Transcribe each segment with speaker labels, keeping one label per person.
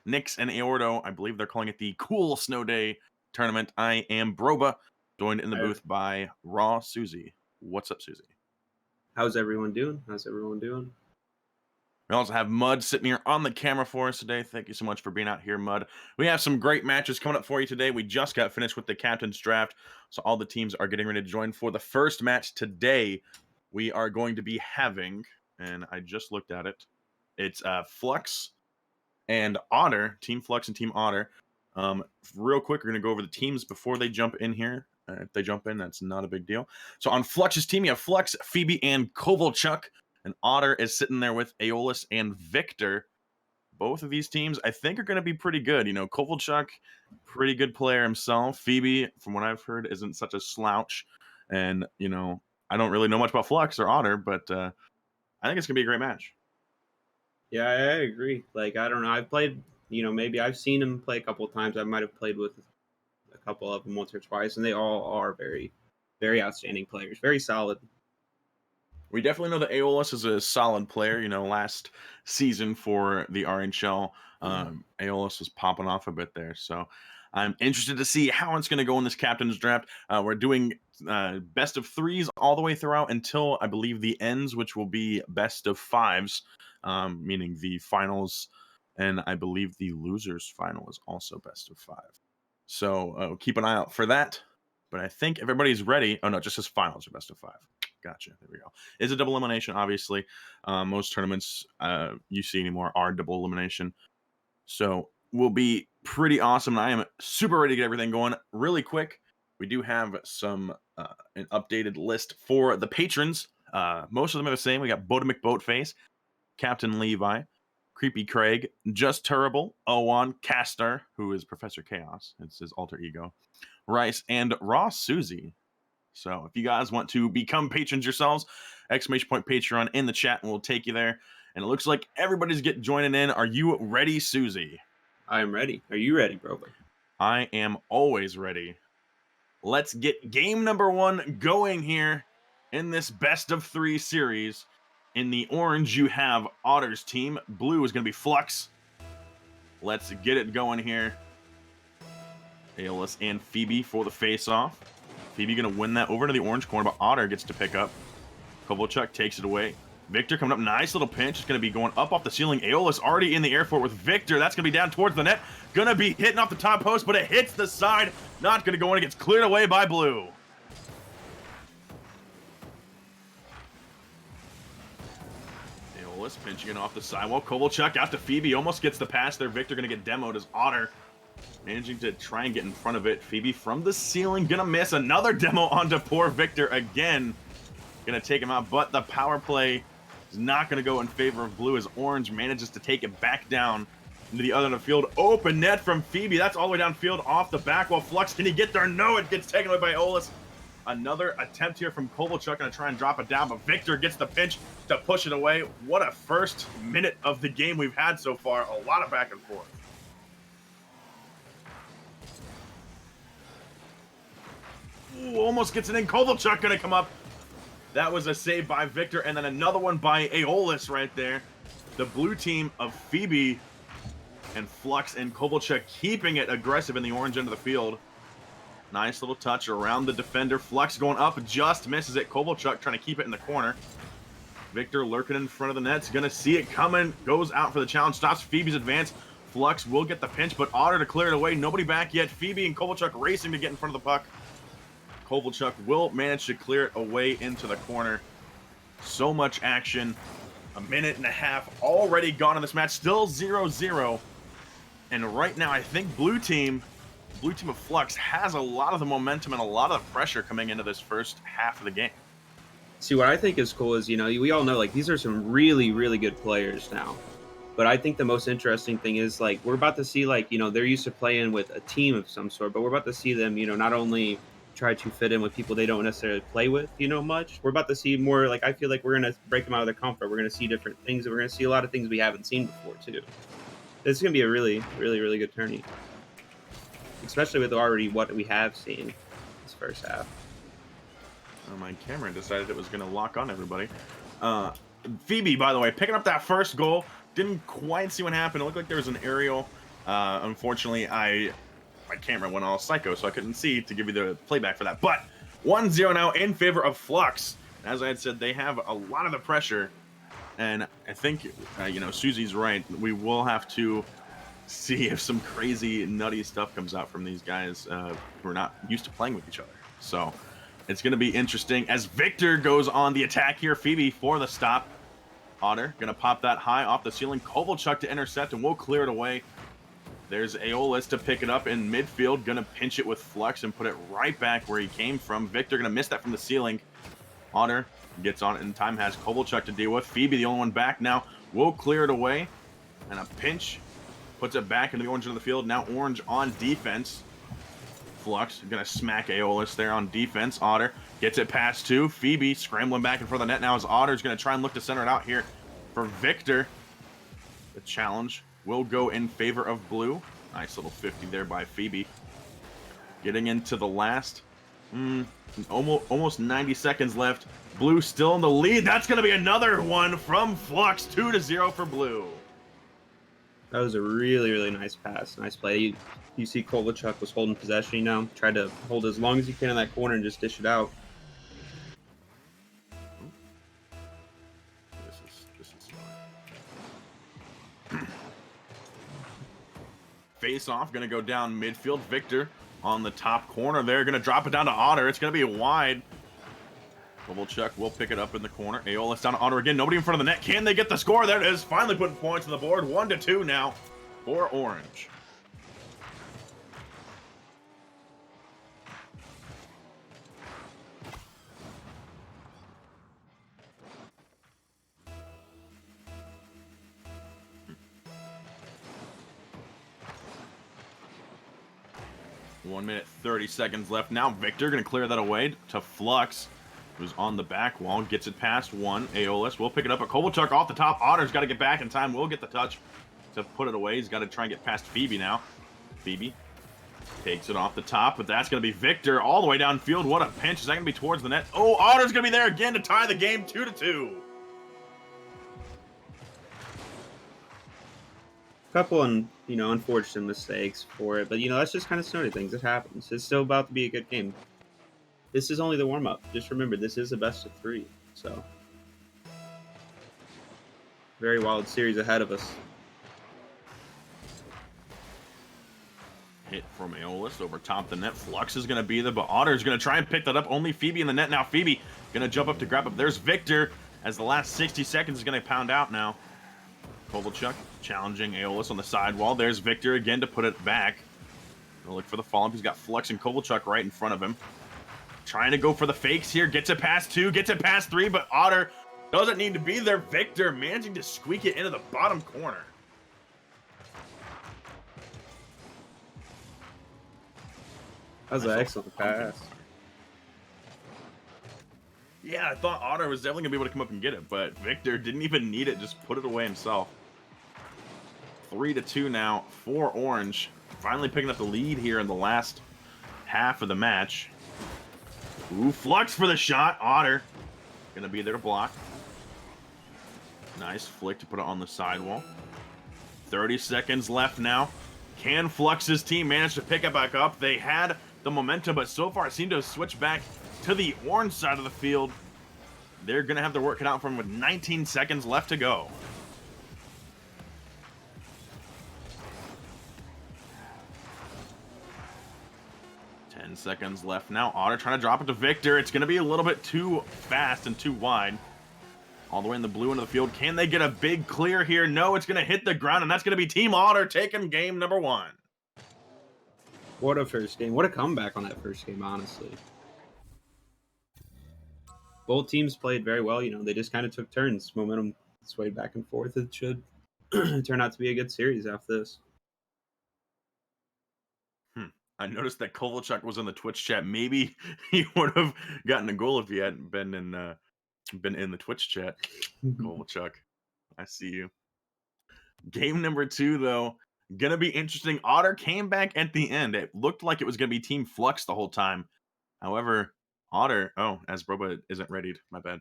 Speaker 1: Nyx and Aorto. I believe they're calling it the Cool Snowday tournament. I am Broba, joined in the
Speaker 2: Hi,
Speaker 1: booth by Raw Susie. What's up, Susie?
Speaker 2: how's everyone doing? How's everyone doing?
Speaker 1: We also have Mud sitting here on the camera for us today. Thank you so much for being out here, Mud. We have some great matches coming up for you today. We just got finished with the captain's draft, so all the teams are getting ready to join for the first match today. We are going to be having, and I just looked at it, it's Flux and Otter, Team Flux and Team Otter. Real quick, we're going to go over the teams before they jump in here. If they jump in, that's not a big deal. So on Flux's team, you have Flux, Phoebe, and Kovalchuk. And Otter is sitting there with Aeolus and Victor. Both of these teams, I think, are going to be pretty good. You know, Kovalchuk, pretty good player himself. Phoebe, from what I've heard, isn't such a slouch. And, you know, I don't really know much about Flux or Otter, but I think it's going to be a great match.
Speaker 2: Yeah, I agree. Like, I don't know. I've played, maybe I've seen him play a couple of times. I might have played with a couple of them once or twice, and they all are very, very outstanding players. Very solid.
Speaker 1: We definitely know that Aeolus is a solid player. You know, last season for the RHL, Aeolus was popping off a bit there. So I'm interested to see how it's going to go in this captain's draft. We're doing best of threes all the way throughout until I believe the ends, which will be best of fives, meaning the finals. And I believe the losers final is also best of five. So keep an eye out for that. But I think everybody's ready. Oh, no, just as finals are best of five. Gotcha. There we go. It's a double elimination, obviously. Most tournaments you see anymore are double elimination. So will be pretty awesome. And I am super ready to get everything going really quick. We do have some an updated list for the patrons. Most of them are the same. We got Boda McBoatface, Captain Levi, Creepy Craig, Just Terrible, Owan, Castar, who is Professor Chaos. It's his alter ego. Rice, and Raw Susie. So if you guys want to become patrons yourselves, exclamation point Patreon in the chat and we'll take you there. And it looks like everybody's joining in. Are you ready, Susie?
Speaker 2: I am ready. Are you ready, bro?
Speaker 1: I am always ready. Let's get game number one going here in this best of three series. In the orange, you have Otter's team. Blue is going to be Flux. Let's get it going here. Aeolus and Phoebe for the face-off. Phoebe going to win that over to the orange corner, but Otter gets to pick up. Kovalchuk takes it away. Victor coming up. Nice little pinch. It's going to be going up off the ceiling. Aeolus already in the air for it with Victor. That's going to be down towards the net. Going to be hitting off the top post, but it hits the side. Not going to go in. It gets cleared away by Blue. Aeolus pinching it off the sidewall. Kovalchuk out to Phoebe. Almost gets the pass there. Victor going to get demoed as Otter managing to try and get in front of it. Phoebe from the ceiling, gonna miss. Another demo onto poor Victor again. Gonna take him out, but the power play is not gonna go in favor of Blue as Orange manages to take it back down into the other end of the field. Open net from Phoebe. That's all the way downfield off the back wall. Flux, can he get there? No, it gets taken away by Aeolus. Another attempt here from Kovalchuk, gonna try and drop it down, but Victor gets the pinch to push it away. What a first minute of the game we've had so far. A lot of back and forth. Ooh, almost gets it in. Kovalchuk gonna come up. That was a save by Victor, and then another one by Aeolus right there. The blue team of Phoebe and Flux and Kovalchuk keeping it aggressive in the orange end of the field. Nice little touch around the defender. Flux going up, just misses it. Kovalchuk trying to keep it in the corner. Victor lurking in front of the net's gonna see it coming. Goes out for the challenge, stops Phoebe's advance. Flux will get the pinch, but Otter to clear it away. Nobody back yet. Phoebe and Kovalchuk racing to get in front of the puck. Kovalchuk will manage to clear it away into the corner. So much action. A minute and a half already gone in this match. Still 0-0. And right now, I think blue team of Flux has a lot of the momentum and a lot of the pressure coming into this first half of the game.
Speaker 2: See, what I think is cool is, we all know, like, these are some really, really good players now. But I think the most interesting thing is, like, we're about to see, like, they're used to playing with a team of some sort, but we're about to see them, not only try to fit in with people they don't necessarily play with, much. We're about to see more, like, I feel like we're going to break them out of their comfort. We're going to see different things, and we're going to see a lot of things we haven't seen before, too. It's going to be a really, really, really good tourney. Especially with already what we have seen this first half.
Speaker 1: Oh, my camera decided it was going to lock on everybody. Phoebe, by the way, picking up that first goal. Didn't quite see what happened. It looked like there was an aerial Unfortunately, my camera went all psycho, so I couldn't see to give you the playback for that. But 1-0 now in favor of Flux. As I had said, they have a lot of the pressure, and I think Susie's right. We will have to see if some crazy nutty stuff comes out from these guys who are not used to playing with each other. So it's going to be interesting as Victor goes on the attack here. Phoebe for the stop. Otter going to pop that high off the ceiling. Kovalchuk to intercept, and we'll clear it away. There's Aeolus to pick it up in midfield. Going to pinch it with Flux and put it right back where he came from. Victor going to miss that from the ceiling. Otter gets on it in time, has Kovalchuk to deal with. Phoebe, the only one back now, will clear it away. And a pinch puts it back into the orange of the field. Now orange on defense. Flux going to smack Aeolus there on defense. Otter gets it past two. Phoebe scrambling back in front of the net now as Otter's going to try and look to center it out here for Victor. The challenge will go in favor of blue. Nice little 50 there by Phoebe. Getting into the last almost 90 seconds left. Blue still in the lead. That's going to be another one from Flux. 2-0 for blue.
Speaker 2: That was a really, really nice pass. Nice play. You see Kovalchuk was holding possession, tried to hold as long as he can in that corner and just dish it out.
Speaker 1: This is face off, going to go down midfield. Victor on the top corner there, going to drop it down to Otter. It's going to be wide. Kovalchuk will pick it up in the corner. Aeolus down to Otter again. Nobody in front of the net. Can they get the score? There it is. Finally putting points on the board. 1-2 now for Orange. One minute, 30 seconds left. Now Victor going to clear that away to Flux, who's on the back wall. Gets it past one. Aeolus will pick it up. A Kovalchuk off the top. Otter's got to get back in time. Will get the touch to put it away. He's got to try and get past Phoebe now. Phoebe takes it off the top, but that's going to be Victor all the way downfield. What a pinch. Is that going to be towards the net? Oh, Otter's going to be there again to tie the game 2-2.
Speaker 2: Couple unfortunate mistakes for it, but that's just kind of Snowday things. It happens. It's still about to be a good game. This is only the warm up. Just remember, this is a best of 3, so very wild series ahead of us.
Speaker 1: Hit from Aeolus over top the net. Flux is going to be there, but Otter's going to try and pick that up. Only Phoebe in the net now. Phoebe going to jump up to grab up. There's Victor as the last 60 seconds is going to pound out now. Kovalchuk challenging Aeolus on the sidewall. There's Victor again to put it back. Gonna look for the follow-up. He's got Flux and Kovalchuk right in front of him. Trying to go for the fakes here. Gets it past 2, gets it past 3, but Otter doesn't need to be there. Victor managing to squeak it into the bottom corner.
Speaker 2: That was an excellent pass.
Speaker 1: Yeah, I thought Otter was definitely going to be able to come up and get it, but Victor didn't even need it, just put it away himself. 3-2 now for Orange. Finally picking up the lead here in the last half of the match. Ooh, Flux for the shot. Otter going to be there to block. Nice flick to put it on the sidewall. 30 seconds left now. Can Flux's team manage to pick it back up? They had the momentum, but so far it seemed to have switched back to the orange side of the field. They're going to have their work cut out for them with 19 seconds left to go. Seconds left now. Otter trying to drop it to Victor. It's going to be a little bit too fast and too wide. All the way in the blue into the field. Can they get a big clear here? No, it's going to hit the ground, and that's going to be Team Otter taking game number 1.
Speaker 2: What a first game. What a comeback on that first game, honestly. Both teams played very well. They just kind of took turns. Momentum swayed back and forth. It should turn out to be a good series after this.
Speaker 1: I noticed that Kovalchuk was in the Twitch chat. Maybe he would have gotten a goal if he hadn't been in the Twitch chat. Kovalchuk, I see you. Game number 2, though, gonna be interesting. Otter came back at the end. It looked like it was gonna be Team Flux the whole time. However, Otter, as Broba isn't readied, my bad.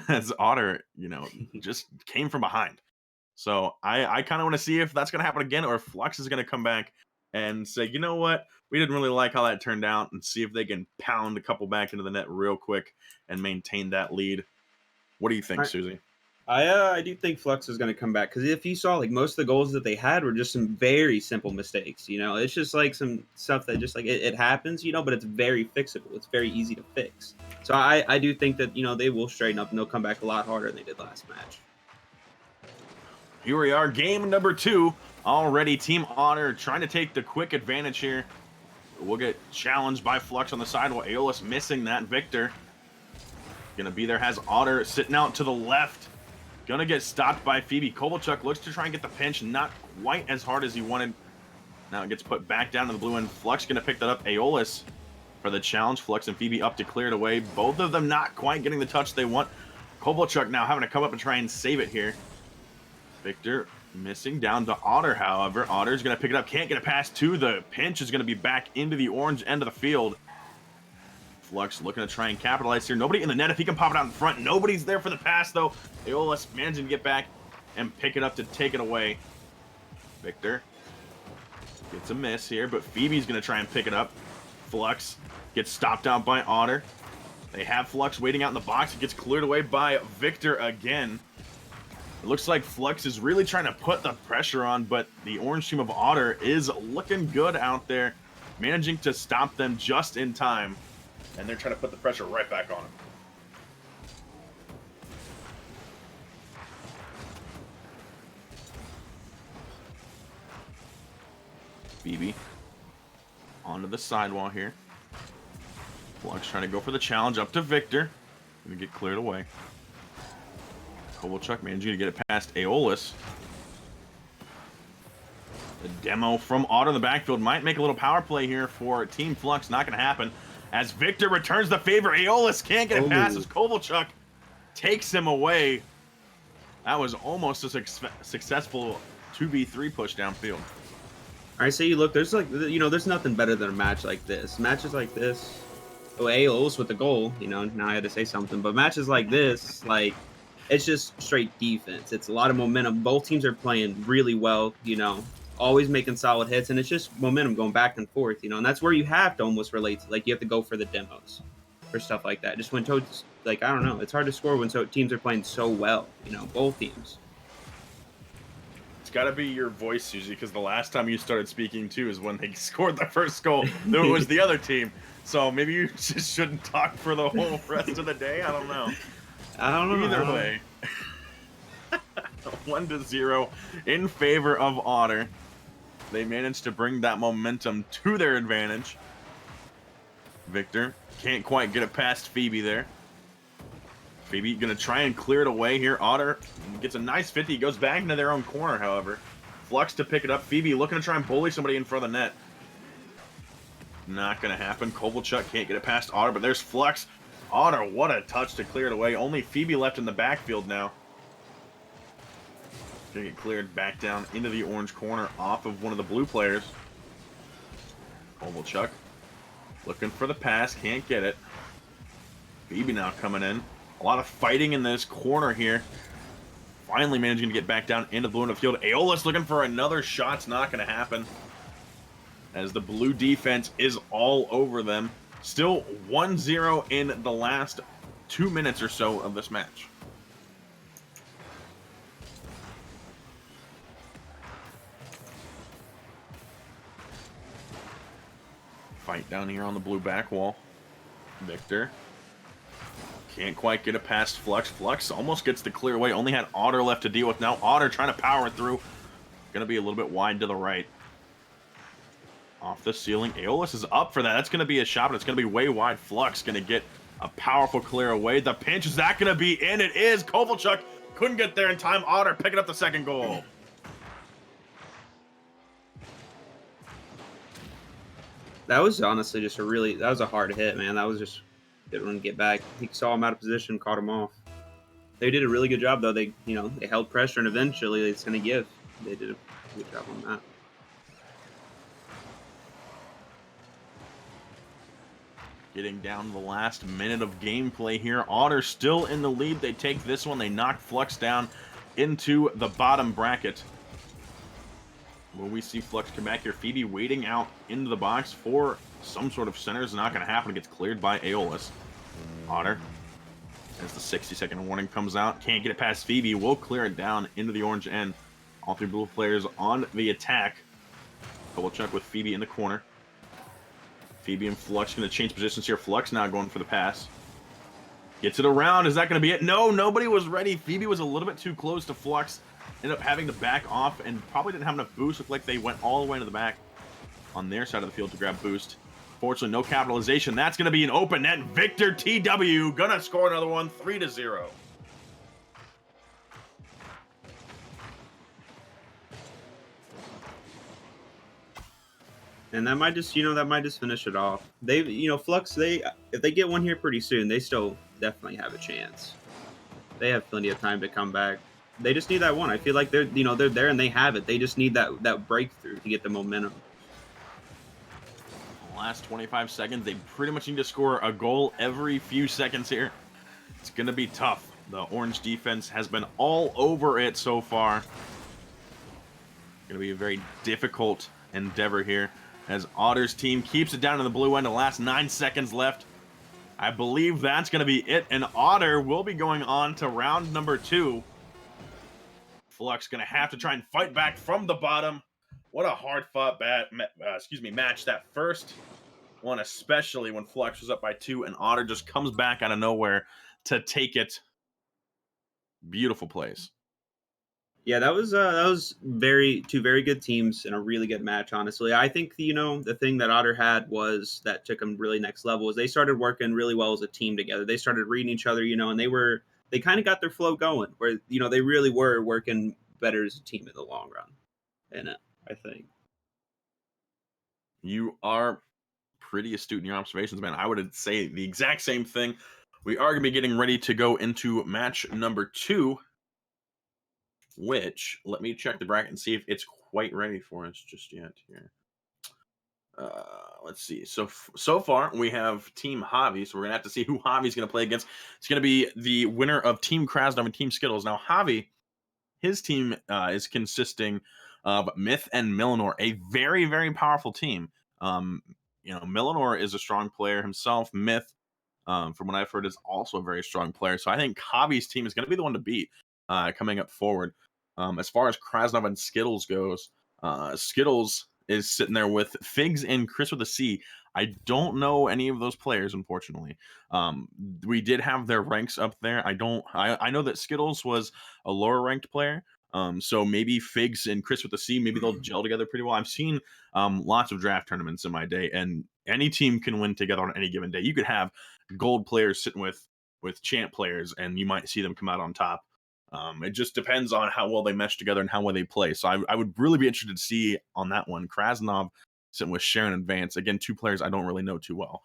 Speaker 1: As Otter, just came from behind. So I kind of want to see if that's going to happen again, or if Flux is going to come back and say, you know what, we didn't really like how that turned out, and see if they can pound a couple back into the net real quick and maintain that lead. What do you think, Susie?
Speaker 2: I do think Flux is going to come back because if you saw like most of the goals that they had were just some very simple mistakes. You know, it's just like some stuff that just like it happens. You know, but it's very fixable. It's very easy to fix. So I do think that they will straighten up and they'll come back a lot harder than they did last match.
Speaker 1: Here we are, game number 2. Already Team Honor trying to take the quick advantage here. We'll get challenged by Flux on the side while Aeolus missing that. Victor gonna be there, has Otter sitting out to the left. Gonna get stopped by Phoebe. Kovalchuk looks to try and get the pinch, not quite as hard as he wanted. Now it gets put back down to the blue end. Flux gonna pick that up. Aeolus for the challenge. Flux and Phoebe up to clear it away. Both of them not quite getting the touch they want. Kovalchuk now having to come up and try and save it here. Victor missing down to Otter, however. Otter's going to pick it up. Can't get it past two. The pinch is going to be back into the orange end of the field. Flux looking to try and capitalize here. Nobody in the net if he can pop it out in front. Nobody's there for the pass, though. Aeolus managing to get back and pick it up to take it away. Victor gets a miss here, but Phoebe's going to try and pick it up. Flux gets stopped out by Otter. They have Flux waiting out in the box. It gets cleared away by Victor again. It looks like Flux is really trying to put the pressure on, but the orange team of Otter is looking good out there, managing to stop them just in time. And they're trying to put the pressure right back on them. Phoebe onto the sidewall here. Flux trying to go for the challenge up to Victor. Gonna get cleared away. Kovalchuk managing to get it past Aeolus. The demo from Otter in the backfield might make a little power play here for Team Flux. Not going to happen. As Victor returns the favor, Aeolus can't get it past as Kovalchuk takes him away. That was almost a successful 2v3 push downfield.
Speaker 2: I say you look, there's like, there's nothing better than a match like this. Matches like this, Aeolus with the goal, now I had to say something, but matches like this, like, it's just straight defense. It's a lot of momentum. Both teams are playing really well, always making solid hits, and it's just momentum going back and forth, and that's where you have to almost relate to, like, you have to go for the demos for stuff like that. Just when like, I don't know, it's hard to score when teams are playing so well, both teams.
Speaker 1: It's got to be your voice, Susie, because the last time you started speaking, too, is when they scored the first goal. Then it was the other team. So maybe you just shouldn't talk for the whole rest of the day. I don't know.
Speaker 2: I don't know.
Speaker 1: Either way, 1-0 in favor of Otter. They managed to bring that momentum to their advantage. Victor can't quite get it past Phoebe there. Phoebe gonna try and clear it away here. Otter gets a nice 50. Goes back into their own corner, however. Flux to pick it up. Phoebe looking to try and bully somebody in front of the net. Not gonna happen. Kovalchuk can't get it past Otter, but there's Flux. Otter, what a touch to clear it away. Only Phoebe left in the backfield now. Gonna get cleared back down into the orange corner off of one of the blue players. Kovalchuk looking for the pass, can't get it. Phoebe now coming in. A lot of fighting in this corner here. Finally managing to get back down into the blue in the field. Aeolus looking for another shot's not going to happen, as the blue defense is all over them. Still 1-0 in the last 2 minutes or so of this match. Fight down here on the blue back wall. Victor can't quite get it past Flux. Flux almost gets the clear away. Only had Otter left to deal with. Now Otter trying to power through. Going to be a little bit wide to the right. Off the ceiling. Aeolus is up for that. That's going to be a shot, but it's going to be way wide. Flux going to get a powerful clear away. The pinch, is that going to be in? It is. Kovalchuk couldn't get there in time. Otter picking up the second goal.
Speaker 2: That was honestly just that was a hard hit, man. That was just didn't want to get back. He saw him out of position, caught him off. They did a really good job, though. They held pressure, and eventually it's going to give. They did a good job on that.
Speaker 1: Getting down to the last minute of gameplay here. Otter still in the lead. They take this one. They knock Flux down. into the bottom bracket. Will we see Flux come back here? Phoebe waiting out into the box for some sort of center is not going to happen. It gets cleared by Aeolus. Otter, as the 60-second warning comes out, can't get it past Phoebe. Will clear it down into the orange end. All three blue players on the attack. Double check with Phoebe in the corner. Phoebe and Flux going to change positions here. Flux now going for the pass. Gets it around. Is that going to be it? No, nobody was ready. Phoebe was a little bit too close to Flux. Ended up having to back off and probably didn't have enough boost. Looked like they went all the way to the back on their side of the field to grab boost. Fortunately, no capitalization. That's going to be an open net. Victor TW gonna score another one, 3-0.
Speaker 2: And that might just, that might just finish it off. They, Flux, if they get one here pretty soon, they still definitely have a chance. They have plenty of time to come back. They just need that one. I feel like they're there and they have it. They just need that breakthrough to get the momentum.
Speaker 1: Last 25 seconds, they pretty much need to score a goal every few seconds here. It's going to be tough. The orange defense has been all over it so far. Going to be a very difficult endeavor here as Otter's team keeps it down in the blue end. The last 9 seconds left. I believe that's going to be it, and Otter will be going on to round number 2. Flux going to have to try and fight back from the bottom. What a hard-fought match that first one, especially when Flux was up by 2, and Otter just comes back out of nowhere to take it. Beautiful plays.
Speaker 2: Yeah, that was two very good teams in a really good match. Honestly, I think the thing that Otter had was that took them really next level was they started working really well as a team together. They started reading each other, and they kind of got their flow going where they really were working better as a team in the long run. In it, I think.
Speaker 1: You are pretty astute in your observations, man. I would say the exact same thing. We are going to be getting ready to go into match number 2, which, let me check the bracket and see if it's quite ready for us just yet here. Let's see. So far, we have Team Javi, so we're going to have to see who Javi's going to play against. It's going to be the winner of Team Krasnov and Team Skittles. Now, Javi, his team is consisting of Myth and Millinor, a very, very powerful team. Millinor is a strong player himself. Myth, from what I've heard, is also a very strong player. So I think Javi's team is going to be the one to beat coming up forward. As far as Krasnov and Skittles goes, Skittles is sitting there with Figs and Chris with a C. I don't know any of those players, unfortunately. We did have their ranks up there. I know that Skittles was a lower ranked player. So maybe Figs and Chris with a C, maybe they'll gel together pretty well. I've seen lots of draft tournaments in my day, and any team can win together on any given day. You could have gold players sitting with champ players, and you might see them come out on top. It just depends on how well they mesh together and how well they play. So I would really be interested to see on that one. Krasnov sitting with Sharon and Vance. Again, 2 players I don't really know too well.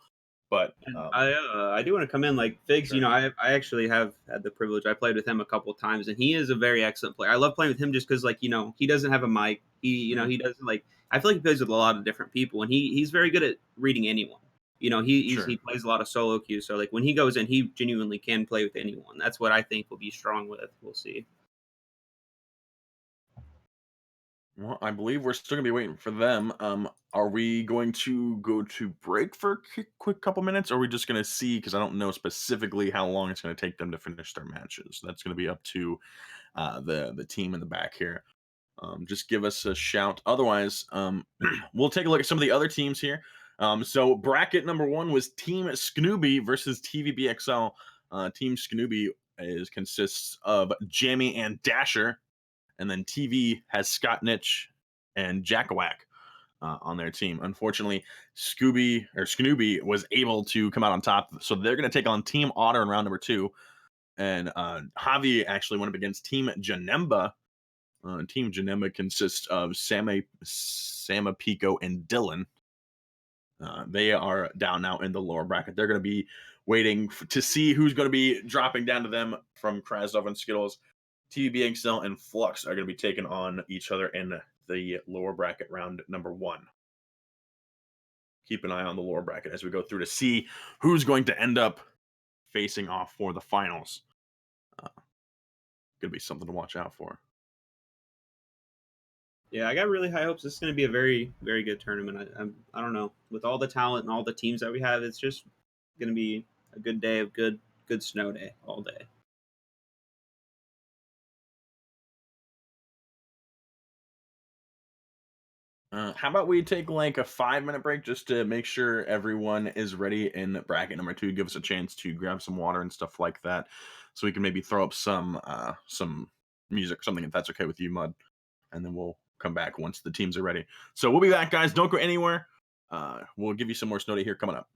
Speaker 1: But
Speaker 2: I do want to come in like Figs.
Speaker 1: Sure.
Speaker 2: I actually have had the privilege. I played with him a couple of times, and he is a very excellent player. I love playing with him just because he doesn't have a mic. He doesn't like. I feel like he plays with a lot of different people, and he's very good at reading anyone. He plays a lot of solo queues. So like when he goes in, he genuinely can play with anyone. That's what I think will be strong with. We'll see.
Speaker 1: Well, I believe we're still gonna be waiting for them. Are we going to go to break for a quick couple minutes, or are we just gonna see? Because I don't know specifically how long it's gonna take them to finish their matches. That's gonna be up to the team in the back here. Just give us a shout. Otherwise, we'll take a look at some of the other teams here. So bracket number 1 was Team Snooby versus TVBXL. Team Snooby consists of Jamie and Dasher, and then TV has Scott Nitch and Jackawhack on their team. Unfortunately, Snooby was able to come out on top, so they're going to take on Team Otter in round number 2. And Javi actually went up against Team Janemba. Team Janemba consists of Sama Pico, and Dylan. They are down now in the lower bracket. They're going to be waiting to see who's going to be dropping down to them from Krasnov and Skittles. TVBXL and Flux are going to be taking on each other in the lower bracket round number 1. Keep an eye on the lower bracket as we go through to see who's going to end up facing off for the finals. gonna be something to watch out for.
Speaker 2: Yeah, I got really high hopes. This is going to be a very, very good tournament. I don't know. With all the talent and all the teams that we have, it's just going to be a good day of good snow day all day.
Speaker 1: How about we take like a 5 minute break just to make sure everyone is ready in bracket number two? Give us a chance to grab some water and stuff like that, so we can maybe throw up some music or something if that's okay with you, Mud. And then we'll come back once the teams are ready. So we'll be back, guys. Don't go anywhere. We'll give you some more snow day here coming up.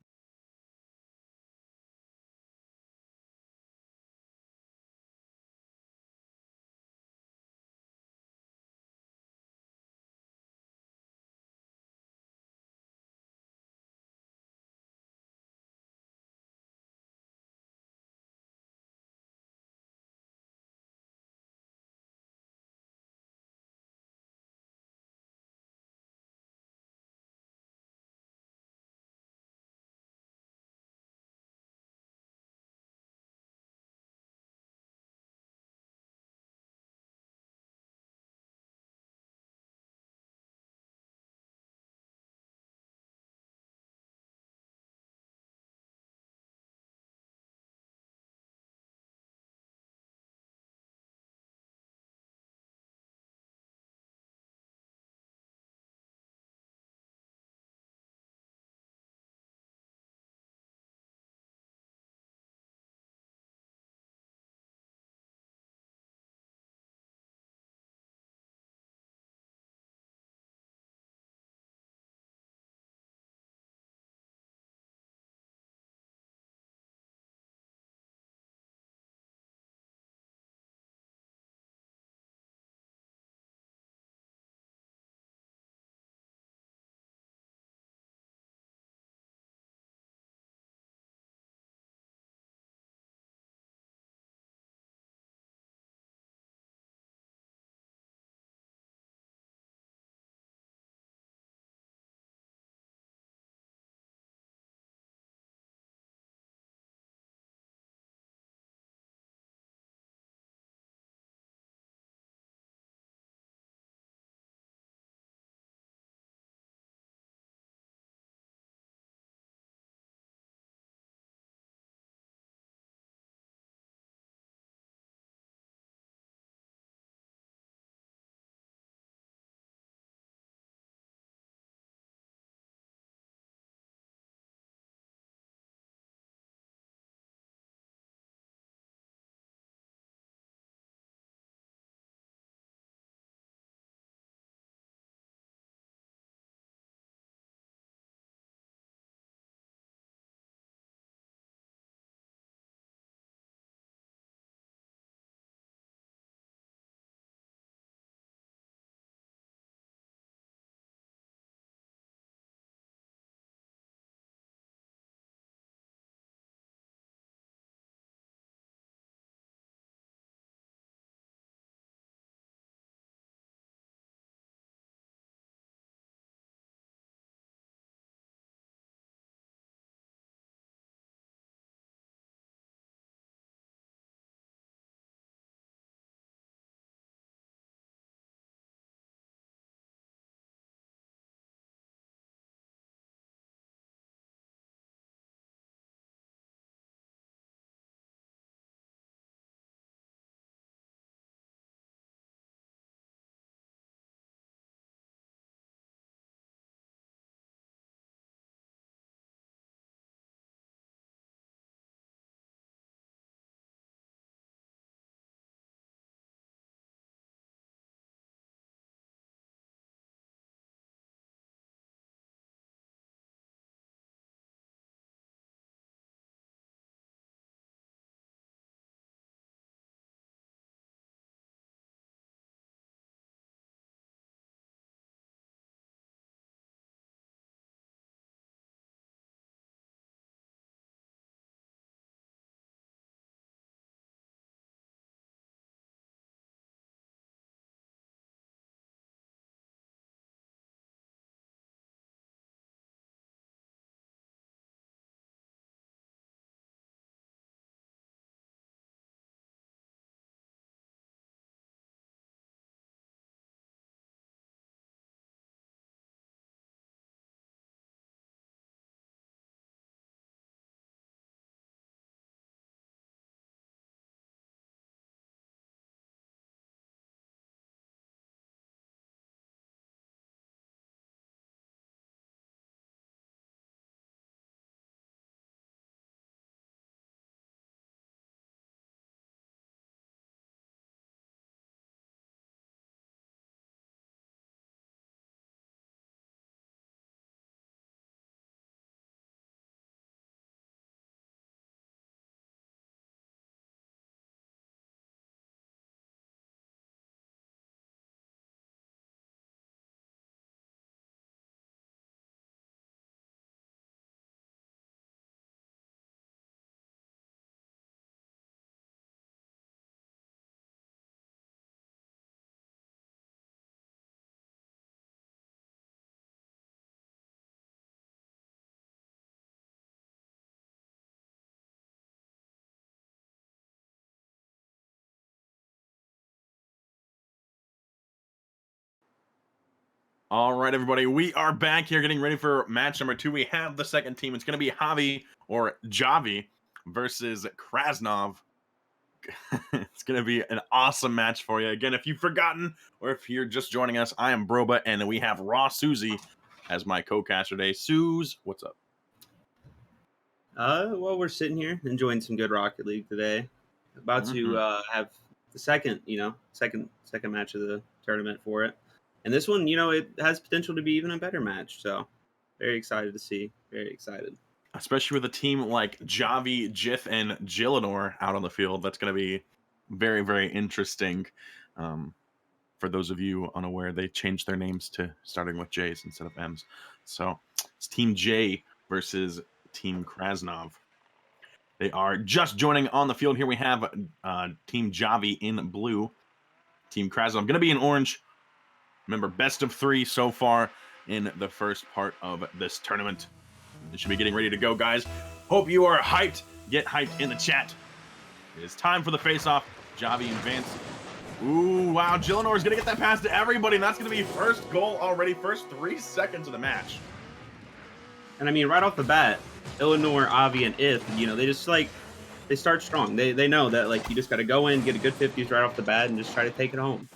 Speaker 1: All right, everybody, we are back here getting ready for match number 2. We have the second team. It's going to be Javi or Javi versus Krasnov. It's going to be an awesome match for you. Again, if you've forgotten or if you're just joining us, I am Broba, and we have Raw Susie as my co-caster today. Suze, what's up?
Speaker 2: Well, we're sitting here enjoying some good Rocket League today. About to have the second, second match of the tournament for it, and this one, it has potential to be even a better match. So, very excited to see. Very excited.
Speaker 1: Especially with a team like Javi, Jith, and Gillinor out on the field. That's going to be very, very interesting. For those of you unaware, they changed their names to starting with J's instead of M's. So it's Team J versus Team Krasnov. They are just joining on the field. Here we have Team Javi in blue. Team Krasnov going to be in orange. Remember, best of 3 so far in the first part of this tournament. It should be getting ready to go, guys. Hope you are hyped. Get hyped in the chat. It is time for the face-off. Javi and Vance. Ooh, wow. Gillinor is going to get that pass to everybody, and that's going to be first goal already. First 3 seconds of the match.
Speaker 2: And I mean, right off the bat, Illinois, Avi, and If, they just they start strong. They know that you just got to go in, get a good 50s right off the bat, and just try to take it home.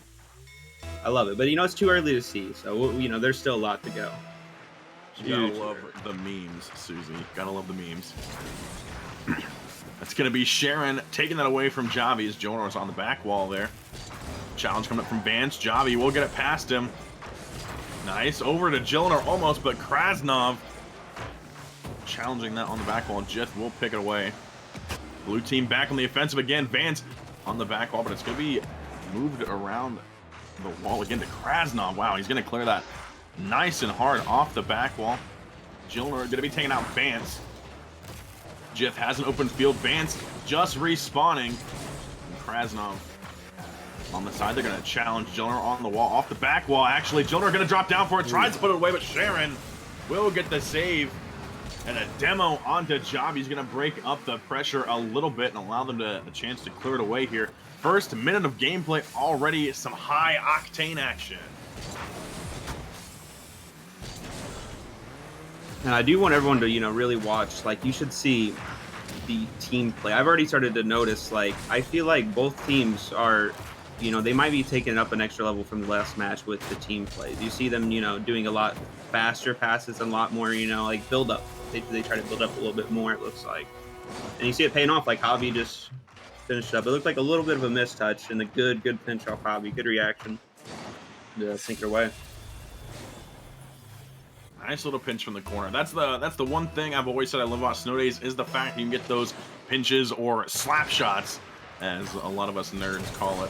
Speaker 2: I love it, but it's too early to see, so there's still a lot to go.
Speaker 1: Gotta love the memes, Susie. Gotta love the memes. That's gonna be Sharon taking that away from Javi as Gillinor's on the back wall there. Challenge coming up from Vance. Javi will get it past him. Nice. Over to Gillinor almost, but Krasnov challenging that on the back wall. Jith will pick it away. Blue team back on the offensive again. Vance on the back wall, but it's gonna be moved around the wall again to Krasnov. Wow, he's gonna clear that nice and hard off the back wall. Gillinor going to be taking out Vance. Jith has an open field. Vance just respawning. And Krasnov on the side. They're going to challenge Gillinor on the wall. Off the back wall, actually. Gillinor going to drop down for it. Tries to put it away, but Sharon will get the save. And a demo onto Javi. He's going to break up the pressure a little bit and allow them a chance to clear it away here. First minute of gameplay, already some high-octane action.
Speaker 2: And I do want everyone to, really watch. You should see the team play. I've already started to notice, I feel like both teams are, they might be taking it up an extra level from the last match with the team play. You see them, doing a lot faster passes and a lot more, build up. They try to build up a little bit more, it looks like. And you see it paying off, Javi just finished up. It looked like a little bit of a mistouch and a good pinch off Javi. Good reaction to sink it away.
Speaker 1: Nice little pinch from the corner. That's the one thing I've always said I love about Snowdays is the fact you can get those pinches or slap shots, as a lot of us nerds call it.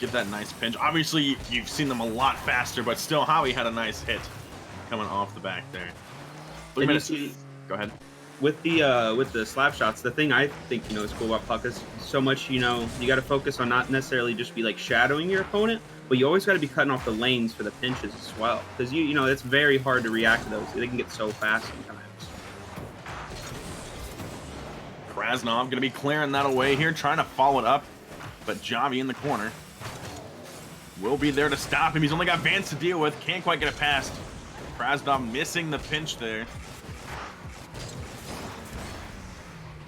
Speaker 1: Get that nice pinch. Obviously, you've seen them a lot faster, but still, Javi had a nice hit coming off the back there. 3 minutes. Go ahead.
Speaker 2: With the slap shots, the thing I think is cool about Puck is so much you got to focus on not necessarily just be shadowing your opponent, but you always got to be cutting off the lanes for the pinches as well, because it's very hard to react to those. They can get so fast sometimes.
Speaker 1: Krasnov going to be clearing that away here, trying to follow it up, but Javi in the corner will be there to stop him. He's only got Vance to deal with, can't quite get it past. Krasnov missing the pinch there.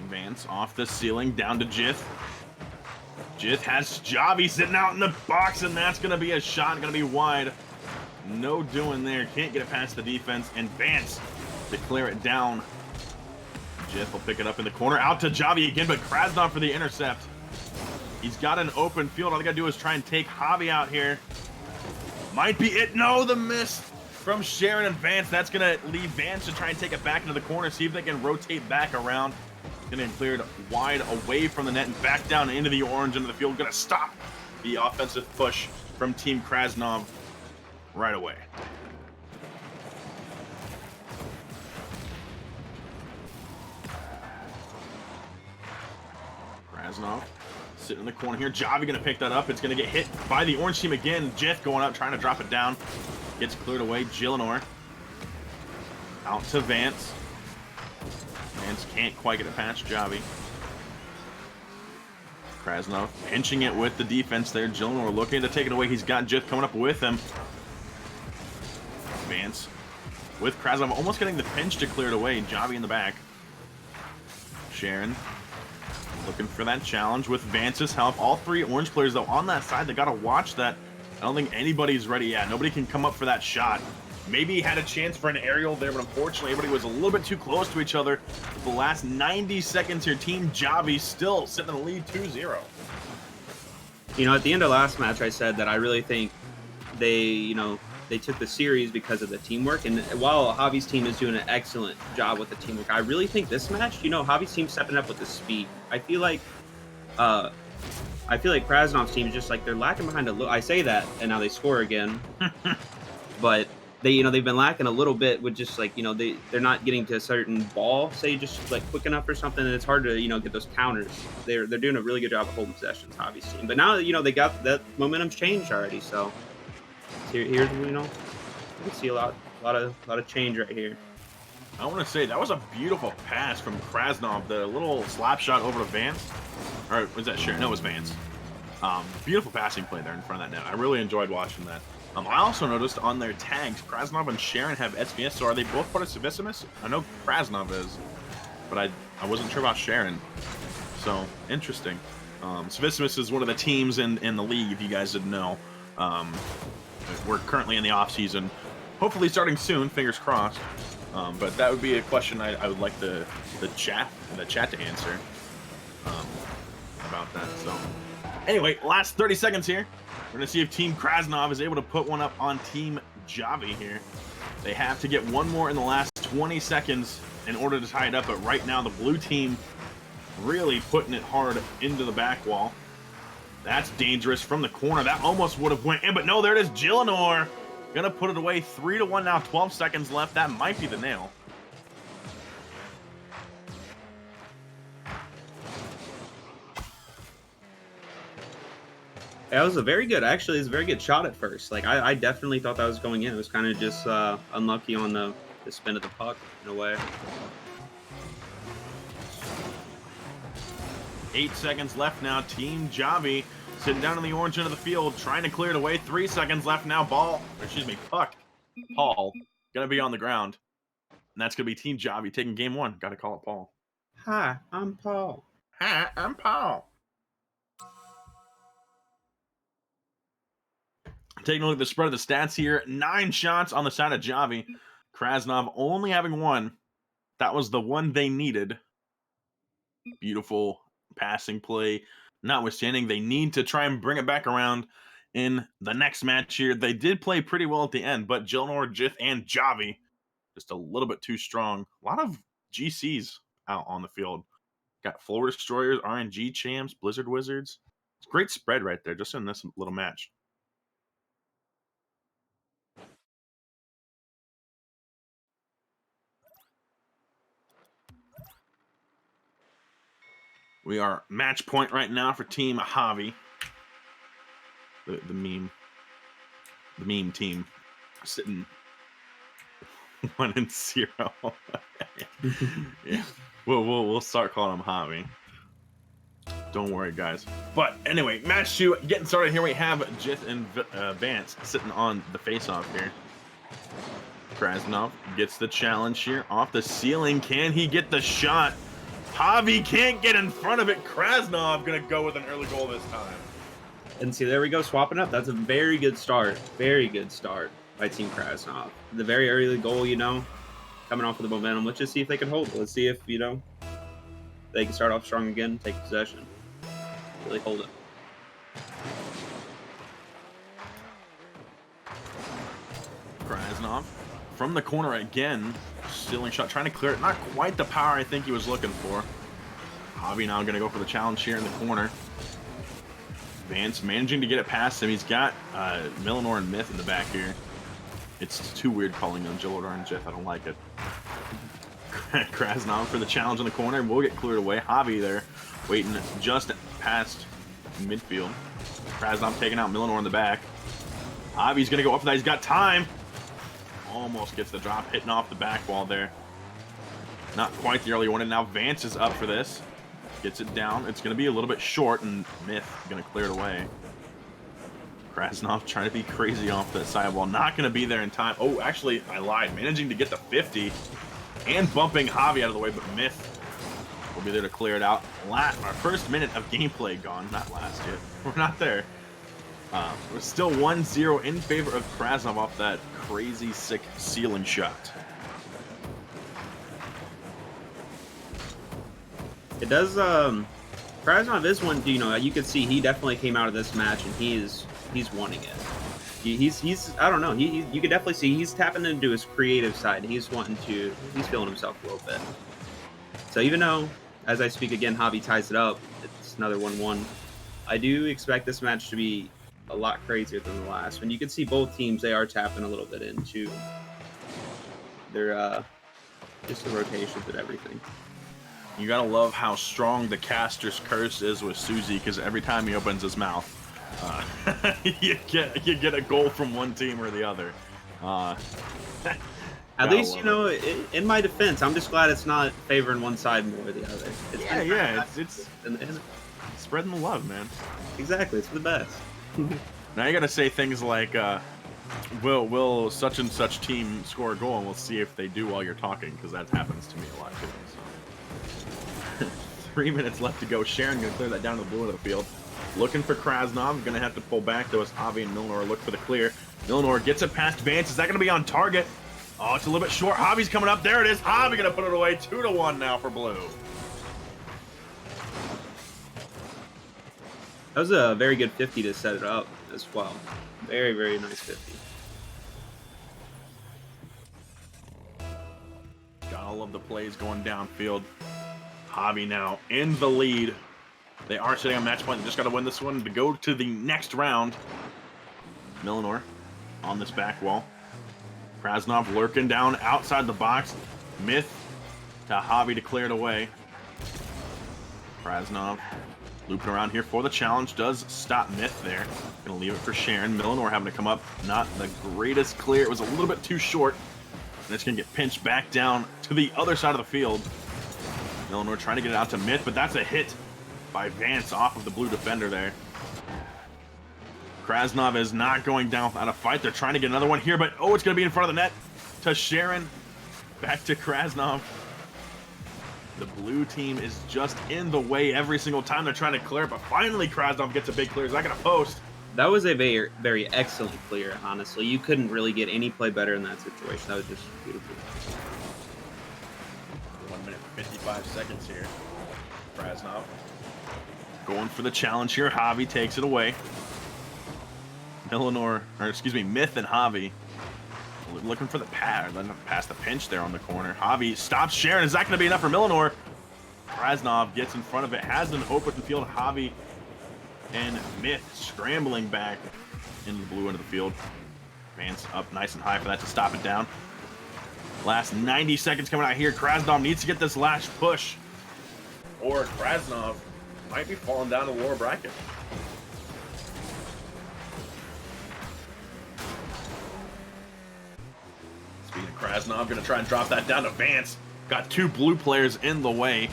Speaker 1: Vance off the ceiling, down to Jith. Jith has Javi sitting out in the box, and that's going to be a shot, going to be wide. No doing there. Can't get it past the defense, and Vance to clear it down. Jith will pick it up in the corner, out to Javi again, but Krasnov for the intercept. He's got an open field. All they got to do is try and take Javi out here. Might be it. No, the miss from Sharon and Vance. That's going to leave Vance to try and take it back into the corner, see if they can rotate back around. Getting cleared wide away from the net and back down into the orange into the field. Going to stop the offensive push from Team Krasnov right away. Krasnov sitting in the corner here. Javi going to pick that up. It's going to get hit by the orange team again. Jith going up, trying to drop it down. Gets cleared away. Gillinor out to Vance. Vance can't quite get it past Javi. Krasnov pinching it with the defense there. Gillinor looking to take it away. He's got Jith coming up with him. Vance with Krasnov almost getting the pinch to clear it away. Javi in the back. Sharon looking for that challenge with Vance's help. All three orange players, though, on that side, they got to watch that. I don't think anybody's ready yet. Nobody can come up for that shot. Maybe he had a chance for an aerial there, but unfortunately, everybody was a little bit too close to each other. The last 90 seconds here, Team Javi still sitting in the lead 2-0.
Speaker 2: You know, at the end of last match, I said that I really think they took the series because of the teamwork. And while Javi's team is doing an excellent job with the teamwork, I really think this match, Javi's team stepping up with the speed. I feel like Krasnov's team is just like they're lacking behind a little. I say that, and now they score again, but they've been lacking a little bit with just like they're not getting to a certain ball, say just like quick enough or something, and it's hard to get those counters. They're doing a really good job of holding possessions, Javi's team. But now they got that momentum's changed already, so. Here's you can see a lot of change right here.
Speaker 1: I want to say that was a beautiful pass from Krasnov. The little slap shot over to Vance, or was that Sharon? No, it was Vance. Beautiful passing play there in front of that net. I really enjoyed watching that. I also noticed on their tags, Krasnov and Sharon have SVS. So are they both part of Civissimus? I know Krasnov is, but I wasn't sure about Sharon. So interesting. Civissimus is one of the teams in the league, if you guys didn't know. We're currently in the off season, hopefully starting soon. Fingers crossed. But that would be a question I would like the chat to answer about that. So anyway, last 30 seconds here. We're gonna see if Team Krasnov is able to put one up on Team Javi here. They have to get one more in the last 20 seconds in order to tie it up. But right now, the blue team really putting it hard into the back wall. That's dangerous from the corner. That almost would have went in, but no, there it is. Gillinor gonna put it away. 3-1 now. 12 seconds left. That might be the nail.
Speaker 2: That was a very good shot at first. Like I definitely thought that was going in. It was kind of just unlucky on the spin of the puck in a way.
Speaker 1: 8 seconds left now. Team Javi sitting down in the orange end of the field, trying to clear it away. 3 seconds left now. Puck. Paul gonna be on the ground, and that's gonna be Team Javi taking game one. Got to call it Paul.
Speaker 2: Hi, I'm Paul.
Speaker 1: Hi, I'm Paul. Taking a look at the spread of the stats here. 9 shots on the side of Javi. Krasnov only having 1. That was the one they needed. Beautiful passing play. Notwithstanding, they need to try and bring it back around in the next match here. They did play pretty well at the end, but Gillinor, Jith, and Javi just a little bit too strong. A lot of GCs out on the field. Got Floor Destroyers, RNG Champs, Blizzard Wizards. It's a great spread right there just in this little match. We are match point right now for Team Javi. The meme team sitting 1-0. Yeah, we'll start calling them Javi. Don't worry, guys. But anyway, match 2 getting started here. We have Jith and Vance sitting on the face-off here. Krasnov gets the challenge here off the ceiling. Can he get the shot? Javi can't get in front of it. Krasnov gonna go with an early goal this time.
Speaker 2: And see, there we go, swapping up. That's a very good start. Very good start by Team Krasnov. The very early goal, coming off with the momentum. Let's just see if they can hold it. Let's see if, they can start off strong again, take possession. Really hold it.
Speaker 1: Krasnov from the corner again. Stealing shot, trying to clear it. Not quite the power I think he was looking for. Javi now going to go for the challenge here in the corner. Vance managing to get it past him. He's got Millinor and Myth in the back here. It's too weird calling them Gillinor and Jith. I don't like it. Krasnov for the challenge in the corner. We'll get cleared away. Javi there waiting just past midfield. Krasnov taking out Millinor in the back. Javi's going to go up for that. He's got time. Almost gets the drop, hitting off the back wall there. Not quite the early one, and now Vance is up for this. Gets it down. It's going to be a little bit short, and Myth is going to clear it away. Krasnov trying to be crazy off that sidewall. Not going to be there in time. Oh, actually, I lied. Managing to get the 50 and bumping Javi out of the way, but Myth will be there to clear it out. Our first minute of gameplay gone. Not last yet. We're not there. We're still 1-0 in favor of Krasnov off that crazy, sick ceiling shot.
Speaker 2: It does, Krasnov is one, you know, you can see he definitely came out of this match and he's wanting it. He's I don't know, you can definitely see he's tapping into his creative side. He's feeling himself a little bit. So even though, as I speak again, Javi ties it up, it's another 1-1. I do expect this match to be a lot crazier than the last one. You can see both teams, they are tapping a little bit into their, just the rotations and everything.
Speaker 1: You gotta love how strong the caster's curse is with Suzy, because every time he opens his mouth, you get a goal from one team or the other.
Speaker 2: At least, you know, in my defense, I'm just glad it's not favoring one side more than the other.
Speaker 1: It's spreading the love, man.
Speaker 2: Exactly, it's the best.
Speaker 1: Now you gotta say things like, will such and such team score a goal, and we'll see if they do while you're talking, because that happens to me a lot too. So. 3 minutes left to go. Sharon gonna clear that down to the blue end of the field. Looking for Krasnov, gonna have to pull back though as Javi and Milnor look for the clear. Milnor gets it past Vance. Is that gonna be on target? Oh, it's a little bit short. Javi's coming up. There it is. Javi gonna put it away. 2-1 now for blue.
Speaker 2: That was a very good 50 to set it up as well. Very, very nice 50.
Speaker 1: Got all of the plays going downfield. Javi now in the lead. They are sitting on match point. They just got to win this one to go to the next round. Milnor on this back wall. Krasnov lurking down outside the box. Myth to Javi to clear it away. Krasnov looping around here for the challenge. Does stop Myth there. Gonna leave it for Sharon. Milnor having to come up. Not the greatest clear. It was a little bit too short. And it's gonna get pinched back down to the other side of the field. Milnor trying to get it out to Myth, but that's a hit by Vance off of the blue defender there. Krasnov is not going down without a fight. They're trying to get another one here, but oh, it's going to be in front of the net to Sharon. Back to Krasnov. The blue team is just in the way every single time they're trying to clear it, but finally Krasnov gets a big clear. Is that going to post?
Speaker 2: That was a very, very excellent clear, honestly. You couldn't really get any play better in that situation. That was just beautiful.
Speaker 1: 1 minute and 55 seconds here. Krasnov going for the challenge here. Javi takes it away. Myth and Javi looking for the past the pinch there on the corner. Javi stops Sharon. Is that going to be enough for Milnor? Krasnov gets in front of it, has an open field. Javi and Myth scrambling back into the blue end of the field. Vance up nice and high for that to stop it down. Last 90 seconds coming out here. Krasnov needs to get this last push, or Krasnov might be falling down the lower bracket. Speaking of Krasnov, going to try and drop that down to Vance. Got two blue players in the way,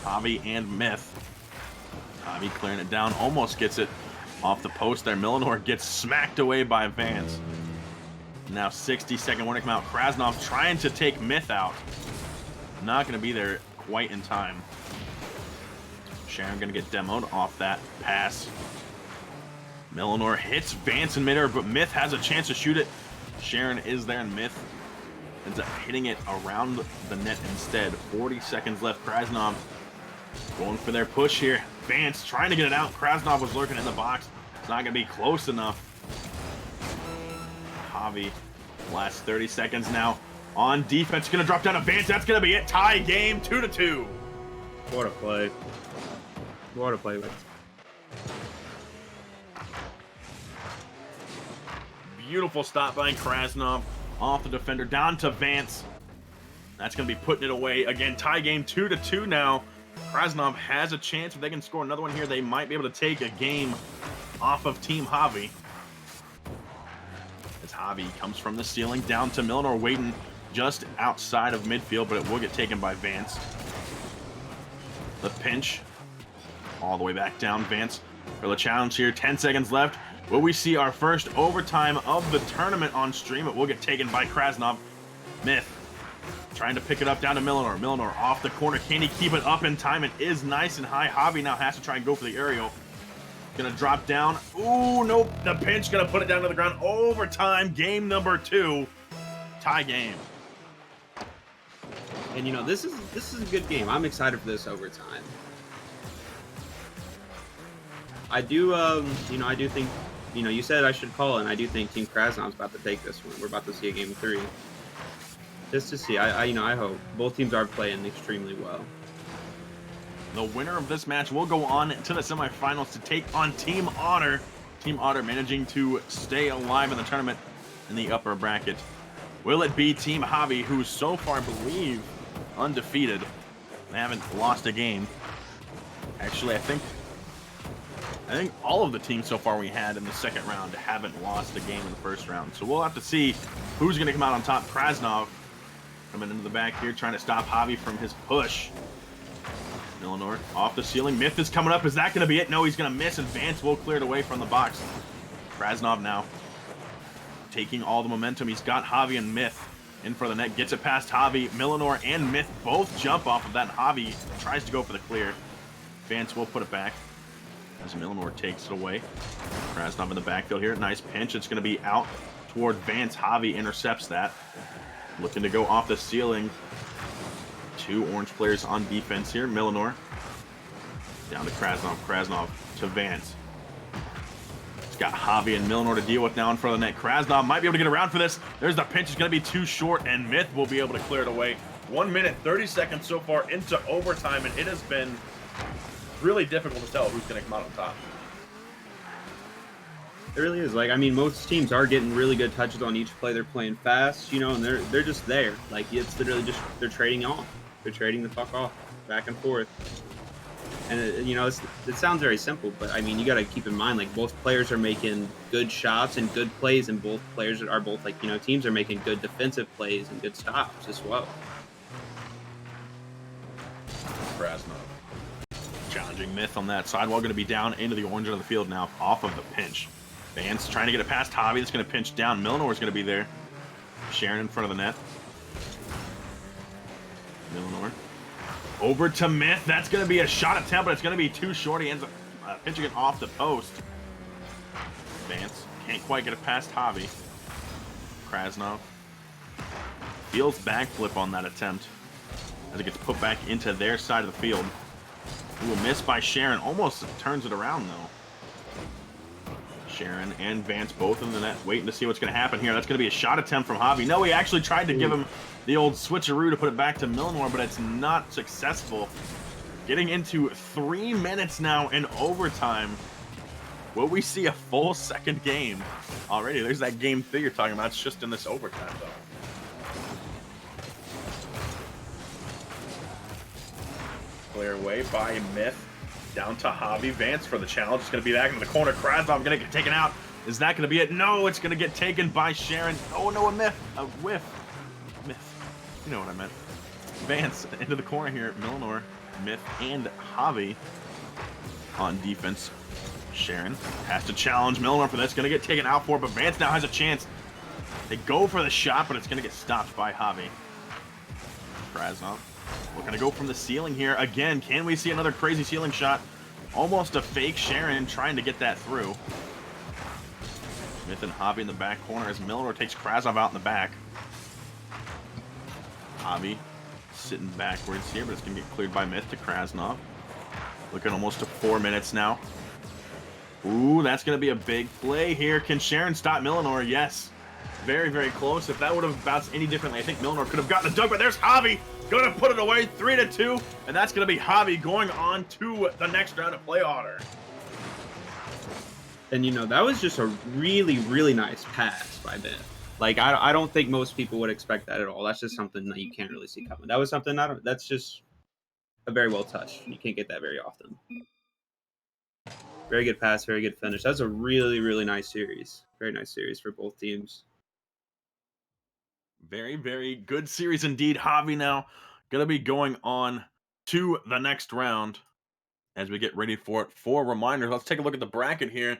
Speaker 1: Javi and Myth. Javi clearing it down, almost gets it off the post there. Milnor gets smacked away by Vance. Now 60-second warning come out. Krasnov trying to take Myth out. Not going to be there quite in time. Sharon going to get demoed off that pass. Milnor hits Vance in midair, but Myth has a chance to shoot it. Sharon is there, and Myth ends up hitting it around the net instead. 40 seconds left. Krasnov going for their push here. Vance trying to get it out. Krasnov was lurking in the box. It's not going to be close enough. Javi, last 30 seconds now on defense. Going to drop down to Vance. That's going to be it. Tie game, 2-2.
Speaker 2: What a play. What a play.
Speaker 1: Beautiful stop by Krasnov off the defender down to Vance. That's going to be putting it away. Again, tie game 2-2 now. Krasnov has a chance. If they can score another one here, they might be able to take a game off of Team Javi. As Javi comes from the ceiling down to Milnor, waiting just outside of midfield, but it will get taken by Vance. The pinch all the way back down. Vance for the challenge here. 10 seconds left. Will we see our first overtime of the tournament on stream? It will get taken by Krasnov. Myth trying to pick it up down to Millinor. Millinor off the corner. Can he keep it up in time? It is nice and high. Javi now has to try and go for the aerial. Gonna drop down. Ooh, nope. The pinch gonna put it down to the ground. Overtime, game number 2. Tie game.
Speaker 2: And this is a good game. I'm excited for this overtime. I do I do think you said I should call it, and I do think Team Krasnov's about to take this one. We're about to see a game 3. Just to see. I hope both teams are playing extremely well.
Speaker 1: The winner of this match will go on to the semifinals to take on Team Otter. Team Otter managing to stay alive in the tournament in the upper bracket. Will it be Team Javi, who so far, I believe, undefeated? They haven't lost a game. Actually, I think all of the teams so far we had in the second round haven't lost a game in the first round. So we'll have to see who's going to come out on top. Krasnov coming into the back here, trying to stop Javi from his push. Millinor off the ceiling. Myth is coming up. Is that going to be it? No, he's going to miss, and Vance will clear it away from the box. Krasnov now taking all the momentum. He's got Javi and Myth in for the net. Gets it past Javi. Millinor and Myth both jump off of that. Javi tries to go for the clear. Vance will put it back as Millinor takes it away. Krasnov in the backfield here. Nice pinch. It's going to be out toward Vance. Javi intercepts that. Looking to go off the ceiling. 2 orange players on defense here. Millinor down to Krasnov. Krasnov to Vance. It's got Javi and Millinor to deal with now in front of the net. Krasnov might be able to get around for this. There's the pinch. It's going to be too short, and Myth will be able to clear it away. 1 minute, 30 seconds so far into overtime, and it has been really difficult to tell who's going to come out on top.
Speaker 2: It really is. Most teams are getting really good touches on each play. They're playing fast, and they're just there. It's literally just they're trading off. They're trading the fuck off, back and forth. And it sounds very simple, but you got to keep in mind both players are making good shots and good plays, and both players are both teams are making good defensive plays and good stops as well.
Speaker 1: Krasnov challenging Myth on that sidewall, going to be down into the orange end of the field now off of the pinch. Vance trying to get it past Javi. That's going to pinch down. Millinor is going to be there. Sharon in front of the net. Millinor over to Myth. That's going to be a shot attempt, but it's going to be too short. He ends up pinching it off the post. Vance can't quite get it past Javi. Krasnov feels backflip on that attempt as it gets put back into their side of the field. Ooh, a miss by Sharon. Almost turns it around, though. Sharon and Vance both in the net, waiting to see what's going to happen here. That's going to be a shot attempt from Javi. No, he actually tried to give him the old switcheroo to put it back to Millinor, but it's not successful. Getting into 3 minutes now in overtime. Will we see a full second game already? There's that game 3 you're talking about. It's just in this overtime, though. Clear away by Myth. Down to Javi. Vance for the challenge. It's going to be back into the corner. Krasnov going to get taken out. Is that going to be it? No, it's going to get taken by Sharon. Oh, no, a Myth. A whiff. Myth. You know what I meant. Vance into the corner here. Millinor, Myth, and Javi on defense. Sharon has to challenge Millinor for this. Going to get taken out for, but Vance now has a chance. They go for the shot, but it's going to get stopped by Javi. Krasnov looking to go from the ceiling here. Again, can we see another crazy ceiling shot? Almost a fake Sharon trying to get that through. Myth and Javi in the back corner as Millinor takes Krasnov out in the back. Javi sitting backwards here, but it's going to get cleared by Myth to Krasnov. Looking almost to 4 minutes now. Ooh, that's going to be a big play here. Can Sharon stop Millinor? Yes. Very, very close. If that would have bounced any differently, I think Millinor could have gotten the dunk, but there's Javi. Going to put it away, 3-2, and that's going to be Javi going on to the next round of Play Otter.
Speaker 2: And that was just a really, really nice pass by Ben. I don't think most people would expect that at all. That's just something that you can't really see coming. That was something that's just a very well touched. You can't get that very often. Very good pass, very good finish. That's a really, really nice series. Very nice series for both teams.
Speaker 1: Very, very good series indeed. Javi now going to be going on to the next round as we get ready for it. For reminders, let's take a look at the bracket here.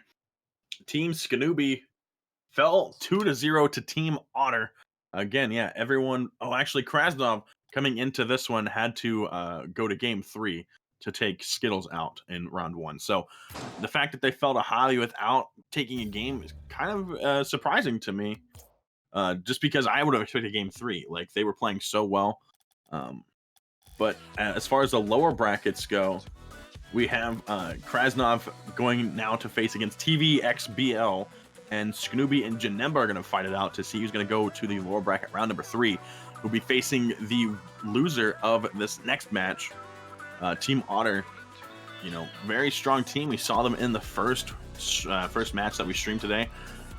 Speaker 1: Team Snowday fell 2-0 to Team Otter. Again, yeah, everyone. Oh, actually, Krasnov coming into this one had to go to game 3 to take Skittles out in round 1. So the fact that they fell to Holly without taking a game is kind of surprising to me. Just because I would have expected game 3. Like they were playing so well. Um, but as far as the lower brackets go, we have Krasnov going now to face against TVXBL, and Scooby and Janemba are going to fight it out to see who's going to go to the lower bracket round number 3, who'll be facing the loser of this next match. Team Otter, very strong team. We saw them in the first match that we streamed today.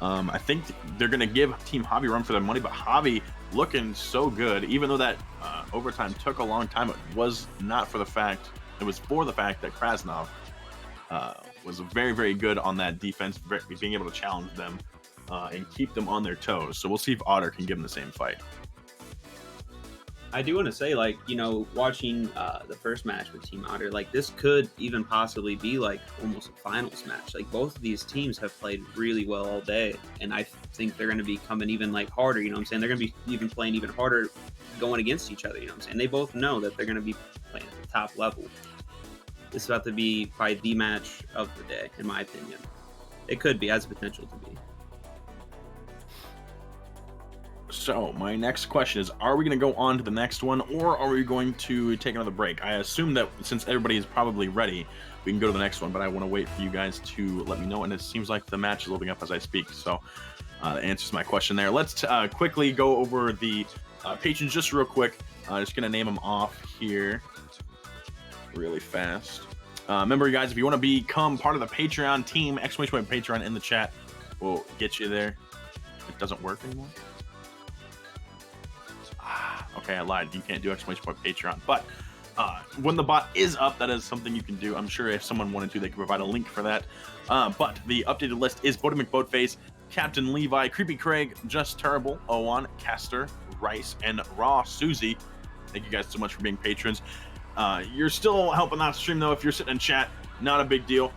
Speaker 1: I think they're going to give Team Javi a run for their money, but Javi looking so good, even though that overtime took a long time. It was not for the fact. It was for the fact that Krasnov was very, very good on that defense, being able to challenge them and keep them on their toes. So we'll see if Otter can give them the same fight.
Speaker 2: I do want to say, watching the first match with Team Otter, this could even possibly be almost a finals match. Both of these teams have played really well all day, and I think they're going to be coming even harder. You know what I'm saying? They're going to be even playing even harder going against each other. You know what I'm saying? They both know that they're going to be playing at the top level. This is about to be probably the match of the day, in my opinion. It could be, has potential to be.
Speaker 1: So my next question is, are we going to go on to the next one, or are we going to take another break? I assume that since everybody is probably ready, we can go to the next one, but I want to wait for you guys to let me know, and it seems like the match is loading up as I speak, so that answers my question there. Let's quickly go over the patrons just real quick. Just going to name them off here really fast. Remember, you guys, if you want to become part of the Patreon team, !Patreon in the chat will get you there. It doesn't work anymore. Okay, I lied. You can't do !Patreon. But when the bot is up, that is something you can do. I'm sure if someone wanted to, they could provide a link for that. But the updated list is Bodie McBoatface, Captain Levi, Creepy Craig, Just Terrible, Owan, Caster, Rice, and Raw Susie. Thank you guys so much for being patrons. You're still helping out the stream, though. If you're sitting in chat, not a big deal.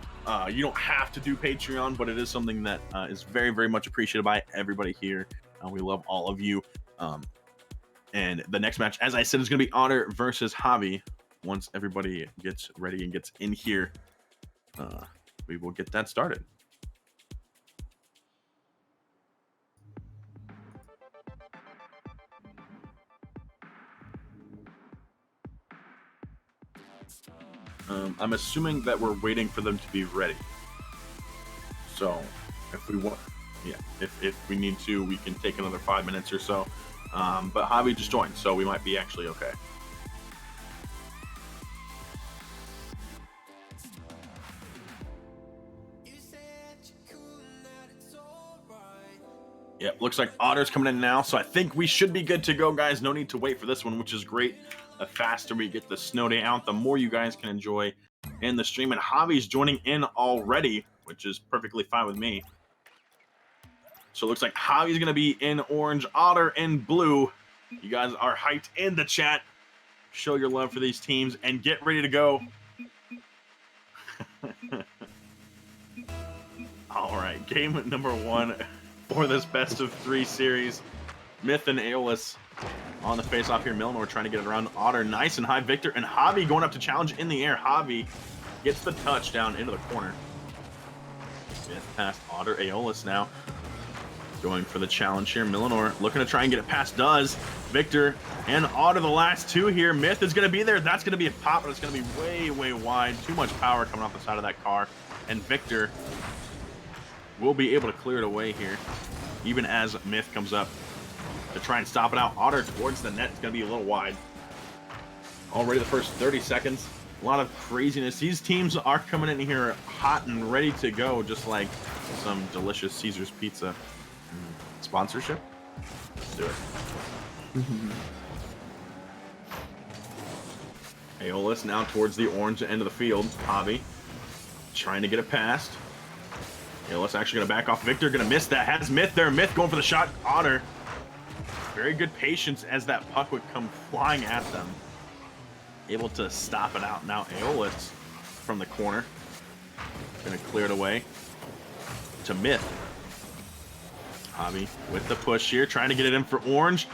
Speaker 1: You don't have to do Patreon, but it is something that is very, very much appreciated by everybody here. We love all of you. And the next match, as I said, is going to be Otter versus Javi. Once everybody gets ready and gets in here, we will get that started. I'm assuming that we're waiting for them to be ready. So if we want, if we need to, we can take another 5 minutes or so. But Javi just joined, so we might be actually okay. Yep, looks like Otter's coming in now, so I think we should be good to go, guys. No need to wait for this one, which is great. The faster we get the Snowday out, the more you guys can enjoy in the stream. And Javi's joining in already, which is perfectly fine with me. So it looks like Javi's going to be in orange, Otter in blue. You guys are hyped in the chat. Show your love for these teams and get ready to go. All right, game number 1 for this best of 3 series. Myth and Aeolus on the face-off here. Milner trying to get it around Otter. Nice and high. Victor and Javi going up to challenge in the air. Javi gets the touchdown into the corner. Myth past Otter. Aeolus now going for the challenge here. Millenor looking to try and get it past does. Victor and Otter, the last 2 here. Myth is going to be there. That's going to be a pop, but it's going to be way, way wide. Too much power coming off the side of that car. And Victor will be able to clear it away here, even as Myth comes up to try and stop it out. Otter towards the net. It's going to be a little wide. Already the first 30 seconds. A lot of craziness. These teams are coming in here hot and ready to go, just like some delicious Caesar's pizza. Sponsorship? Let's do it. Aeolus now towards the orange end of the field. Javi trying to get it past. Aeolus actually going to back off. Victor going to miss that. Has Myth there. Myth going for the shot. Otter. Very good patience as that puck would come flying at them. Able to stop it out. Now Aeolus from the corner. Going to clear it away. to Myth. Javi with the push here, trying to get it in for Orange.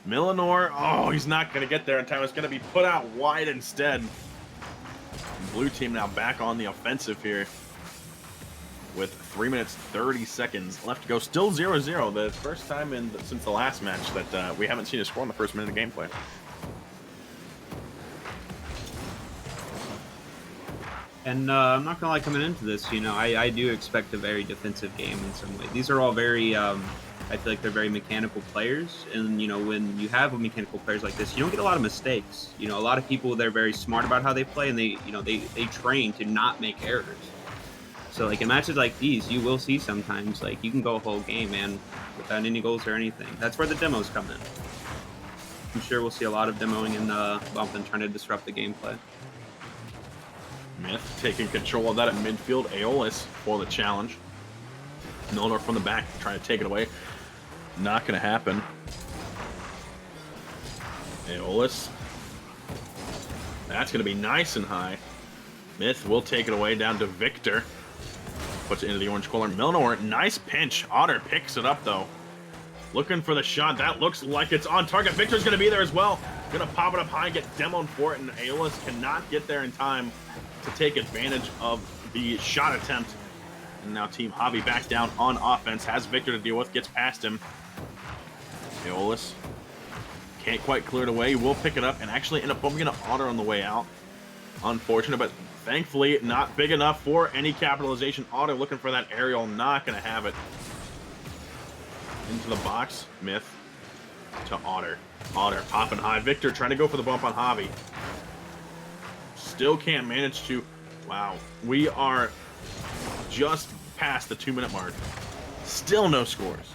Speaker 1: Millenor, oh, he's not going to get there in time. It's going to be put out wide instead. Blue team now back on the offensive here with 3 minutes 30 seconds left to go. Still 0-0. The first time since the last match that we haven't seen a score in the first minute of gameplay.
Speaker 2: And I'm not gonna lie, coming into this, I do expect a very defensive game in some way. These are all very, I feel like they're very mechanical players, and when you have mechanical players like this, you don't get a lot of mistakes. A lot of people, they're very smart about how they play, and they train to not make errors. So like in matches like these, you will see sometimes like you can go a whole game, man, without any goals or anything. That's where the demos come in. I'm sure we'll see a lot of demoing in bump and trying to disrupt the gameplay.
Speaker 1: Myth taking control of that at midfield. Aeolus for the challenge. Milner from the back trying to take it away. Not going to happen. Aeolus. That's going to be nice and high. Myth will take it away down to Victor. Puts it into the orange corner. Milner, nice pinch. Otter picks it up though. Looking for the shot. That looks like it's on target. Victor's going to be there as well. Going to pop it up high and get demoed for it. And Aeolus cannot get there in time to take advantage of the shot attempt. And now Team Javi back down on offense. Has Victor to deal with. Gets past him. Aeolus can't quite clear it away. Will pick it up and actually end up bumping into Otter on the way out. Unfortunate, but thankfully not big enough for any capitalization. Otter looking for that aerial. Not going to have it. Into the box. Myth to Otter. Otter popping high. Victor trying to go for the bump on Javi. Still can't manage to. Wow. We are just past the 2-minute mark. Still no scores.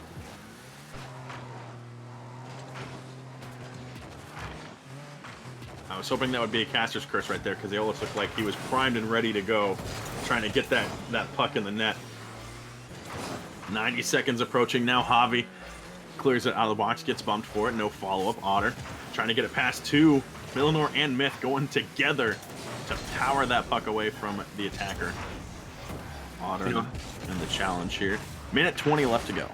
Speaker 1: I was hoping that would be a caster's curse right there because Aeolus looked like he was primed and ready to go, trying to get that puck in the net. 90 seconds approaching now. Javi clears it out of the box, gets bumped for it. No follow-up. Otter trying to get it past two. Millenor and Myth going together to power that puck away from the attacker. Otter in the challenge here. Minute 20 left to go.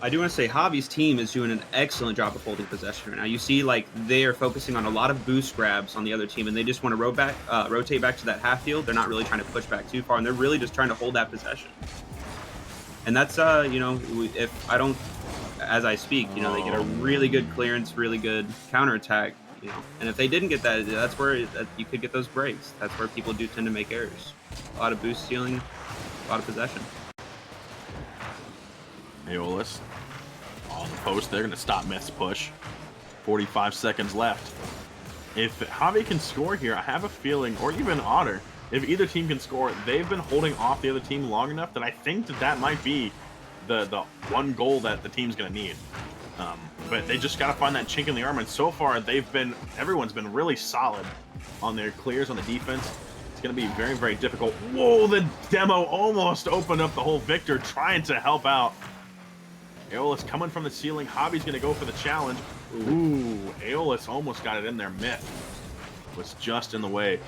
Speaker 2: I do want to say Javi's team is doing an excellent job of holding possession right now. You see, like, they are focusing on a lot of boost grabs on the other team, and they just want to rotate back to that half field. They're not really trying to push back too far, and they're really just trying to hold that possession. And that's, if I don't, as I speak, they get a really good clearance, really good counterattack, and if they didn't get that, that's where you could get those breaks. That's where people do tend to make errors. A lot of boost stealing, a lot of possession.
Speaker 1: Aeolus on the post. They're going to stop Myth's push. 45 seconds left. If Javi can score here, I have a feeling, or even Otter, if either team can score, they've been holding off the other team long enough that I think that might be the one goal that the team's going to need. But they just got to find that chink in the armor, and so far everyone's been really solid on their clears on the defense. It's going to be very, very difficult. Whoa, the demo almost opened up the hole. Victor trying to help out. Aeolus coming from the ceiling. Javi's going to go for the challenge. Ooh, Aeolus almost got it in there. Myth was just in the way.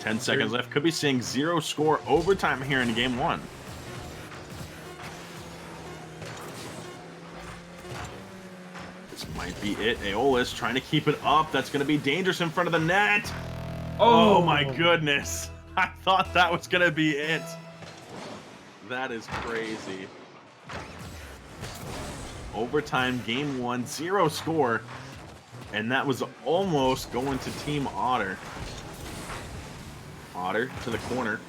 Speaker 1: 10 seconds left. Could be seeing 0 score overtime here in game 1. This might be it. Aeolus trying to keep it up. That's going to be dangerous in front of the net. Oh my goodness. I thought that was going to be it. That is crazy. Overtime, game 1, 0 score. And that was almost going to Team Otter. Otter to the corner.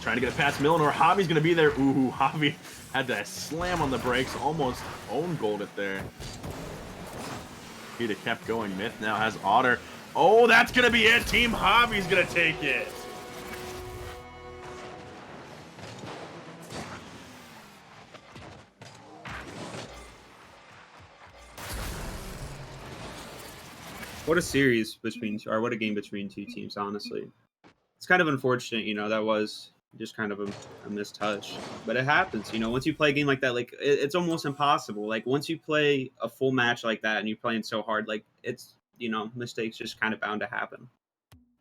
Speaker 1: Trying to get it past Millenor. Javi's going to be there. Ooh, Javi had to slam on the brakes. Almost own goaled it there. He'd have kept going. Myth now has Otter. Oh, that's going to be it. Team Javi's going to take it.
Speaker 2: What a series what a game between two teams, honestly. It's kind of unfortunate, that was just kind of a missed touch. But it happens, once you play a game like that, like, it's almost impossible. Like, once you play a full match like that and you're playing so hard, like, it's, mistakes just kind of bound to happen.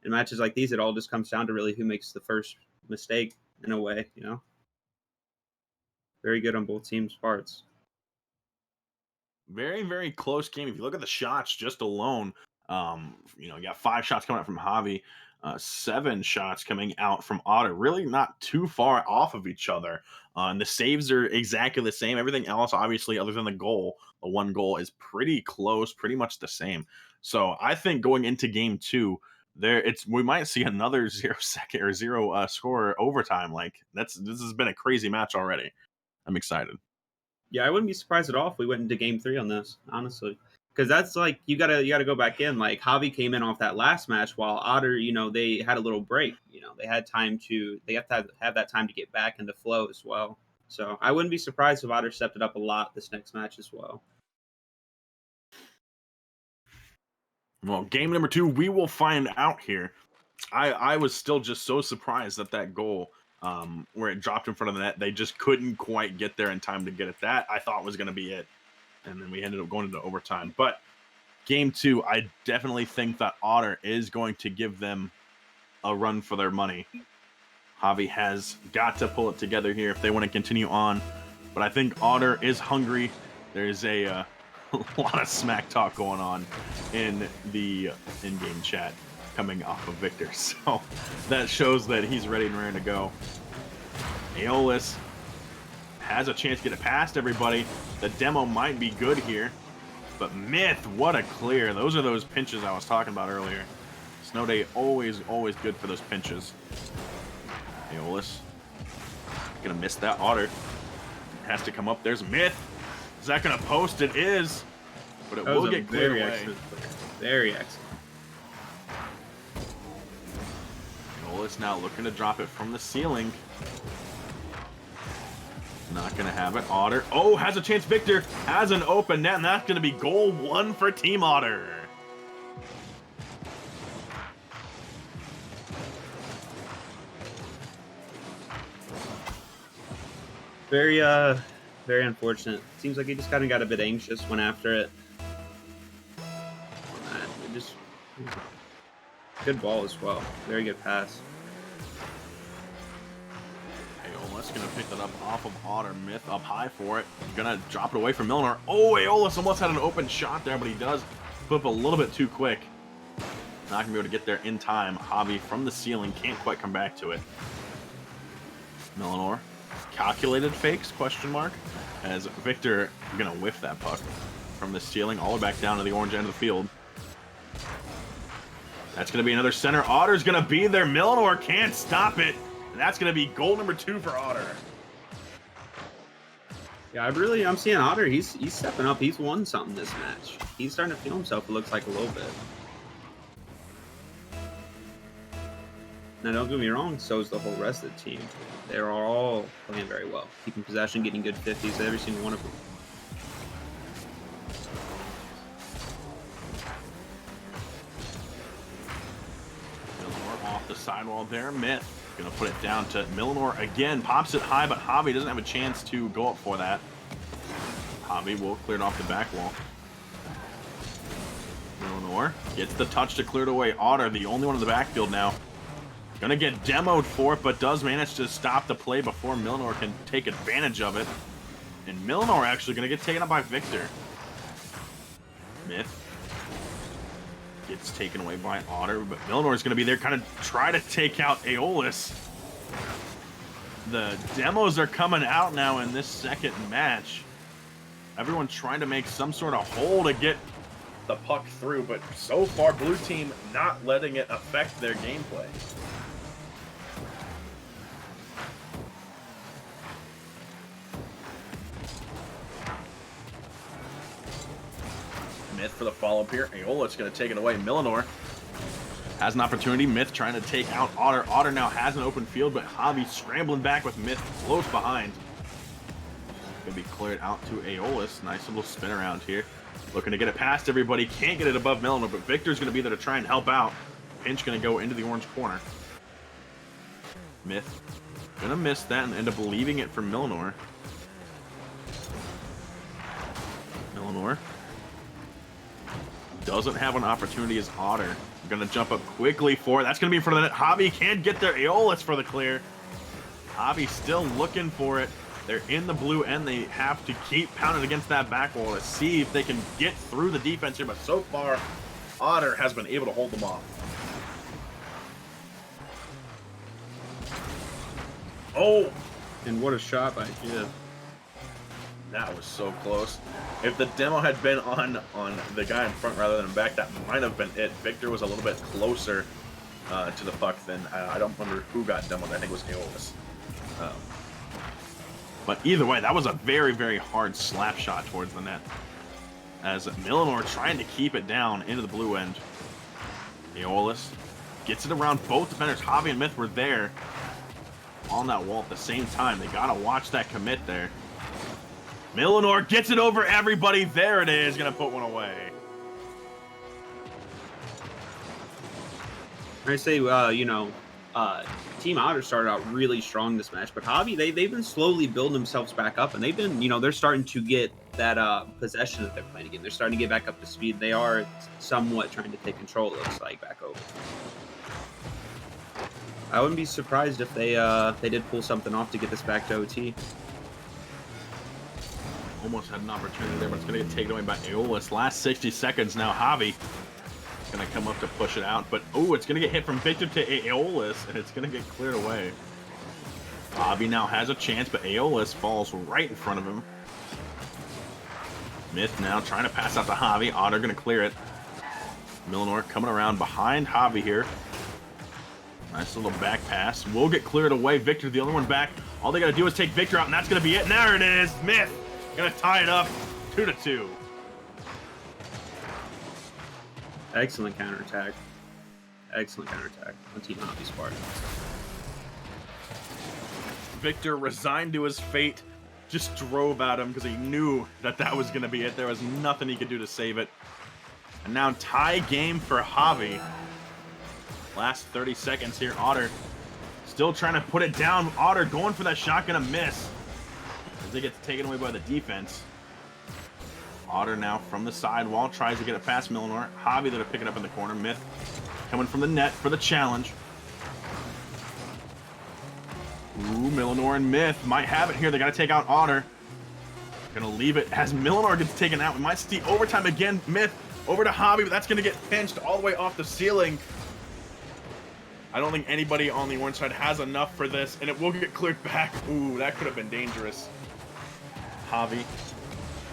Speaker 2: In matches like these, it all just comes down to really who makes the first mistake, in a way, Very good on both teams' parts.
Speaker 1: Very, very close game. If you look at the shots just alone, you got 5 shots coming out from Javi, 7 shots coming out from Otter. Really not too far off of each other. And the saves are exactly the same. Everything else, obviously, other than the goal, the one goal is pretty close, pretty much the same. So I think going into game two, we might see another 0 second or zero score overtime. Like this has been a crazy match already. I'm excited.
Speaker 2: Yeah, I wouldn't be surprised at all if we went into game three on this, honestly. Because that's like you gotta go back in. Like Javi came in off that last match while Otter, they had a little break. They had time to they have to have that time to get back into flow as well. So I wouldn't be surprised if Otter stepped it up a lot this next match as well.
Speaker 1: Well, game number two, we will find out here. I was still just so surprised that goal, where it dropped in front of the net, they just couldn't quite get there in time to get it. That I thought was going to be it, and then we ended up going into overtime. But game two, I definitely think that Otter is going to give them a run for their money. Javi has got to pull it together here if they want to continue on. But I think Otter is hungry. There's a lot of smack talk going on in the in-game chat coming off of Victor. So that shows that he's ready and raring to go. Aeolus has a chance to get it past everybody. The demo might be good here. But Myth, what a clear. Those are those pinches I was talking about earlier. Snowday always good for those pinches. Aeolus gonna miss that. Otter has to come up. There's Myth. Is that gonna post? It is. But it will get cleared away.
Speaker 2: Excellent. Very excellent.
Speaker 1: Aeolus now looking to drop it from the ceiling. Not gonna have it. Otter. Oh, has a chance. Victor has an open net, and that's gonna be goal one for Team Otter.
Speaker 2: Very very unfortunate. Seems like he just kind of got a bit anxious, went after it. Just good ball as well. Very good pass.
Speaker 1: Aeolus gonna pick that up off of Otter. Myth up high for it. Gonna drop it away from Milner. Oh, Aeolus almost had an open shot there, but he does flip a little bit too quick. Not gonna be able to get there in time. Javi from the ceiling can't quite come back to it. Milner. Calculated fakes, question mark, as Victor gonna whiff that puck from the ceiling all the way back down to the orange end of the field. That's gonna be another center. Otter's gonna be there. Milner can't stop it, and that's gonna be goal number 2 for Otter.
Speaker 2: Yeah, I'm seeing Otter. He's stepping up. He's won something this match. He's starting to feel himself. It looks like a little bit. Now, don't get me wrong. So is the whole rest of the team. They're all playing very well, keeping possession, getting good 50s. Every single one of them.
Speaker 1: Milner off the sidewall there. Myth gonna put it down to Milner again. Pops it high, but Javi doesn't have a chance to go up for that. Javi will clear it off the back wall. Milner gets the touch to clear it away. Otter, the only one in the backfield now. Gonna get demoed for it, but does manage to stop the play before Milner can take advantage of it. And Milner actually gonna get taken up by Victor. Myth gets taken away by Otter, but Milner is gonna be there, kind of try to take out Aeolus. The demos are coming out now in this second match. Everyone trying to make some sort of hole to get the puck through, but so far, blue team not letting it affect their gameplay. Myth for the follow-up here. Aeolus going to take it away. Milner has an opportunity. Myth trying to take out Otter. Otter now has an open field, but Javi scrambling back with Myth close behind. Going to be cleared out to Aeolus. Nice little spin around here. Looking to get it past everybody. Can't get it above Milner, but Victor's going to be there to try and help out. Pinch going to go into the orange corner. Myth going to miss that and end up leaving it for Milner. Milner doesn't have an opportunity as Otter. Gonna jump up quickly for it. That's gonna be in front of the net. Javi can't get there. Aeolus for the clear. Javi still looking for it. They're in the blue end. They have to keep pounding against that back wall to see if they can get through the defense here. But so far, Otter has been able to hold them off. Oh,
Speaker 2: And what a shot by Jib.
Speaker 1: that was so close. If the demo had been on the guy in front rather than back, that might have been it. Victor was a little bit closer to the puck than I don't remember who got demoed. I think it was Aorto. But either way, that was a very, very hard slap shot towards the net. As Millenor trying to keep it down into the blue end. Aeolus gets it around both defenders. Javi and Myth were there on that wall at the same time. They gotta watch that commit there. Millenor gets it over everybody. There it is. Gonna put one away.
Speaker 2: I say, Team Otter started out really strong this match, but Javi, they've been slowly building themselves back up, and they've been, they're starting to get that possession that they're playing again. They're starting to get back up to speed. They are somewhat trying to take control, it looks like, back over. I wouldn't be surprised if they did pull something off to get this back to OT.
Speaker 1: Almost had an opportunity there, but it's going to get taken away by Aeolus. Last 60 seconds now. Javi going to come up to push it out, but it's going to get hit from Victor to Aeolus, and it's going to get cleared away. Javi now has a chance, but Aeolus falls right in front of him. Myth now trying to pass out to Javi. Otter going to clear it. Millenor coming around behind Javi here. Nice little back pass. Will get cleared away. Victor, the only one back. All they got to do is take Victor out, and that's going to be it. And there it is. Myth going to tie it up 2-2.
Speaker 2: Excellent counterattack. Excellent counterattack on Team Javi's part.
Speaker 1: Victor, resigned to his fate, just drove at him because he knew that was going to be it. There was nothing he could do to save it. And now tie game for Javi. Last 30 seconds here. Otter still trying to put it down. Otter going for that shot, gonna miss as it gets taken away by the defense. Otter now from the sidewall tries to get it past Millenor. Javi there to pick it up in the corner. Myth coming from the net for the challenge. Ooh, Millenor and Myth might have it here. They got to take out Otter. Gonna leave it as Millenor gets taken out. We might see overtime again. Myth over to Javi, but that's gonna get pinched all the way off the ceiling. I don't think anybody on the orange side has enough for this, and it will get cleared back. Ooh, that could have been dangerous. Javi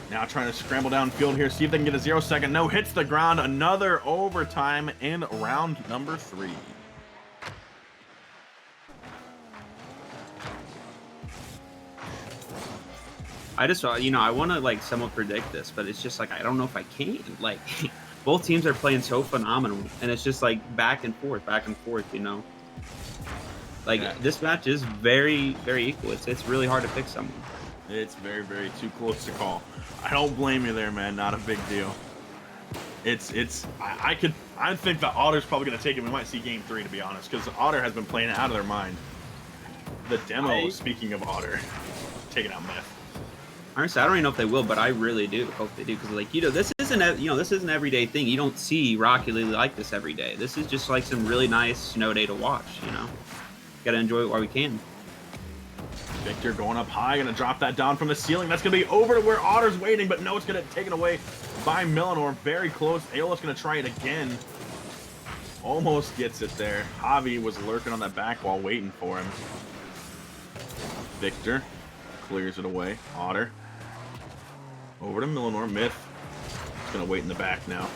Speaker 1: now trying to scramble downfield here, see if they can get a 0-second. No, hits the ground. Another overtime in round number 3.
Speaker 2: I just, I want to somewhat predict this, but it's just I don't know if I can. Both teams are playing so phenomenal, and it's just back and forth, Yeah. This match is very, very equal. It's really hard to pick someone.
Speaker 1: It's very, very too close to call. I don't blame you there, man. Not a big deal. I think the Otter's probably going to take it. We might see game 3, to be honest, because Otter has been playing it out of their mind. The demo, speaking of Otter, taking out Myth.
Speaker 2: Honestly, I don't even know if they will, but I really do hope they do, because this isn't an everyday thing. You don't see Rocket League like this every day. This is just some really nice snow day to watch. Gotta enjoy it while we can.
Speaker 1: Victor going up high, gonna drop that down from the ceiling. That's gonna be over to where Otter's waiting, but no, it's gonna get taken away by Millenor. Very close. Aeolus gonna try it again. Almost gets it there. Javi was lurking on that back wall waiting for him. Victor clears it away. Otter over to Millenor. Myth is gonna wait in the back now.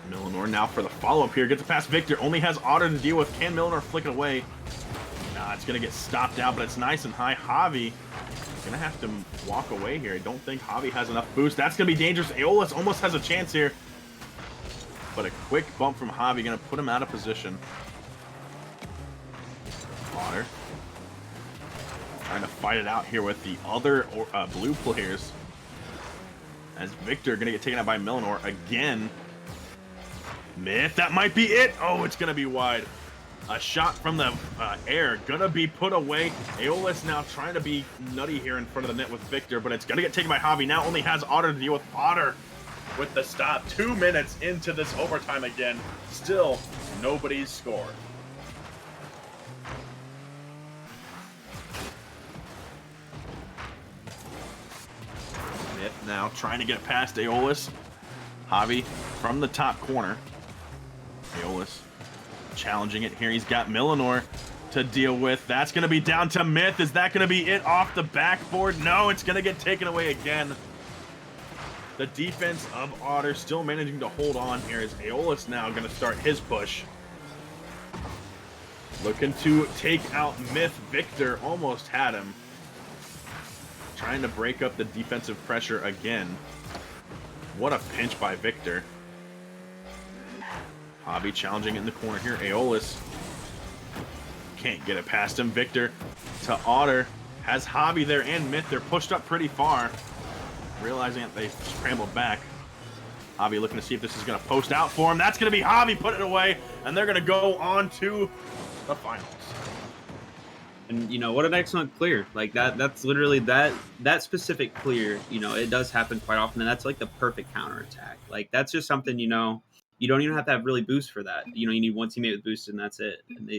Speaker 1: Millenor now for the follow-up here. Gets it past Victor. Only has Otter to deal with. Can Millenor flick it away? Nah, it's going to get stopped out, but it's nice and high. Javi going to have to walk away here. I don't think Javi has enough boost. That's going to be dangerous. Aeolus almost has a chance here. But a quick bump from Javi going to put him out of position. Otter trying to fight it out here with the other blue players. As Victor going to get taken out by Millenor again. Myth, that might be it. Oh, it's going to be wide. A shot from the air. Going to be put away. Aeolus now trying to be nutty here in front of the net with Victor, but it's going to get taken by Javi. Now only has Otter to deal with. Otter with the stop. 2 minutes into this overtime again. Still nobody's score. now, trying to get past Aeolus. Javi from the top corner. Aeolus challenging it here. He's got Millinor to deal with. That's going to be down to Myth. Is that going to be it off the backboard? No, it's going to get taken away again. The defense of Otter still managing to hold on here as Aeolus now going to start his push. Looking to take out Myth. Victor almost had him. Trying to break up the defensive pressure again. What a pinch by Victor. Javi challenging it in the corner here. Aeolus can't get it past him. Victor to Otter. Has Javi there and Myth. They're pushed up pretty far. Realizing that they scrambled back. Javi looking to see if this is going to post out for him. That's going to be Javi putting it away. And they're going to go on to the finals.
Speaker 2: And what an excellent clear. Like that's literally that specific clear, it does happen quite often, and that's like the perfect counterattack. Like that's just something, you don't even have to have really boost for that. You need one teammate with boost and that's it. And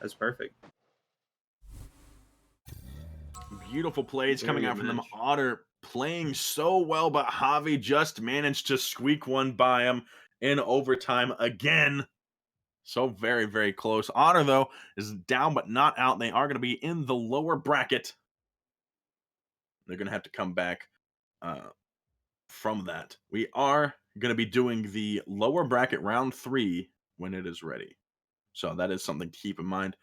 Speaker 2: that's perfect.
Speaker 1: Beautiful plays coming out from them. Otter playing so well, but Javi just managed to squeak one by him in overtime again. So very, very close. Otter, though, is down but not out. They are going to be in the lower bracket. They're going to have to come back from that. We are going to be doing the lower bracket round 3 when it is ready. So that is something to keep in mind.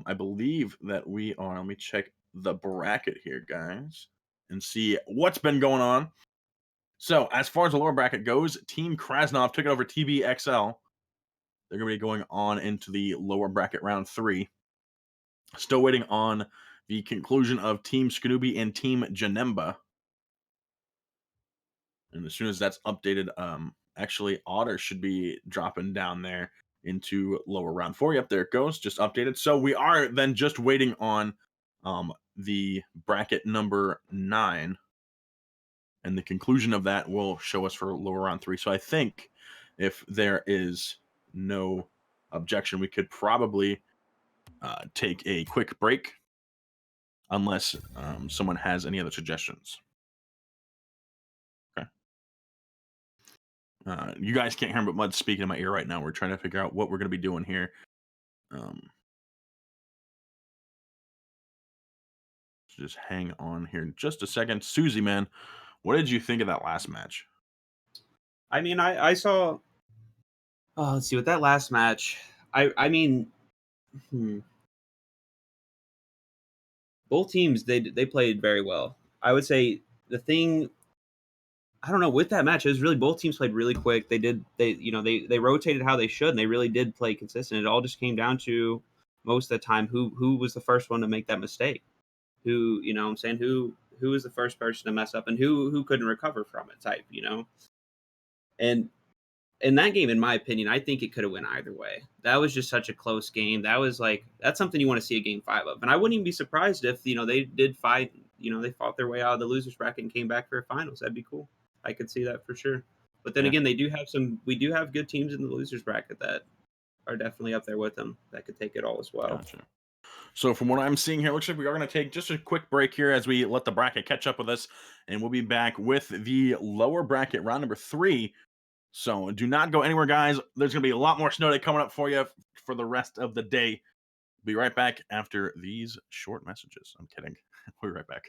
Speaker 1: I believe that we are, let me check the bracket here, guys, and see what's been going on. So as far as the lower bracket goes, Team Krasnov took it over TBXL. They're going to be going on into the lower bracket round 3. Still waiting on the conclusion of Team Scooby and Team Janemba. And as soon as that's updated, actually Otter should be dropping down there into lower round 4. Yep, there it goes. Just updated. So we are then just waiting on the bracket number 9. And the conclusion of that will show us for lower round 3. So I think if there is no objection, we could probably take a quick break unless someone has any other suggestions. Okay. You guys can't hear him, but Mud's speaking in my ear right now. We're trying to figure out what we're going to be doing here. So just hang on here just a second. Susie, man, what did you think of that last match?
Speaker 2: I mean, I saw. Oh, let's see. With that last match, I mean, both teams they played very well. I would say the thing. I don't know, with that match, it was really both teams played really quick. They rotated how they should, and they really did play consistent. It all just came down to most of the time who was the first one to make that mistake. Who was the first person to mess up and who couldn't recover from it type. And in that game, in my opinion, I think it could have went either way. That was just such a close game. That's something you want to see a game 5 of. And I wouldn't even be surprised if, they did fight, they fought their way out of the losers bracket and came back for a finals. That'd be cool. I could see that for sure. But then again, we do have good teams in the losers bracket that are definitely up there with them that could take it all as well.
Speaker 1: Gotcha. So from what I'm seeing here, looks like we are going to take just a quick break here as we let the bracket catch up with us, and we'll be back with the lower bracket round number 3. So do not go anywhere, guys. There's going to be a lot more Snowday coming up for you for the rest of the day. Be right back after these short messages. I'm kidding. We'll be right back.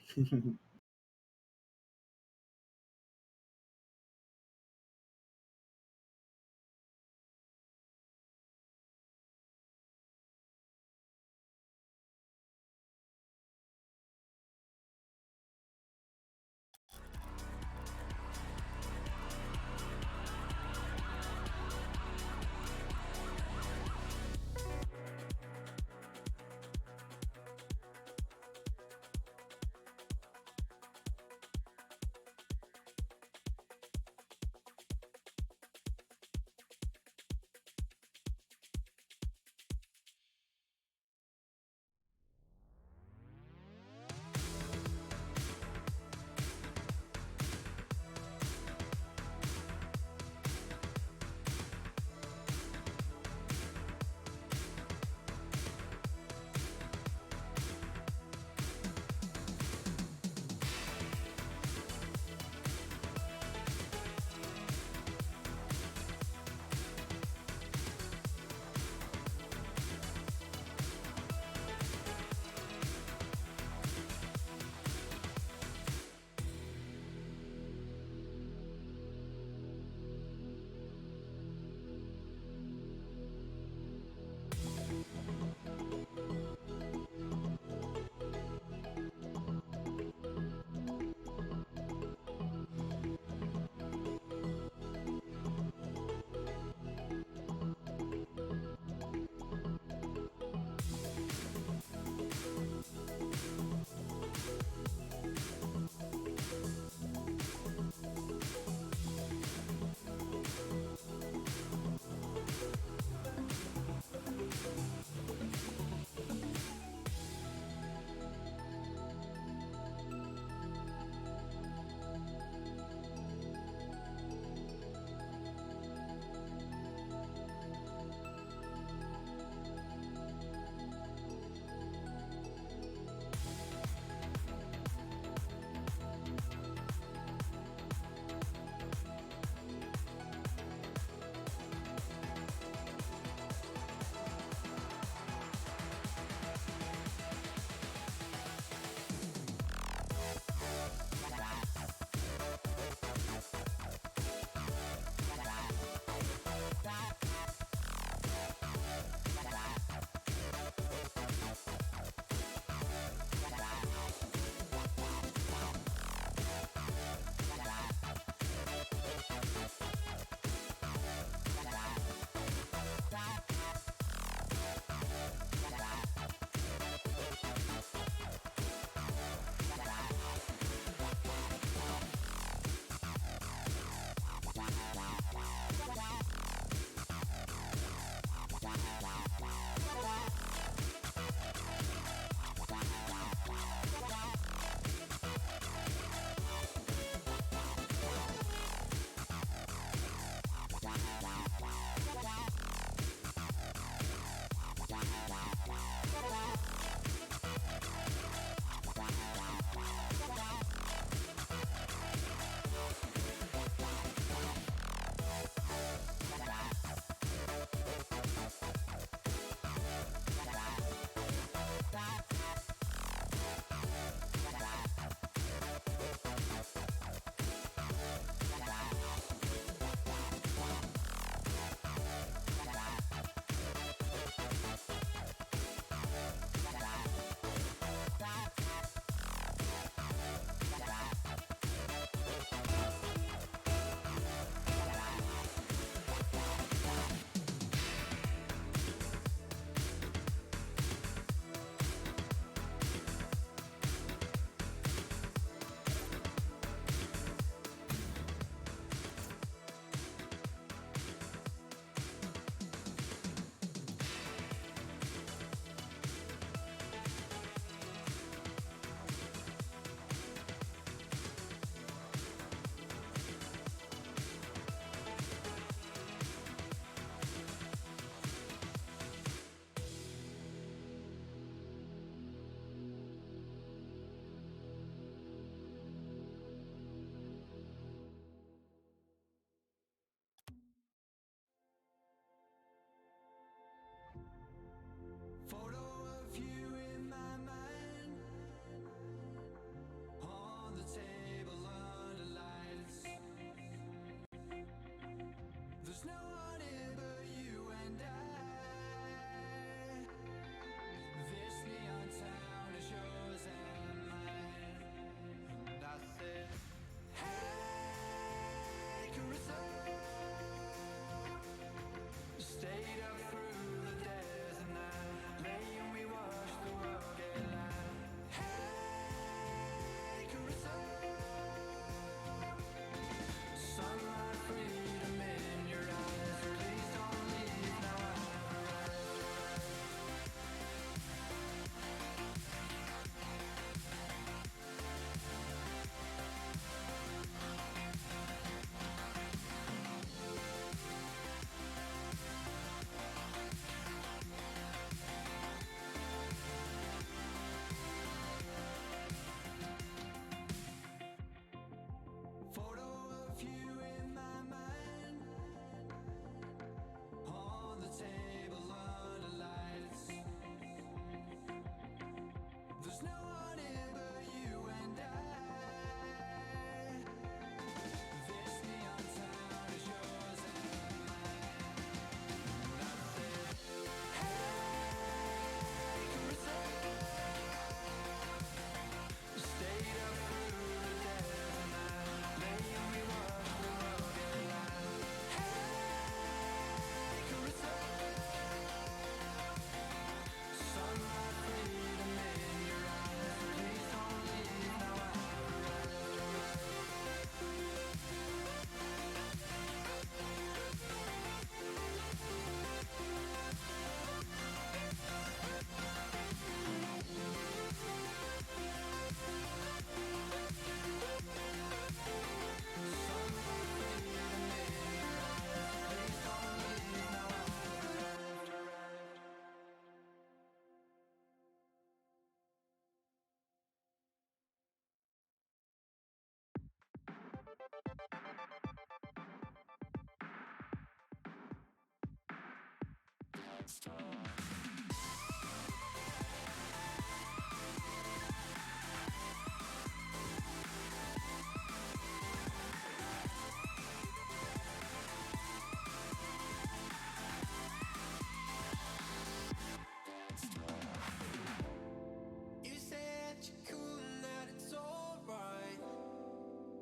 Speaker 3: You said you're cool and that it's alright,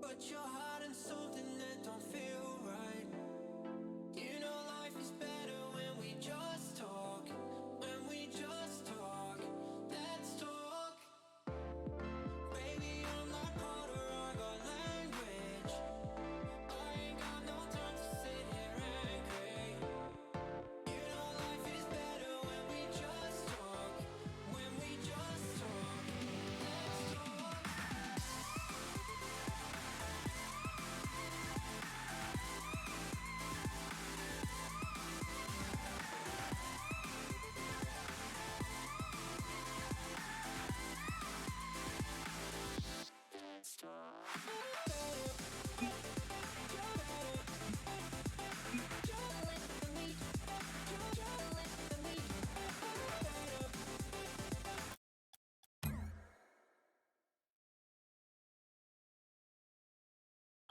Speaker 3: but you're hiding something that don't feel right. You know life is better when we just talk. When we just talk, let's talk. Baby, I'm not Potter, I got language. I ain't got no time to sit here and cry. You know life is better when we just talk. When we just talk, let's talk.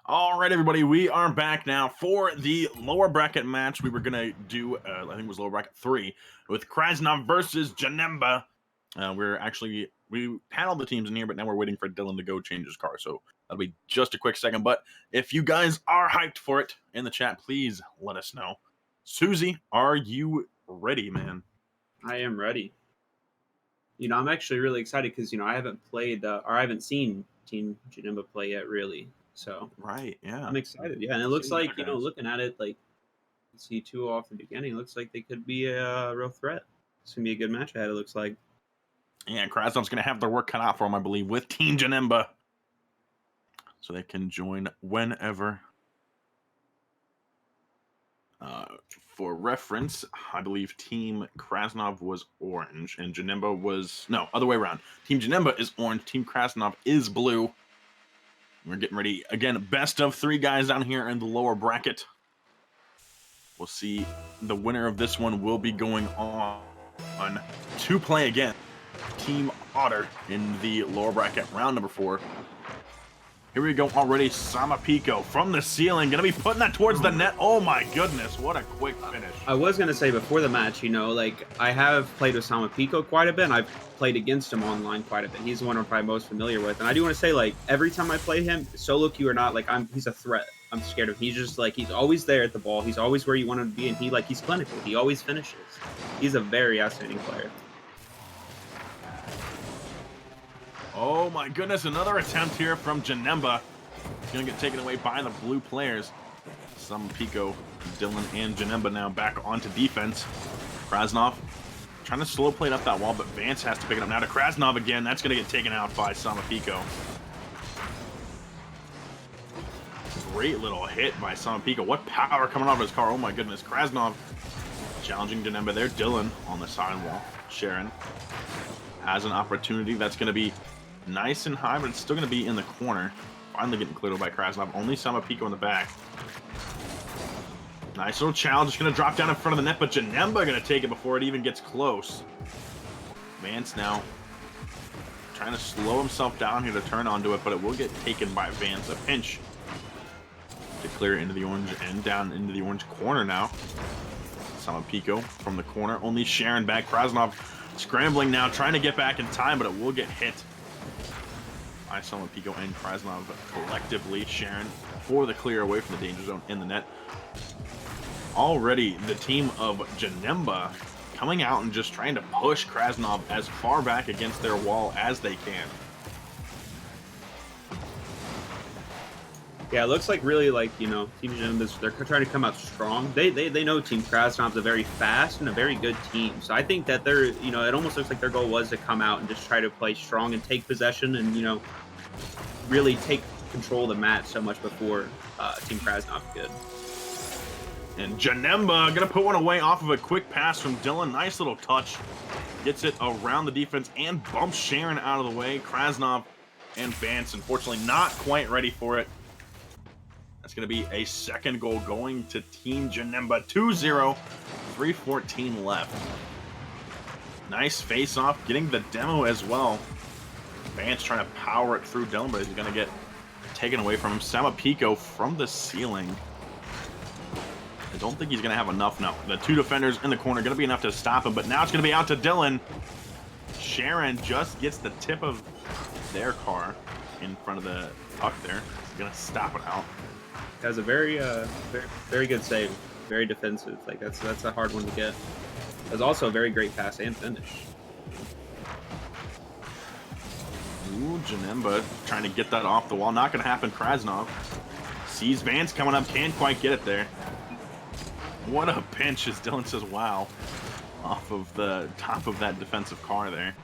Speaker 1: All right, everybody, we are back now for the lower bracket match. We were gonna do, I think it was lower bracket 3 with Krasnov versus Janemba. We had all the teams in here, but now we're waiting for Dylan to go change his car. So that'll be just a quick second. But if you guys are hyped for it in the chat, please let us know. Susie, are you ready, man?
Speaker 2: I am ready. I'm actually really excited because I haven't played or I haven't seen Team Janemba play yet, really. So
Speaker 1: Right, yeah.
Speaker 2: I'm excited. Yeah, and it
Speaker 1: I've
Speaker 2: looks
Speaker 1: seen the
Speaker 2: like
Speaker 1: other guys.
Speaker 2: looking at it, like see two off the beginning, looks like they could be a real threat. It's gonna be a good match ahead. It looks like.
Speaker 1: Yeah, Krasnov's gonna have their work cut out for him, I believe, with Team Janemba. So they can join whenever. For reference, I believe Team Krasnov was orange and Janemba was no other way around. Team Janemba is orange. Team Krasnov is blue. We're getting ready again. Best of 3 guys down here in the lower bracket. We'll see the winner of this one will be going on to play again. Team Otter in the lower bracket, round number 4. Here we go already. Samapico from the ceiling. Going to be putting that towards the net. Oh my goodness. What a quick finish.
Speaker 2: I was gonna say before the match, like I have played with Pico quite a bit, and I've played against him online quite a bit. He's the one I'm probably most familiar with, and I do want to say, like, every time I play him, solo queue or not, like he's a threat. I'm scared of him. He's just like he's always there at the ball. He's always where you want him to be, and he's clinical. He always finishes. He's a very outstanding player.
Speaker 1: Oh my goodness, another attempt here from Janemba. Gonna get taken away by the blue players. Pico, Dylan, and Janemba now back onto defense. Krasnov trying to slow play it up that wall, but Vance has to pick it up now to Krasnov again. That's gonna get taken out by Pico. Great little hit by Pico. What power coming off his car. Oh my goodness. Krasnov challenging Janemba there. Dylan on the side wall. Sharon has an opportunity. That's going to be nice and high, but it's still going to be in the corner. Finally getting cleared by Krasnov. Only Pico in the back. Nice little challenge. It's going to drop down in front of the net, but Janemba going to take it before it even gets close. Vance now trying to slow himself down here to turn onto it, but it will get taken by Vance. A pinch to clear into the orange and down into the orange corner now. Pico from the corner. Only Sharon back. Krasnov scrambling now, trying to get back in time, but it will get hit by Pico and Krasnov collectively. Sharon for the clear away from the danger zone in the net. Already the team of Janemba coming out and just trying to push Krasnov as far back against their wall as they can.
Speaker 2: Yeah, it looks like really like, Team Janemba, they're trying to come out strong. They know Team Krasnov's a very fast and a very good team. So I think that they're, it almost looks like their goal was to come out and just try to play strong and take possession and, really take control of the match so much before Team Krasnov could.
Speaker 1: And Janemba gonna put one away off of a quick pass from Dylan. Nice little touch. Gets it around the defense and bumps Sharon out of the way. Krasnov and Vance, unfortunately, not quite ready for it. That's going to be a second goal going to Team Janemba. 2-0 3:14 left. Nice face-off, getting the demo as well. Vance trying to power it through Dylan, but he's going to get taken away from him. Samapico from the ceiling. I don't think he's going to have enough now. The two defenders in the corner going to be enough to stop him, but now it's going to be out to Dylan. Sharon just gets the tip of their car in front of the puck there. He's going to stop it out.
Speaker 2: Has a very, very good save. Very defensive. Like that's a hard one to get. That's also a very great pass and finish.
Speaker 1: Ooh, Janemba trying to get that off the wall. Not going to happen. Krasnov sees Vance coming up. Can't quite get it there. What a pinch, as Dylan says, wow, off of the top of that defensive car there.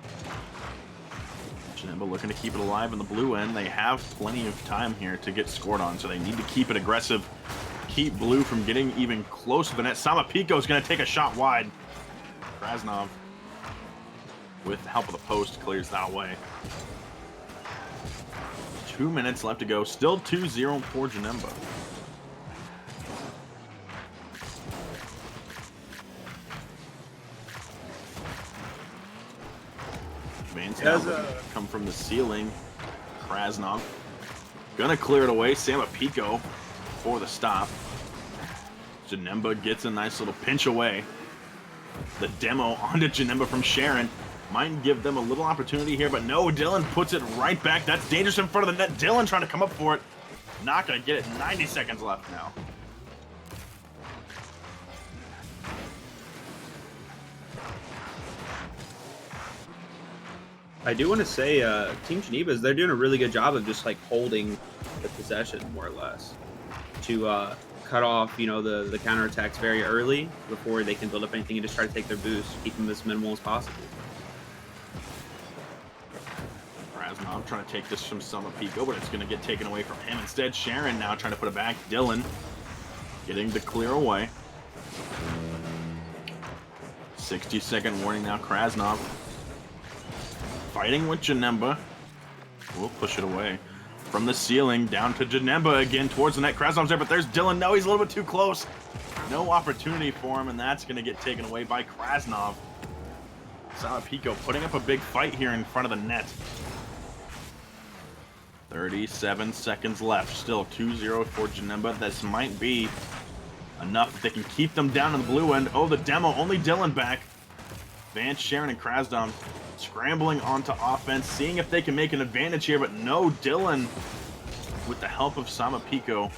Speaker 1: Janemba looking to keep it alive in the blue end. They have plenty of time here to get scored on, so they need to keep it aggressive. Keep blue from getting even close to the net. Samapico is going to take a shot wide. Krasnov, with the help of the post, clears that way. 2 minutes left to go. Still 2-0 for Janemba. Vance now come from the ceiling. Krasnov gonna clear it away. Samapico for the stop. Janemba gets a nice little pinch away. The demo onto Janemba from Sharon. Might give them a little opportunity here, but no, Dylan puts it right back. That's dangerous in front of the net. Dylan trying to come up for it. Not gonna get it. 90 seconds left now.
Speaker 2: I do want to say, Team Geneva's, they're doing a really good job of just like holding the possession more or less to cut off, the counterattacks very early before they can build up anything and just try to take their boost, keep them as minimal as possible.
Speaker 1: Krasnov trying to take this from Samapico, but it's going to get taken away from him instead. Sharon now trying to put it back. Dylan getting the clear away. 60-second warning now. Krasnov fighting with Janemba. We'll push it away. From the ceiling, down to Janemba again, towards the net. Krasnov's there, but there's Dylan. No, he's a little bit too close. No opportunity for him, and that's going to get taken away by Krasnov. Samapico putting up a big fight here in front of the net. 37 seconds left. Still 2-0 for Janemba. This might be enough if they can keep them down in the blue end. Oh, the demo. Only Dylan back. Vance, Sharon, and Krasnov scrambling onto offense, seeing if they can make an advantage here, but no, Dylan, with the help of Samapico,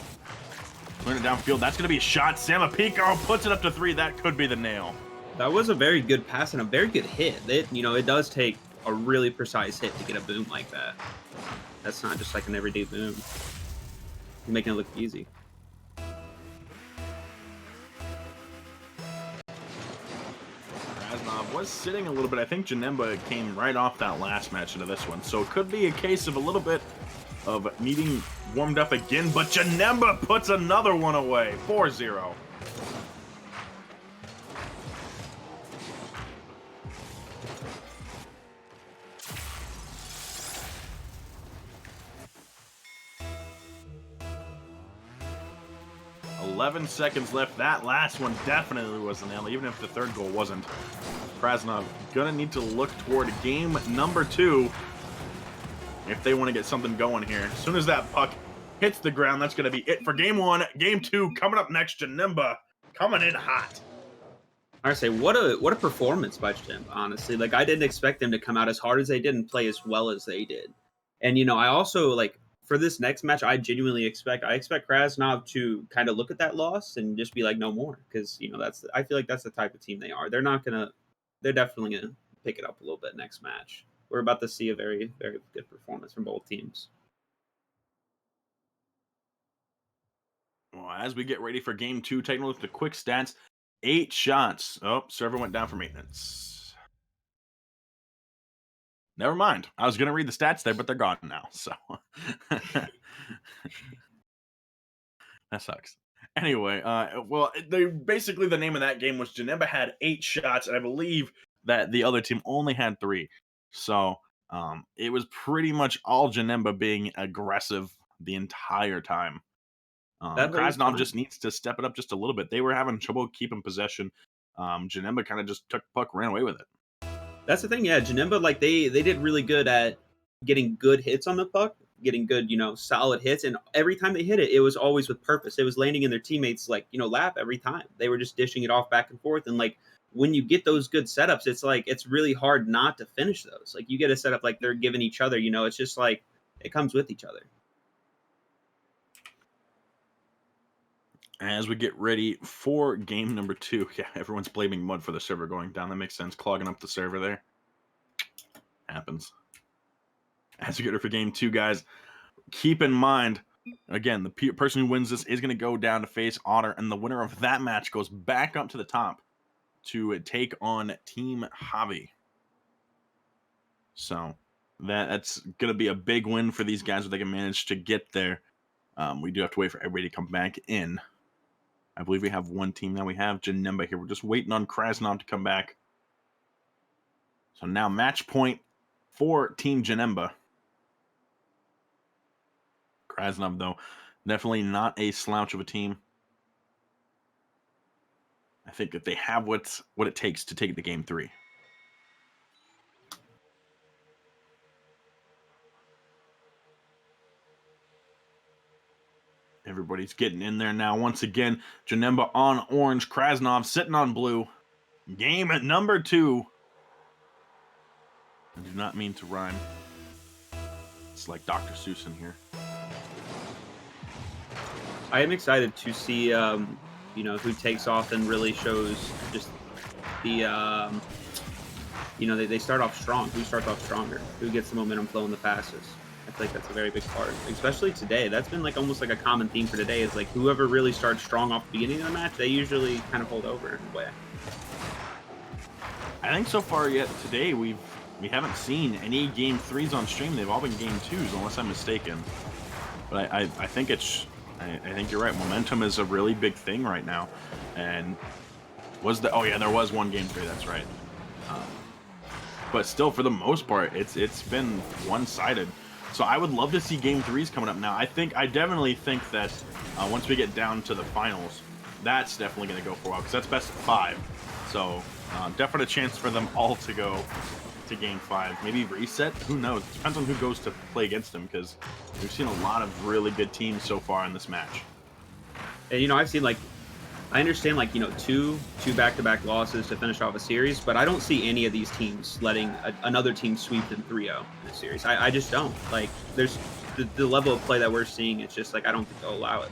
Speaker 1: putting it downfield. That's going to be a shot. Samapico puts it up to 3. That could be the nail.
Speaker 2: That was a very good pass and a very good hit. It does take a really precise hit to get a boom like that. That's not just like an everyday boom. You're making it look easy.
Speaker 1: Krasnov was sitting a little bit. I think Janemba came right off that last match into this one, so it could be a case of a little bit of needing warmed up again, but Janemba puts another one away. 4-0. "11 seconds left." That last one definitely was a nail, even if the third goal wasn't. Krasnov gonna need to look toward game number 2 if they want to get something going here. As soon as that puck hits the ground, that's gonna be it for game 1. Game 2 coming up next. Janemba coming in hot.
Speaker 2: I say, what a performance by Janemba, honestly. Like, I didn't expect them to come out as hard as they did and play as well as they did. And, I also, like, for this next match, I genuinely expect Krasnov to kind of look at that loss and just be like, no more. Because, I feel like that's the type of team they are. They're definitely going to pick it up a little bit next match. We're about to see a very, very good performance from both teams.
Speaker 1: Well, as we get ready for game 2, taking a look at the quick stats. 8 shots. Oh, server went down for maintenance. Never mind. I was going to read the stats there, but they're gone now. So that sucks. Anyway, basically the name of that game was Janemba had 8 shots, and I believe that the other team only had 3. So it was pretty much all Janemba being aggressive the entire time. Krasnov just needs to step it up just a little bit. They were having trouble keeping possession. Janemba kind of just took the puck, ran away with it.
Speaker 2: That's the thing, yeah, Janemba, like, they did really good at getting good hits on the puck, getting good, solid hits, and every time they hit it, it was always with purpose. It was landing in their teammates, like, lap every time. They were just dishing it off back and forth, and, like, when you get those good setups, it's like, it's really hard not to finish those. Like, you get a setup like they're giving each other, it's just like, it comes with each other.
Speaker 1: As we get ready for game number 2, yeah, everyone's blaming Mud for the server going down. That makes sense. Clogging up the server there. Happens. As we get ready for game 2, guys, keep in mind, again, the person who wins this is going to go down to face Otter, and the winner of that match goes back up to the top to take on Team Javi. So that's going to be a big win for these guys if they can manage to get there. We do have to wait for everybody to come back in. I believe we have one team now. We have Janemba here. We're just waiting on Krasnov to come back. So now match point for Team Janemba. Krasnov, though, definitely not a slouch of a team. I think that they have what it takes to take the game 3. Everybody's getting in there now. Once again, Janemba on orange, Krasnov sitting on blue. Game at number 2. I do not mean to rhyme. It's like Dr. Seuss in here.
Speaker 2: I am excited to see, who takes off and really shows just the, they start off strong. Who starts off stronger? Who gets the momentum flowing the fastest? I feel like that's a very big part, especially today. That's been like almost like a common theme for today. Is like whoever really starts strong off the beginning of the match, they usually kind of hold over in a way.
Speaker 1: I think so far yet today we haven't seen any game 3s on stream. They've all been game 2s, unless I'm mistaken. But I think I think you're right. Momentum is a really big thing right now. And there was one game 3. That's right. But still, for the most part, it's been one-sided. So I would love to see game 3s coming up now. I definitely think that once we get down to the finals, that's definitely going to go for a while because that's best of 5. So definitely a chance for them all to go to game 5. Maybe reset. Who knows? It depends on who goes to play against them because we've seen a lot of really good teams so far in this match.
Speaker 2: And I've seen I understand two back-to-back losses to finish off a series, but I don't see any of these teams letting another team sweep them 3-0 in a series. I just don't. Like, there's the level of play that we're seeing. It's just like I don't think they'll allow it.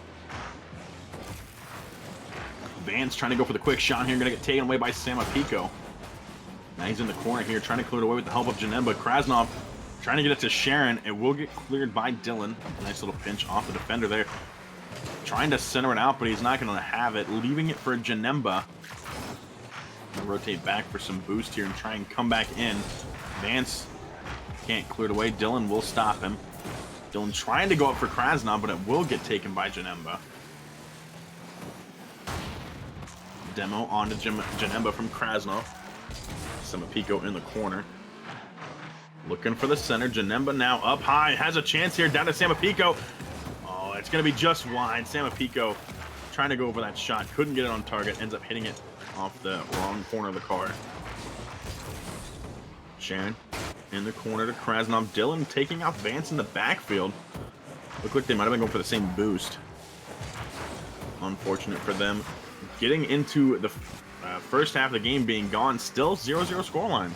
Speaker 1: Vance trying to go for the quick shot here, going to get taken away by Samapico. Now he's in the corner here, trying to clear it away with the help of Janemba. Krasnov trying to get it to Sharon. It will get cleared by Dylan. Nice little pinch off the defender there. Trying to center it out, but he's not going to have it. Leaving it for Janemba. Rotate back for some boost here and try and come back in. Vance can't clear it away. Dylan will stop him. Dylan trying to go up for Krasnov, but it will get taken by Janemba. Demo onto Janemba from Krasnov. Samapico in the corner. Looking for the center. Janemba now up high. Has a chance here. Down to Samapico. Oh, it's going to be just wide. Samapico trying to go over that shot. Couldn't get it on target. Ends up hitting it off the wrong corner of the card. Sharon in the corner to Krasnov. Dylan taking out Vance in the backfield. Looked like they might have been going for the same boost. Unfortunate for them. Getting into the first half of the game being gone. Still 0-0 scoreline.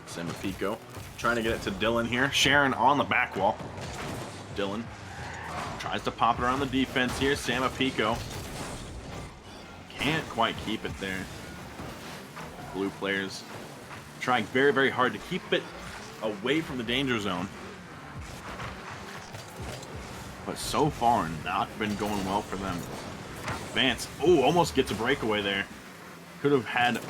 Speaker 1: Samapico trying to get it to Dylan here. Sharon on the back wall. Dylan tries to pop it around the defense here. Samapico can't quite keep it there. Blue players trying very, very hard to keep it away from the danger zone. But so far, not been going well for them. Vance, almost gets a breakaway there. Could have had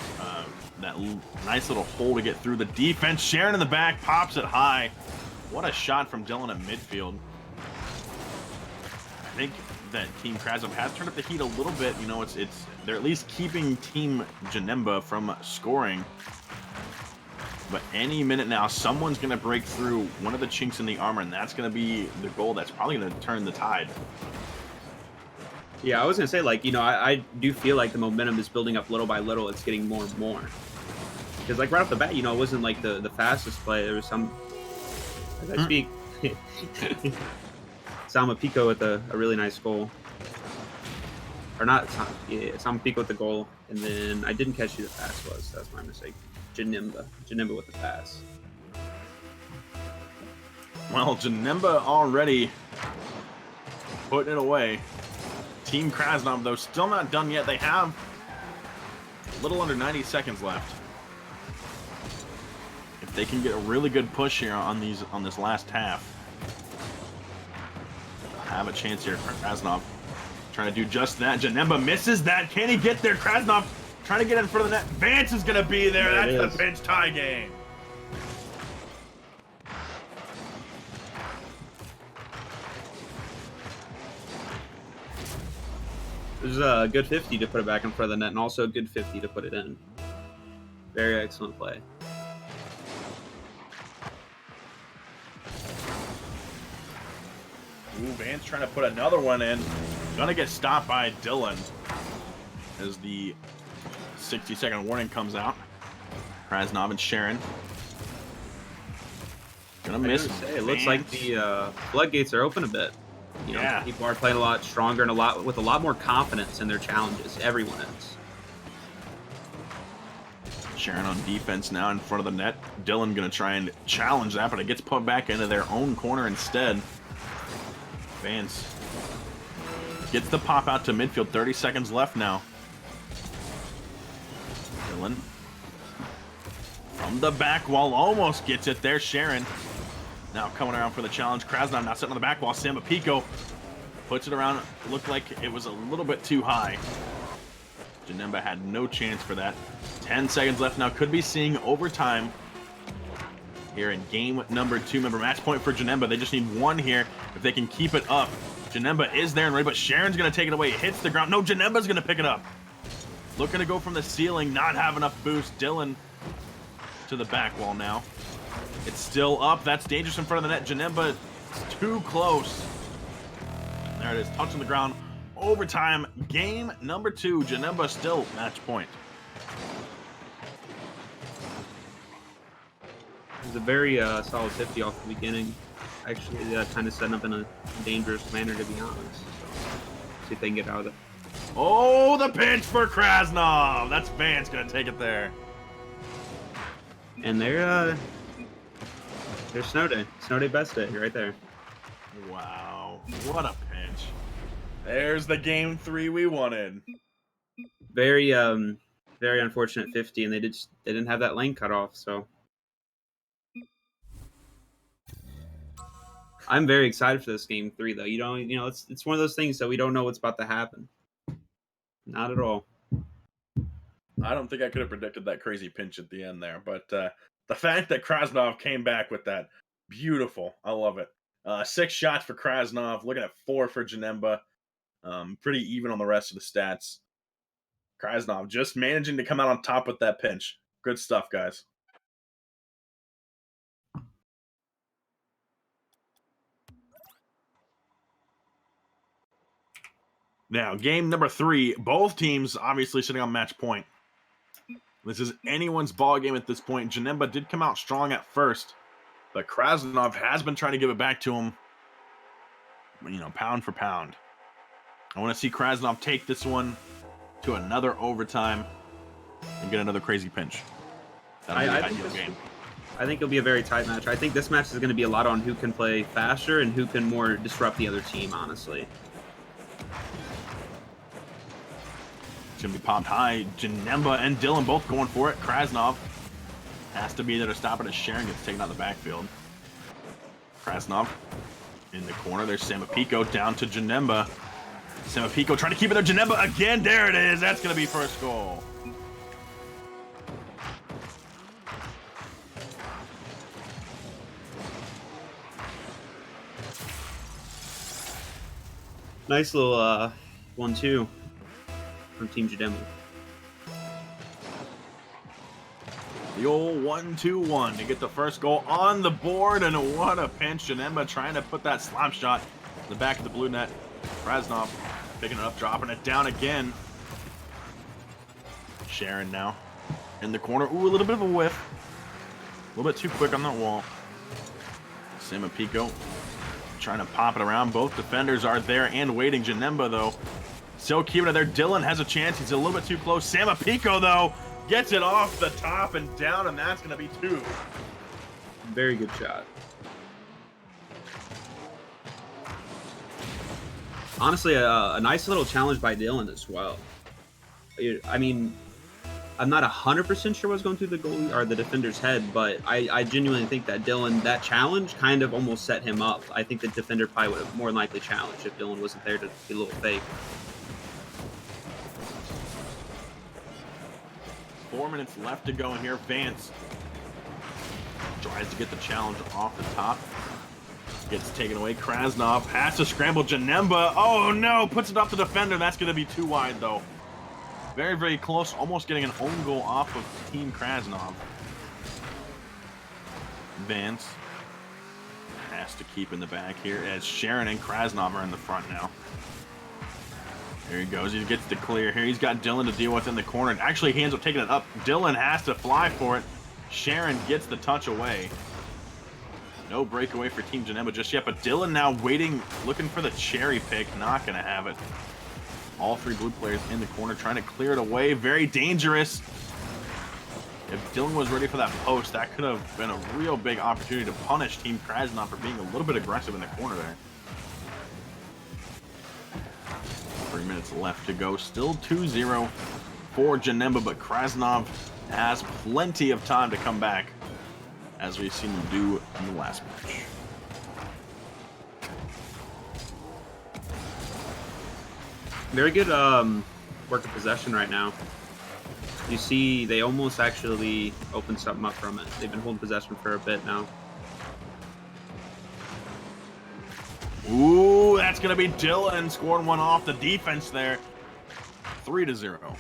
Speaker 1: that nice little hole to get through the defense. Sharon in the back, pops it high. What a shot from Dylan at midfield. I think that Team Krasnov has turned up the heat a little bit. You know, they're at least keeping Team Janemba from scoring. But any minute now, someone's going to break through one of the chinks in the armor, and that's going to be the goal that's probably going to turn the tide.
Speaker 2: Yeah, I was gonna say, like, I do feel like the momentum is building up little by little. It's getting more and more. Because, like, right off the bat, it wasn't like the fastest play. There was some, as I speak, Salma Pico with a really nice goal. Or not, Salma Pico with the goal. And then I didn't catch who the pass was. That's my mistake. Janimba with the pass.
Speaker 1: Well, Janemba already putting it away. Team Krasnov, though, still not done yet. They have a little under 90 seconds left. If they can get a really good push here on this last half, they'll have a chance here. Krasnov trying to do just that. Janemba misses that. Can he get there? Krasnov trying to get in front of the net. Vance is going to be there. That's the pinch tie game.
Speaker 2: There's a good 50 to put it back in front of the net, and also a good 50 to put it in. Very excellent play.
Speaker 1: Ooh, Vance trying to put another one in. Gonna get stopped by Dylan as the 60-second warning comes out. Krasnov and Sharon. Gonna miss.
Speaker 2: It looks like the floodgates are open a bit. People are playing a lot stronger and with a lot more confidence in their challenges. Everyone is.
Speaker 1: Sharon on defense now in front of the net. Dylan gonna try and challenge that, but it gets put back into their own corner instead. Vance gets the pop out to midfield. 30 seconds left now. Dylan from the back wall almost gets it there. Sharon now coming around for the challenge. Krasnov now sitting on the back wall. Salma Pico puts it around. Looked like it was a little bit too high. Janemba had no chance for that. 10 seconds left now. Could be seeing overtime here in game number 2. Remember, match point for Janemba. They just need one here if they can keep it up. Janemba is there and ready, but Sharon's going to take it away. It hits the ground. No, Janemba's going to pick it up. Looking to go from the ceiling. Not have enough boost. Dylan to the back wall now. It's still up. That's dangerous in front of the net. Janemba is too close. There it is. Touching the ground. Overtime. Game number 2. Janemba still match point.
Speaker 2: It was a very solid 50 off the beginning. Actually, kind of setting up in a dangerous manner, to be honest. So, see if they can get out of it.
Speaker 1: Oh, the pinch for Krasnov. That's Vance going to take it there.
Speaker 2: And they're Snowday. Snowday best day right there.
Speaker 1: Wow. What a pinch. There's the game 3 we wanted.
Speaker 2: Very very unfortunate 50, and they didn't have that lane cut off, so I'm very excited for this game 3 though. It's one of those things that we don't know what's about to happen. Not at all.
Speaker 1: I don't think I could have predicted that crazy pinch at the end there, but the fact that Krasnov came back with that, beautiful. I love it. 6 shots for Krasnov, looking at 4 for Janemba. Pretty even on the rest of the stats. Krasnov just managing to come out on top with that pinch. Good stuff, guys. Now, game number 3. Both teams obviously sitting on match point. This is anyone's ball game at this point. Janemba did come out strong at first, but Krasnov has been trying to give it back to him, pound for pound. I want to see Krasnov take this one to another overtime and get another crazy pinch. That'll be the ideal game.
Speaker 2: I think it'll be a very tight match. I think this match is going to be a lot on who can play faster and who can more disrupt the other team, honestly.
Speaker 1: It's going to be popped high. Janemba and Dylan both going for it. Krasnov has to be there to stop it as Sharon gets taken out of the backfield. Krasnov in the corner. There's Salma Pico down to Janemba. Salma Pico trying to keep it there. Janemba again. There it is. That's going to be first goal.
Speaker 2: Nice little 1-2 from Team Janemba.
Speaker 1: The old 1-2-1 to get the first goal on the board, and what a pinch. Janemba trying to put that slap shot in the back of the blue net. Krasnov picking it up, dropping it down again. Sharon now in the corner. Ooh, a little bit of a whiff. A little bit too quick on that wall. Pico trying to pop it around. Both defenders are there and waiting. Janemba, though, still keeping it there. Dylan has a chance. He's a little bit too close. Pico, though, gets it off the top and down, and that's going to be 2.
Speaker 2: Very good shot. Honestly, a nice little challenge by Dylan as well. I mean, I'm not 100% sure what's going through the goalie or the defender's head, but I genuinely think that Dylan, that challenge kind of almost set him up. I think the defender probably would have more than likely challenged if Dylan wasn't there to be a little fake.
Speaker 1: 4 minutes left to go in here. Vance tries to get the challenge off the top. Gets taken away. Krasnov has to scramble. Janemba, oh no, puts it off the defender. That's going to be too wide, though. Very, very close. Almost getting an own goal off of Team Krasnov. Vance has to keep in the back here as Sharon and Krasnov are in the front now. There he goes. He gets the clear here. He's got Dylan to deal with in the corner. Actually, he ends up taking it up. Dylan has to fly for it. Sharon gets the touch away. No breakaway for Team Janemba just yet, but Dylan now waiting, looking for the cherry pick. Not going to have it. All 3 blue players in the corner trying to clear it away. Very dangerous. If Dylan was ready for that post, that could have been a real big opportunity to punish Team Krasnov for being a little bit aggressive in the corner there. 3 minutes left to go. Still 2-0 for Janemba, but Krasnov has plenty of time to come back, as we've seen him do in the last match.
Speaker 2: Very good work of possession right now. You see, they almost actually opened something up from it. They've been holding possession for a bit now.
Speaker 1: Ooh, that's going to be Dylan scoring one off the defense there. 3-0.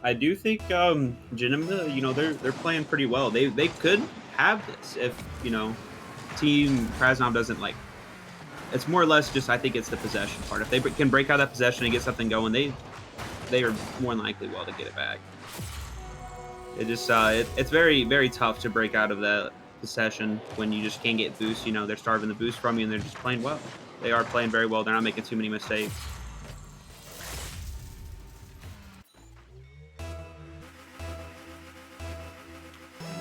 Speaker 2: I do think Janemba, you know, they're playing pretty well. They could have this if, you know, Team Krasnov doesn't like. It's more or less just, I think it's the possession part. If they can break out that possession and get something going, they are more than likely well to get it back. It just it's very, very tough to break out of that possession when you just can't get boost. You know, they're starving the boost from you, and they're just playing well. They are playing very well. They're not making too many mistakes.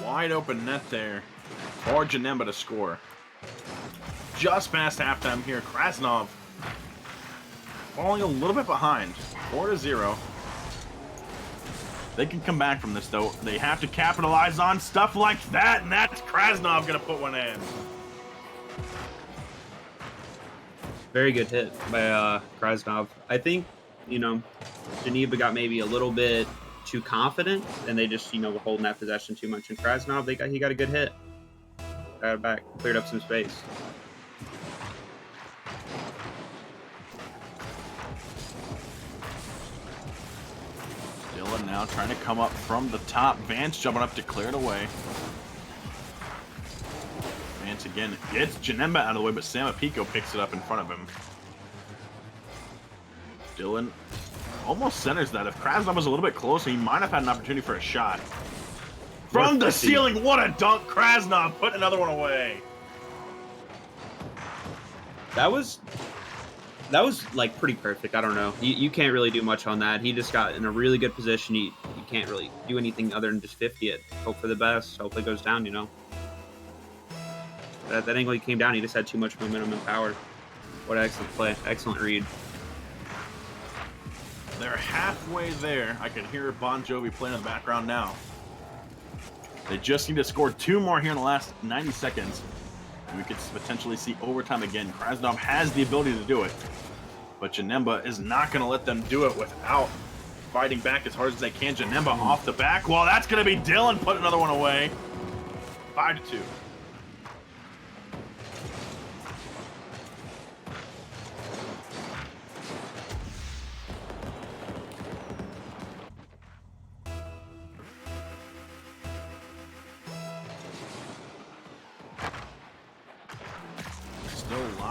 Speaker 1: Wide open net there for Janemba to score. Just past halftime here. Krasnov falling a little bit behind. 4-0. They can come back from this, though. They have to capitalize on stuff like that, and that's Krasnov going to put one in.
Speaker 2: Very good hit by Krasnov. I think, you know, Geneva got maybe a little bit too confident, and they just, you know, were holding that possession too much. And Krasnov, he got a good hit. Got it back, cleared up some space.
Speaker 1: Dylan now trying to come up from the top. Vance jumping up to clear it away. Vance again gets Janemba out of the way, but Pico picks it up in front of him. Dylan almost centers that. If Krasnov was a little bit closer, he might have had an opportunity for a shot. From the ceiling, what a dunk. Krasnov put another one away.
Speaker 2: That was like pretty perfect. I don't know. You can't really do much on that. He just got in a really good position. You can't really do anything other than just 50 it. Hope for the best. Hope it goes down, you know. That angle he came down, he just had too much momentum and power. What an excellent play. Excellent read.
Speaker 1: They're halfway there. I can hear Bon Jovi playing in the background now. They just need to score 2 more here in the last 90 seconds. And we could potentially see overtime again. Krasnov has the ability to do it. But Janemba is not going to let them do it without fighting back as hard as they can. Janemba off the back. Well, that's going to be Dylan put another one away. 5-2.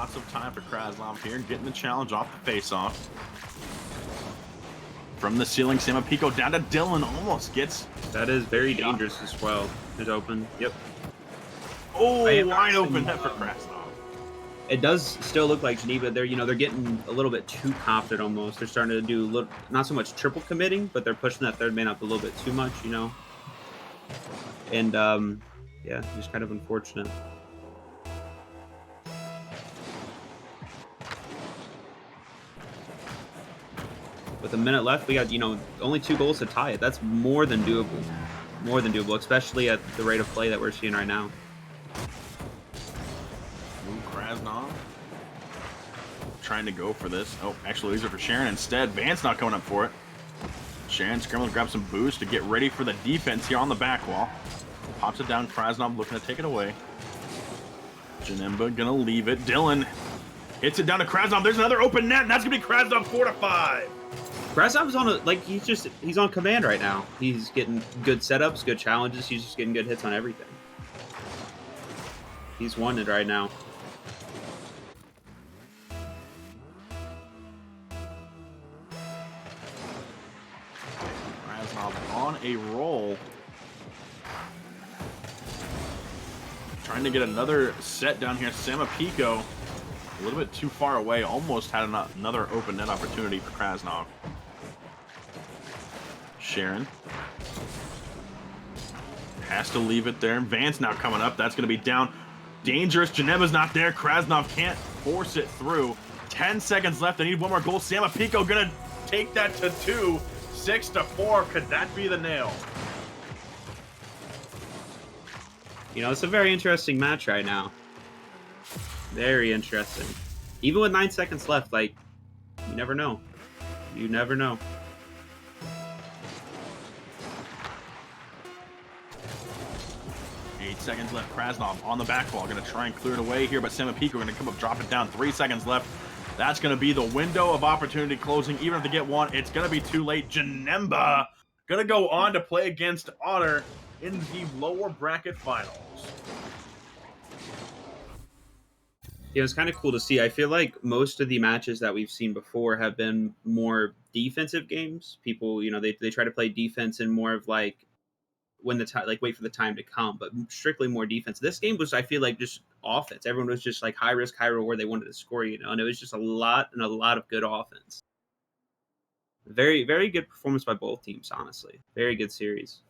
Speaker 1: lots of time for Krasnov here, getting the challenge off the face-off. From the ceiling, Samapico down to Dylan, almost gets...
Speaker 2: That is very
Speaker 1: shot.
Speaker 2: dangerous as well. It's open. Yep.
Speaker 1: Oh,
Speaker 2: I am
Speaker 1: wide
Speaker 2: noticing,
Speaker 1: open net for Krasnov.
Speaker 2: It does still look like Geneva. They're getting a little bit too confident almost. They're starting to do not so much triple committing, but they're pushing that third man up a little bit too much, And yeah, just kind of unfortunate. With a minute left, we got, only 2 goals to tie it. That's more than doable. More than doable, especially at the rate of play that we're seeing right now.
Speaker 1: Ooh, Krasnov trying to go for this. Oh, actually, these are for Sharon instead. Vance not coming up for it. Sharon scrambling to grab some boost to get ready for the defense here on the back wall. Pops it down. Krasnov looking to take it away. Janemba gonna leave it. Dylan hits it down to Krasnov. There's another open net, and that's gonna be Krasnov 4-5.
Speaker 2: Krasnov's on he's on command right now. He's getting good setups, good challenges. He's just getting good hits on everything. He's wanted right now.
Speaker 1: Krasnov on a roll. Trying to get another set down here. Samapico a little bit too far away. Almost had another open net opportunity for Krasnov. Sharon has to leave it there. Vance now coming up. That's going to be down. Dangerous. Janeva's not there. Krasnov can't force it through. 10 seconds left. They need one more goal. Samapico going to take that to 2. 6-4. Could that be the nail?
Speaker 2: It's a very interesting match right now. Very interesting. Even with 9 seconds left, you never know. You never know.
Speaker 1: 8 seconds left. Krasnov on the back wall. Going to try and clear it away here, but Samapico going to come up, drop it down. 3 seconds left. That's going to be the window of opportunity closing. Even if they get one, it's going to be too late. Janemba going to go on to play against Otter in the lower bracket finals.
Speaker 2: Yeah, it's kind of cool to see. I feel like most of the matches that we've seen before have been more defensive games. People, they try to play defense and more of when the time, wait for the time to come, but strictly more defense. This game was, I feel like, just offense. Everyone was just high risk, high reward. They wanted to score, and it was just a lot of good offense. Very, very good performance by both teams, honestly. Very good series.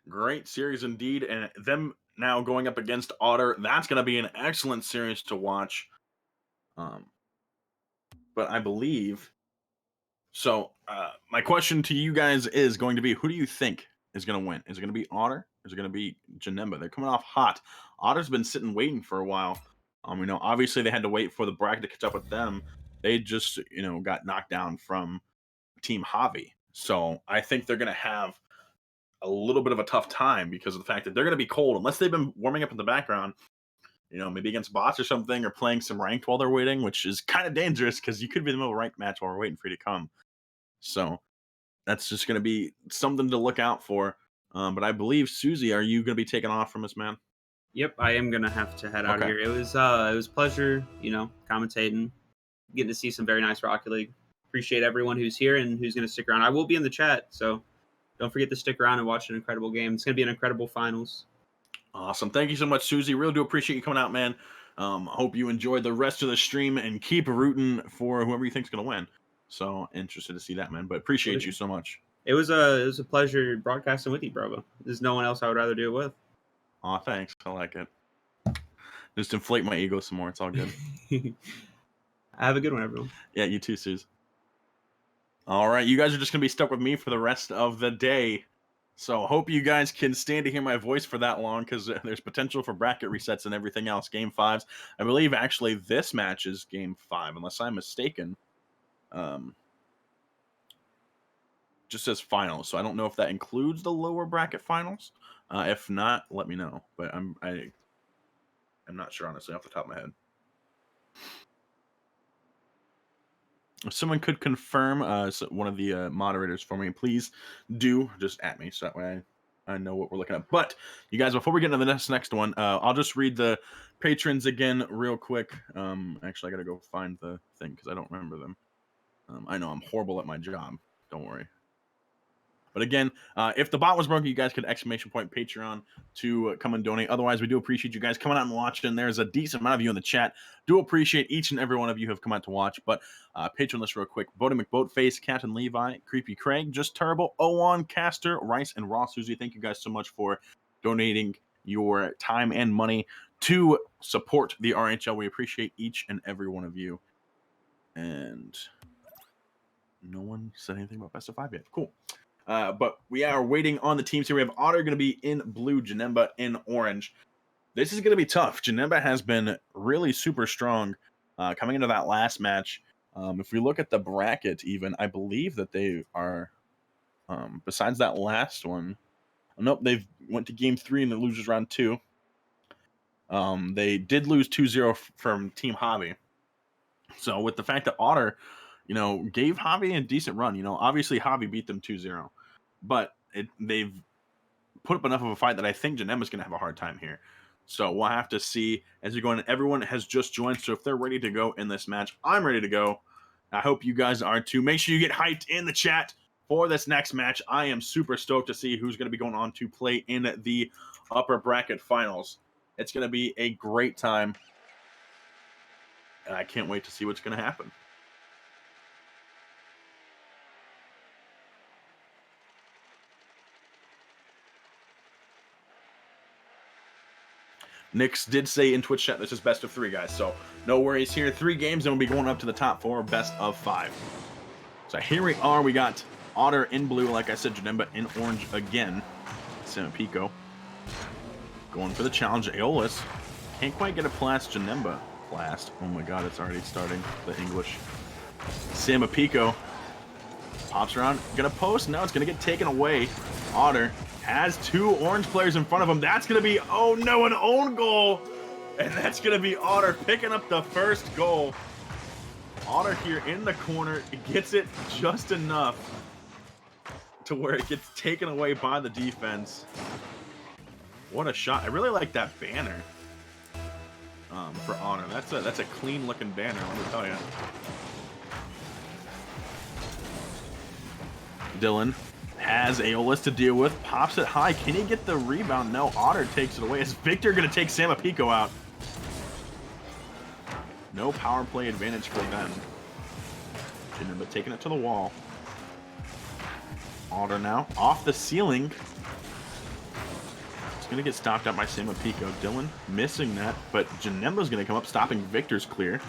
Speaker 1: Great series indeed, and them now going up against Otter. That's going to be an excellent series to watch. But I believe so. My question to you guys is going to be: who do you think is going to win? Is it going to be Otter? Is it going to be Janemba? They're coming off hot. Otter's been sitting waiting for a while. Obviously they had to wait for the bracket to catch up with them. They just, got knocked down from Team Javi. So I think they're going to have a little bit of a tough time because of the fact that they're going to be cold unless they've been warming up in the background, maybe against bots or something, or playing some ranked while they're waiting, which is kind of dangerous because you could be in the middle of a ranked match while we're waiting for you to come. So that's just going to be something to look out for. But I believe, Susie, are you going to be taking off from us, man?
Speaker 2: Yep, I am gonna have to head out of
Speaker 1: Okay.
Speaker 2: here. It was a pleasure, commentating, getting to see some very nice Rocket League. Appreciate everyone who's here and who's gonna stick around. I will be in the chat, so don't forget to stick around and watch an incredible game. It's gonna be an incredible finals.
Speaker 1: Awesome. Thank you so much, Susie. Really do appreciate you coming out, man. Hope you enjoyed the rest of the stream and keep rooting for whoever you think's going to win. So interested to see that, man. But appreciate you so much.
Speaker 2: It was a pleasure broadcasting with you, bravo. There's no one else I would rather do it with.
Speaker 1: Aw, thanks. I like it. Just inflate my ego some more. It's all good.
Speaker 2: Have a good one, everyone.
Speaker 1: Yeah, you too, Suze. All right, you guys are just going to be stuck with me for the rest of the day. So hope you guys can stand to hear my voice for that long because there's potential for bracket resets and everything else. Game 5s. I believe actually this match is Game 5, unless I'm mistaken. Just says finals, so I don't know if that includes the lower bracket finals. If not, let me know. But I'm not sure, honestly, off the top of my head. If someone could confirm, one of the moderators for me, please do just at me, so that way I know what we're looking at. But you guys, before we get into the next one, I'll just read the patrons again real quick. Actually, I gotta go find the thing because I don't remember them. I know I'm horrible at my job. Don't worry. But again, if the bot was broken, you guys could exclamation point Patreon to come and donate. Otherwise, we do appreciate you guys coming out and watching. There's a decent amount of you in the chat. Do appreciate each and every one of you who have come out to watch. But Patreon list real quick. Bodie McBoatface, Captain Levi, Creepy Craig, Just Terrible, Owan, Caster, Rice, and Raw Susie. Thank you guys so much for donating your time and money to support the RHL. We appreciate each and every one of you. And no one said anything about best of 5 yet. Cool. But we are waiting on the teams here. We have Otter going to be in blue, Janemba in orange. This is going to be tough. Janemba has been really super strong coming into that last match. If we look at the bracket even, I believe that they are, besides that last one, nope, they've went to game 3 in the losers round 2. They did lose 2-0 from Team Hobby. So with the fact that Otter, gave Hobby a decent run, obviously Hobby beat them 2-0. But they've put up enough of a fight that I think Janemba's going to have a hard time here. So we'll have to see as we go in. Everyone has just joined, so if they're ready to go in this match, I'm ready to go. I hope you guys are too. Make sure you get hyped in the chat for this next match. I am super stoked to see who's going to be going on to play in the upper bracket finals. It's going to be a great time, and I can't wait to see what's going to happen. Nix did say in Twitch chat this is best of 3, guys. So no worries here. 3 games, and we'll be going up to the top 4, best of 5. So here we are. We got Otter in blue, like I said, Janemba in orange again. Samapico going for the challenge. Aeolus can't quite get it past Janemba. Blast. Oh my god, it's already starting the English. Samapico pops around. Gonna post. No, it's gonna get taken away. Otter has 2 orange players in front of him. That's going to be, oh no, an own goal. And that's going to be Otter picking up the first goal. Otter here in the corner. It gets it just enough to where it gets taken away by the defense. What a shot. I really like that banner for Otter. That's a clean looking banner, let me tell you. Dylan has Aeolus to deal with, pops it high. Can he get the rebound? No, Otter takes it away. Is Victor going to take Samapico out? No power play advantage for them. Janemba taking it to the wall. Otter now off the ceiling. It's going to get stopped out by Samapico. Dylan missing that, but Janemba's going to come up, stopping Victor's clear.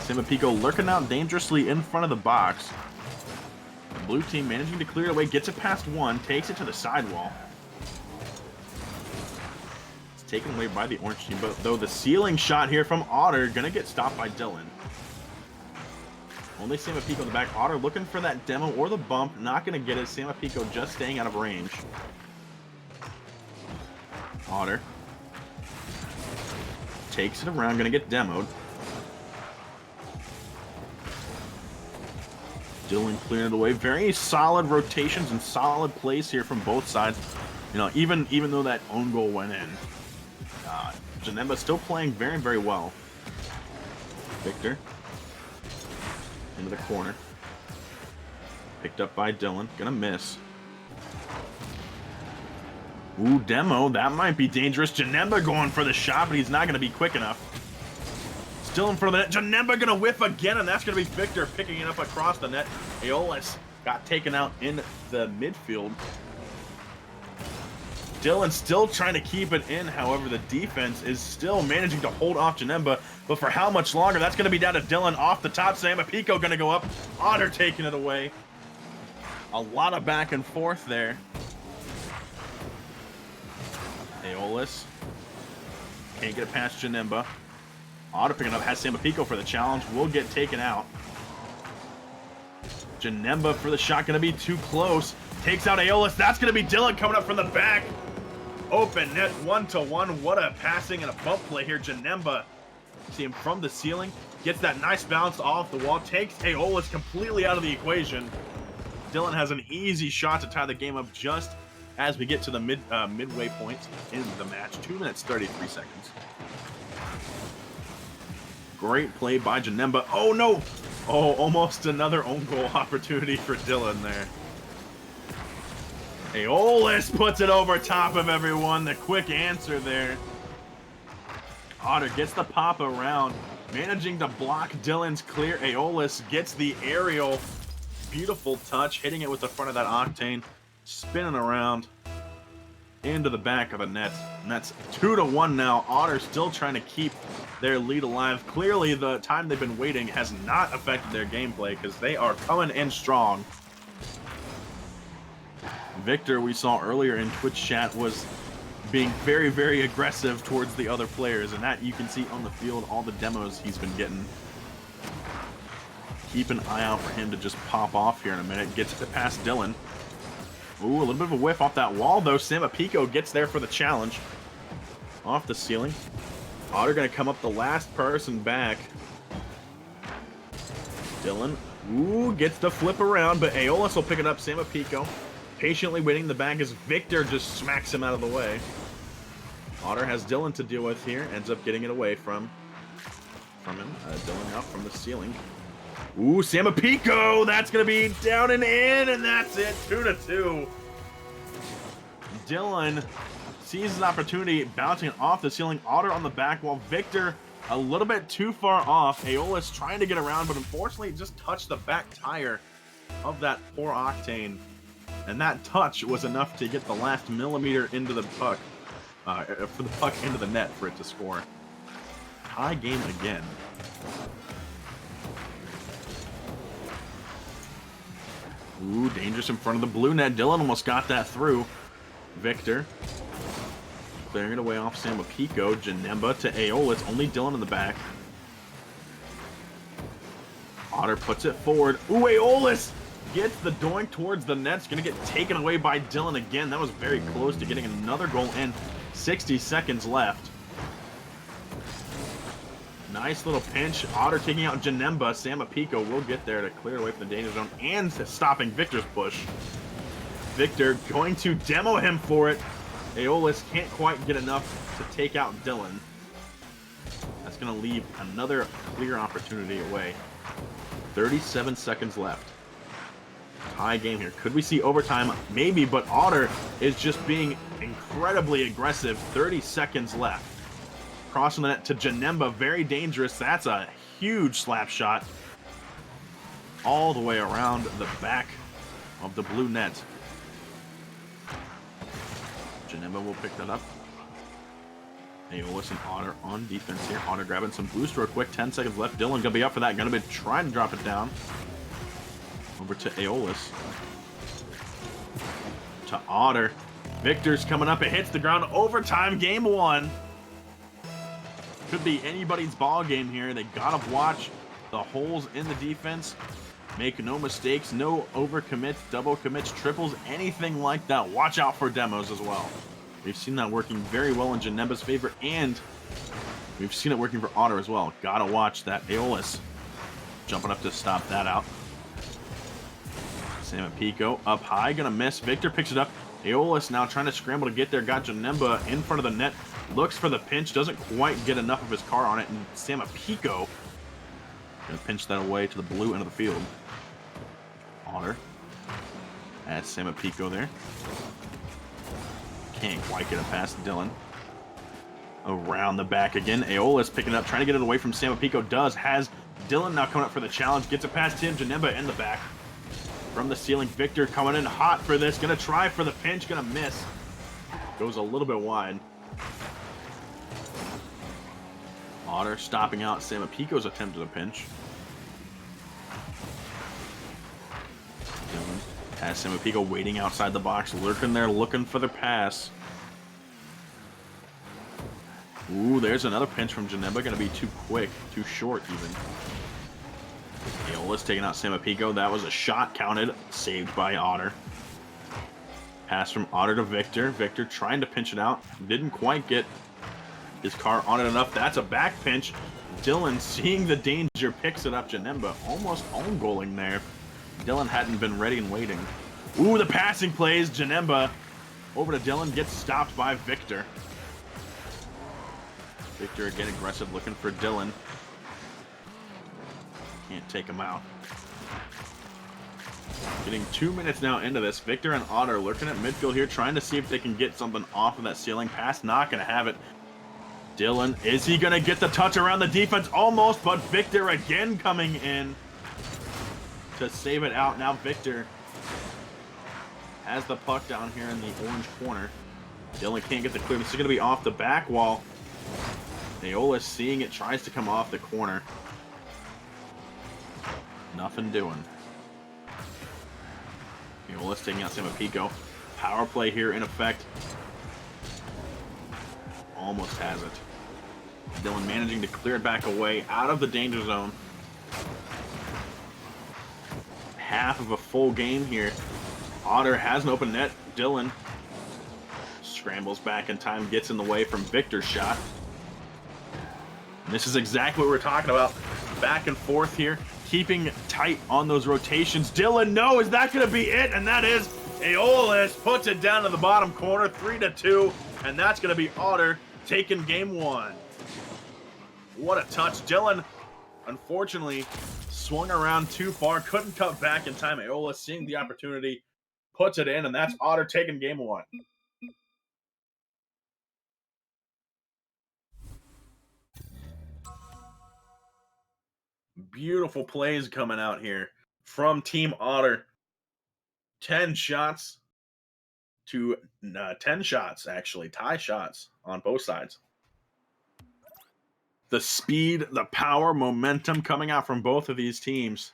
Speaker 1: Samapico lurking out dangerously in front of the box. Blue team managing to clear it away, gets it past 1, takes it to the sidewall. It's taken away by the orange team, but though the ceiling shot here from Otter gonna get stopped by Dylan. Only Samapico in the back. Otter looking for that demo or the bump, not gonna get it. Samapico just staying out of range. Otter takes it around, gonna get demoed. Dylan clearing it away. Very solid rotations and solid plays here from both sides. Even though that own goal went in, Janemba still playing very, very well. Victor into the corner. Picked up by Dylan. Gonna miss. Ooh, demo. That might be dangerous. Janemba going for the shot, but he's not going to be quick enough. Still in front of the net. Janemba gonna whiff again, and that's gonna be Victor picking it up across the net. Aeolus got taken out in the midfield. Dylan still trying to keep it in, however, the defense is still managing to hold off Janemba, but for how much longer? That's gonna be down to Dylan off the top. Samapico gonna go up. Otter taking it away. A lot of back and forth there. Aeolus can't get it past Janemba. Otter picking up, has Samapico for the challenge, will get taken out. Janemba for the shot, gonna be too close. Takes out Aeolus, that's gonna be Dylan coming up from the back. Open net, 1-to-1, what a passing and a bump play here. Janemba, see him from the ceiling, gets that nice bounce off the wall, takes Aeolus completely out of the equation. Dylan has an easy shot to tie the game up just as we get to the midway point in the match. 2 minutes 33 seconds. Great play by Janemba. Oh no! Oh, almost another own goal opportunity for Dylan there. Aeolus puts it over top of everyone. The quick answer there. Otter gets the pop around, managing to block Dylan's clear. Aeolus gets the aerial. Beautiful touch, hitting it with the front of that Octane, spinning around into the back of the net. And that's 2-1 now. Otter still trying to keep their lead alive. Clearly, the time they've been waiting has not affected their gameplay because they are coming in strong. Victor, we saw earlier in Twitch chat, was being very, very aggressive towards the other players, and that you can see on the field, all the demos he's been getting. Keep an eye out for him to just pop off here in a minute. Gets it past Dylan. Ooh, a little bit of a whiff off that wall, though. Samapico gets there for the challenge. Off the ceiling. Otter going to come up the last person back. Dylan, ooh, gets the flip around, but Aeolus will pick it up. Samapico patiently waiting in the back as Victor just smacks him out of the way. Otter has Dylan to deal with here. Ends up getting it away from him. Dylan out from the ceiling. Ooh, Samapico! That's going to be down and in, and that's it. 2-2. Dylan sees his opportunity, bouncing off the ceiling. Otter on the back wall. Victor a little bit too far off. Aeolus trying to get around, but unfortunately just touched the back tire of that poor Octane. And that touch was enough to get the last millimeter into the puck, for the puck into the net for it to score. Tie game again. Ooh, dangerous in front of the blue net. Dylan almost got that through. Victor clearing it away off Samapico. Janemba to Aeolus. Only Dylan in the back. Otter puts it forward. Ooh, Aeolus gets the doink towards the net. It's going to get taken away by Dylan again. That was very close to getting another goal in. 60 seconds left. Nice little pinch. Otter taking out Janemba. Samapico will get there to clear away from the danger zone and stopping Victor's push. Victor going to demo him for it. Aeolus can't quite get enough to take out Dylan. That's going to leave another clear opportunity away. 37 seconds left. Tie game here. Could we see overtime? Maybe, but Otter is just being incredibly aggressive. 30 seconds left. Crossing the net to Janemba. Very dangerous. That's a huge slap shot. All the way around the back of the blue net. Janemba will pick that up. Aeolus and Otter on defense here. Otter grabbing some boost real quick. 10 seconds left. Dylan gonna be up for that. Gonna be trying to drop it down. Over to Aeolus. To Otter. Victor's coming up. It hits the ground. Overtime. Game 1. Could be anybody's ball game here. They gotta watch the holes in the defense. Make no mistakes. No overcommits, double commits, triples, anything like that. Watch out for demos as well. We've seen that working very well in Janemba's favor, and we've seen it working for Otter as well. Gotta watch that. Aeolus jumping up to stop that out. Samapico up high, gonna miss. Victor picks it up. Aeolus now trying to scramble to get there. Got Janemba in front of the net. Looks for the pinch. Doesn't quite get enough of his car on it. And Samapico gonna pinch that away to the blue end of the field. Otter at Samapico there. Can't quite get it past Dylan. Around the back again. Aeolus picking it up, trying to get it away from Samapico. Does. Has Dylan now coming up for the challenge. Gets it past him. Janemba in the back. From the ceiling, Victor coming in hot for this. Gonna try for the pinch. Gonna miss. Goes a little bit wide. Otter stopping out Samapico's attempt at a pinch. Dylan has Samapico waiting outside the box, lurking there, looking for the pass. Ooh, there's another pinch from Janemba. Going to be too quick, too short even. Aeolus taking out Samapico. That was a shot counted, saved by Otter. Pass from Otter to Victor. Victor trying to pinch it out. Didn't quite get his car on it enough. That's a back pinch. Dylan, seeing the danger, picks it up. Janemba almost own goaling there. Dylan hadn't been ready and waiting. Ooh, the passing plays. Janemba Over to Dylan, gets stopped by Victor. Victor again aggressive, looking for Dylan. Can't take him out. Getting 2 minutes now into this. Victor and Otter looking at midfield here, trying to see if they can get something off of that ceiling pass. Not going to have it. Dylan, is he going to get the touch around the defense? Almost, but Victor again coming in to save it out. Now Victor has the puck down here in the orange corner. Dylan can't get the clear. This is going to be off the back wall. Aeolus seeing it, tries to come off the corner. Nothing doing. Aeolus taking out Samapico. Power play here in effect. Almost has it. Dylan managing to clear it back away out of the danger zone. Half of a full game here. Otter has an open net. Dylan scrambles back in time, gets in the way from Victor's shot. And this is exactly what we're talking about. Back and forth here, keeping tight on those rotations. Dylan, no, is that going to be it? And that is Aeolus puts it down to the bottom corner, 3-2, and that's going to be Otter taking game one. What a touch. Dylan, unfortunately, swung around too far, couldn't cut back in time. Aeolus seeing the opportunity, puts it in, and that's Otter taking game one. Beautiful plays coming out here from Team Otter. 10 shots to 10 shots, actually. Tie shots on both sides. The speed, the power, momentum coming out from both of these teams.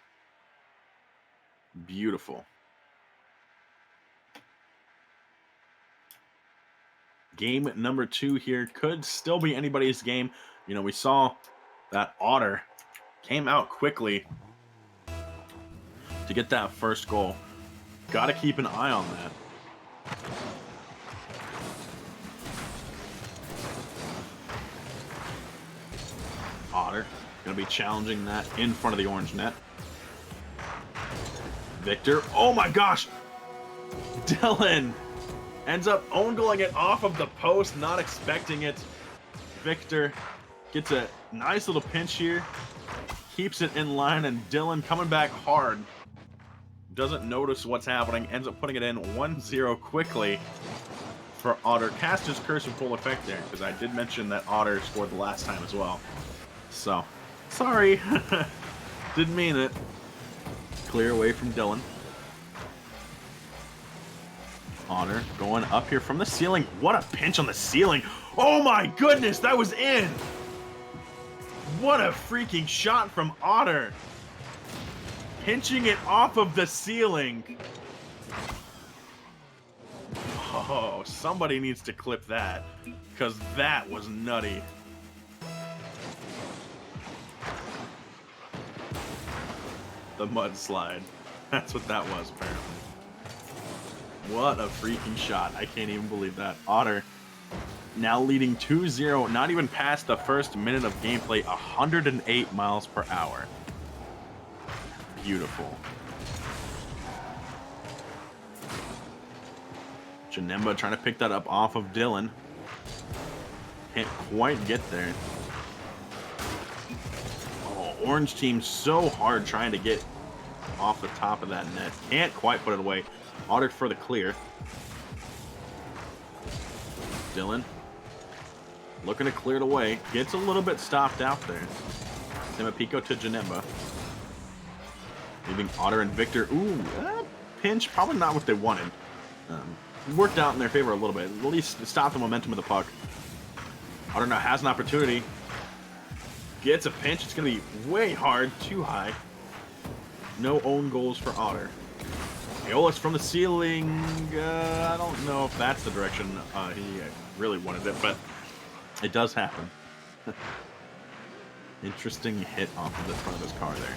Speaker 1: Beautiful. Game number 2 here could still be anybody's game. You know, we saw that Otter came out quickly to get that first goal. Got to keep an eye on that. Otter going to be challenging that in front of the orange net. Victor, oh my gosh! Dylan ends up own goaling it off of the post, not expecting it. Victor gets a nice little pinch here, keeps it in line, and Dylan coming back hard. Doesn't notice what's happening, ends up putting it in 1-0 quickly for Otter. Cast his curse in full effect there, because I did mention that Otter scored the last time as well. So, sorry. Didn't mean it. Clear away from Dylan. Otter going up here from the ceiling. What a pinch on the ceiling. Oh my goodness, that was in. What a freaking shot from Otter. Pinching it off of the ceiling. Oh, somebody needs to clip that, because that was nutty. The mudslide. That's what that was, apparently. What a freaking shot. I can't even believe that. Otter now leading 2-0, not even past the first minute of gameplay, 108 miles per hour. Beautiful. Janemba trying to pick that up off of Dylan. Can't quite get there. Oh, orange team so hard trying to get off the top of that net. Can't quite put it away. Otter for the clear. Dylan looking to clear it away. Gets a little bit stopped out there. Samapico to Janemba. Leaving Otter and Victor. Ooh, pinch. Probably not what they wanted. Worked out in their favor a little bit. At least stopped the momentum of the puck. Otter now has an opportunity. Gets a pinch. It's going to be way hard. Too high. No own goals for Otter. Aeolus from the ceiling. I don't know if that's the direction he really wanted it, but it does happen. Interesting hit off of the front of his car there.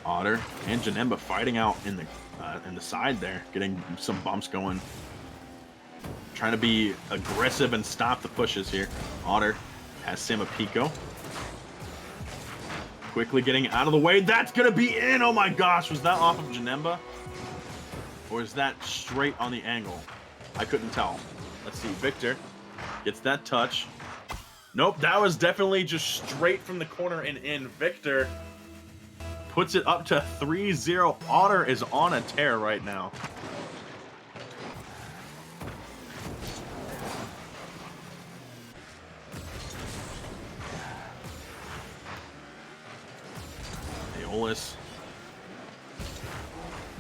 Speaker 1: Otter and Janemba fighting out in the side there, getting some bumps going. Trying to be aggressive and stop the pushes here. Otter has Samapico. quickly getting out of the way. That's going to be in. Oh my gosh. Was that off of Janemba? Or is that straight on the angle? I couldn't tell. Let's see. Victor gets that touch. Nope, that was definitely just straight from the corner and in. Victor puts it up to 3-0. Otter is on a tear right now. Aeolus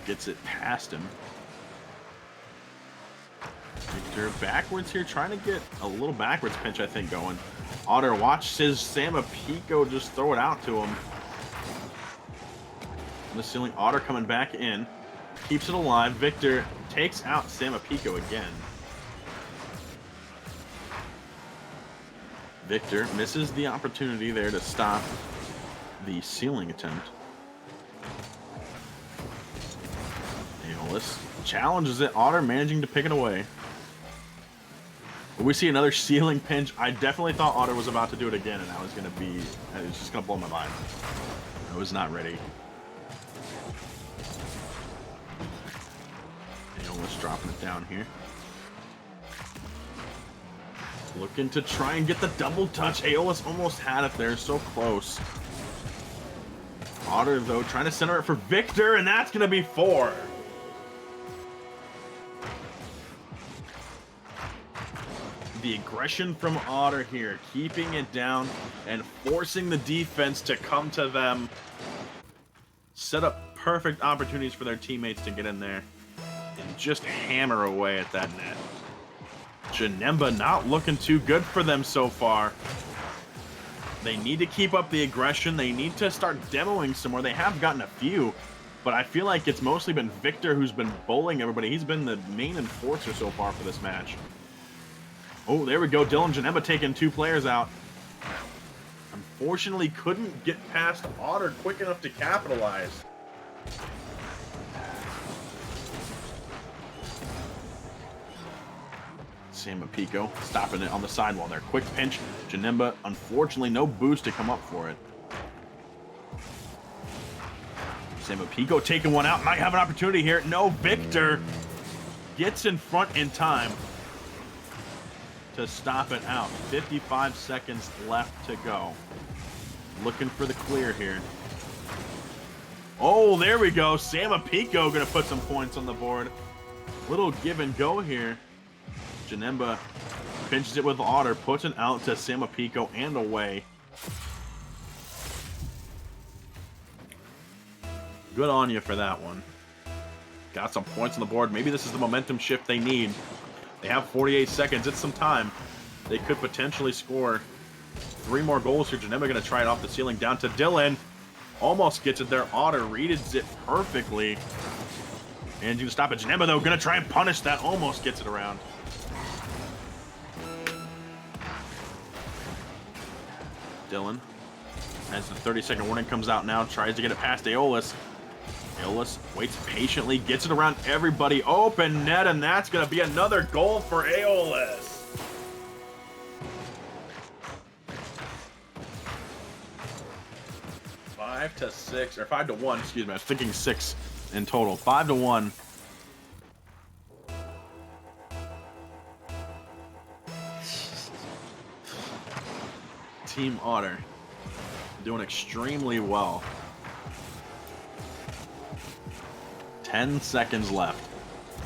Speaker 1: gets it past him. Victor backwards here, trying to get a little backwards pinch, I think, going. Otter watches Samapico just throw it out to him. On the ceiling, Otter coming back in. Keeps it alive. Victor takes out Samapico again. Victor misses the opportunity there to stop the ceiling attempt. Aeolus challenges it. Otter managing to pick it away. We see another ceiling pinch. I definitely thought Otter was about to do it again, and it was just gonna blow my mind. I was not ready. Aeolus dropping it down here. Looking to try and get the double touch. Aeolus almost had it there, so close. Otter, though, trying to center it for Victor, and that's gonna be 4. The aggression from Otter here, keeping it down and forcing the defense to come to them. Set up perfect opportunities for their teammates to get in there and just hammer away at that net. Janemba not looking too good for them so far. They need to keep up the aggression. They need to start demoing some more. They have gotten a few, but I feel like it's mostly been Victor who's been bowling everybody. He's been the main enforcer so far for this match. Oh, there we go. Dylan Janemba taking 2 players out. Unfortunately, couldn't get past Otter quick enough to capitalize. Samapico stopping it on the sidewall there. Quick pinch. Janemba, unfortunately, no boost to come up for it. Samapico taking one out. Might have an opportunity here. No, Victor gets in front in time to stop it out. 55 seconds left to go. Looking for the clear here. Oh, there we go. Samapico gonna put some points on the board. Little give and go here. Janemba pinches it with Otter, puts it out to Samapico and away. Good on you for that one. Got some points on the board. Maybe this is the momentum shift they need. They have 48 seconds. It's some time. They could potentially score 3 more goals here. Janemba going to try it off the ceiling down to Dylan. Almost gets it there. Otter reads it perfectly. And you can stop it. Janemba, though, going to try and punish that. Almost gets it around. Dylan, as the 30-second warning comes out now, tries to get it past Aeolus. Aeolus waits patiently, gets it around everybody. Open net, and that's going to be another goal for Aeolus. Five to 6, or 5 to 1, excuse me. I was thinking 6 in total. 5 to 1. Team Otter doing extremely well. 10 seconds left.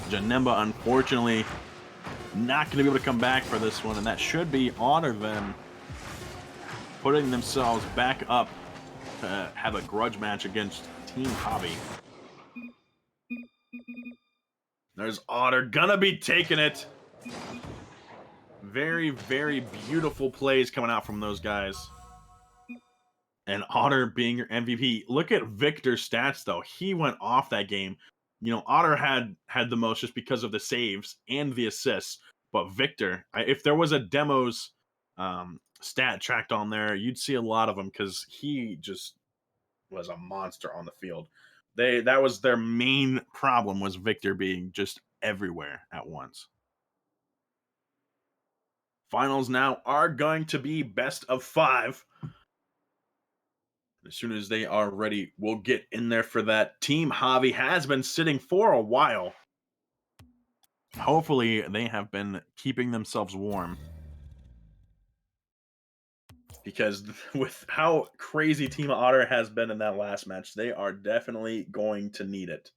Speaker 1: Janemba, unfortunately, not going to be able to come back for this one, and that should be Otter then putting themselves back up to have a grudge match against Team Hobby. There's Otter, gonna be taking it. Very, very beautiful plays coming out from those guys. And Otter being your MVP. Look at Victor's stats, though. He went off that game. You know, Otter had the most just because of the saves and the assists. But Victor, if there was a demos stat tracked on there, you'd see a lot of them because he just was a monster on the field. That was their main problem, was Victor being just everywhere at once. Finals now are going to be best of 5. As soon as they are ready, we'll get in there for that. Team Javi has been sitting for a while. Hopefully, they have been keeping themselves warm. Because with how crazy Team Otter has been in that last match, they are definitely going to need it.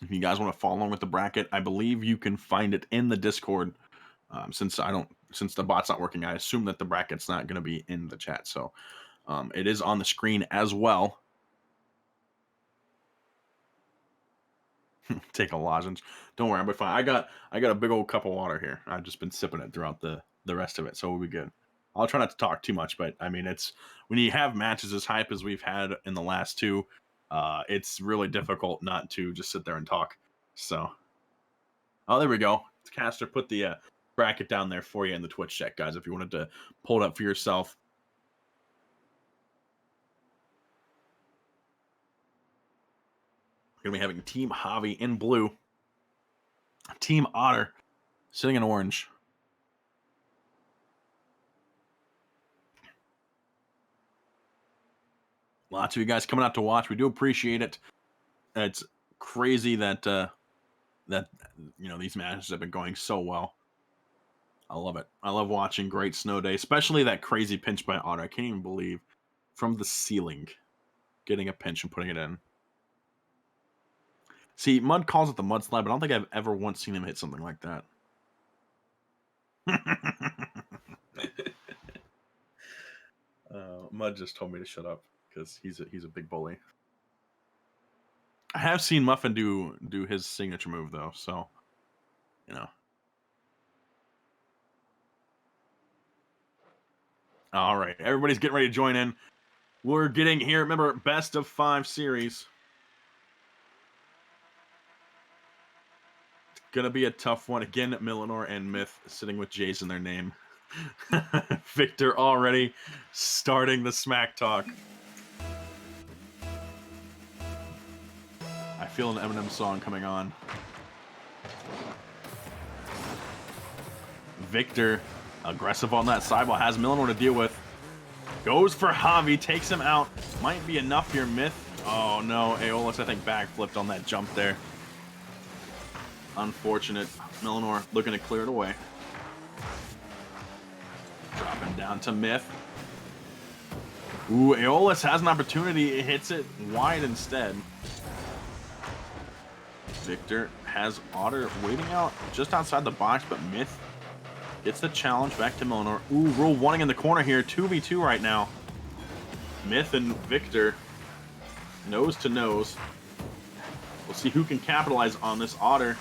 Speaker 1: If you guys want to follow along with the bracket, I believe you can find it in the Discord. Since the bot's not working, I assume that the bracket's not going to be in the chat. So it is on the screen as well. Take a lozenge. Don't worry, I'll be fine. I got a big old cup of water here. I've just been sipping it throughout the rest of it, so we'll be good. I'll try not to talk too much, but I mean, it's when you have matches as hype as we've had in the last two, it's really difficult not to just sit there and talk. So, oh, there we go. Caster put the bracket down there for you in the Twitch chat, guys, if you wanted to pull it up for yourself. We're going to be having Team Javi in blue, Team Otter sitting in orange. Lots of you guys coming out to watch. We do appreciate it. It's crazy that these matches have been going so well. I love it. I love watching great Snow Day, especially that crazy pinch by Otter. I can't even believe from the ceiling getting a pinch and putting it in. See, Mud calls it the mudslide, but I don't think I've ever once seen him hit something like that. Mud just told me to shut up because he's a big bully. I have seen Muffin do his signature move though, so you know. All right, everybody's getting ready to join in. We're getting here. Remember, best of 5 series. It's gonna be a tough one again. Millinor and Myth sitting with Jays in their name. Victor already starting the smack talk. I feel an Eminem song coming on. Victor, aggressive on that sidewall, has Millinor to deal with. Goes for Javi, takes him out. Might be enough here, Myth. Oh no, Aeolus, I think, backflipped on that jump there. Unfortunate. Millinor looking to clear it away. Dropping down to Myth. Ooh, Aeolus has an opportunity. It hits it wide instead. Victor has Otter waiting out just outside the box, but Myth gets the challenge back to Millinor. Ooh, Rule 1 in the corner here. 2v2 right now. Myth and Victor nose to nose. We'll see who can capitalize on this. Otter.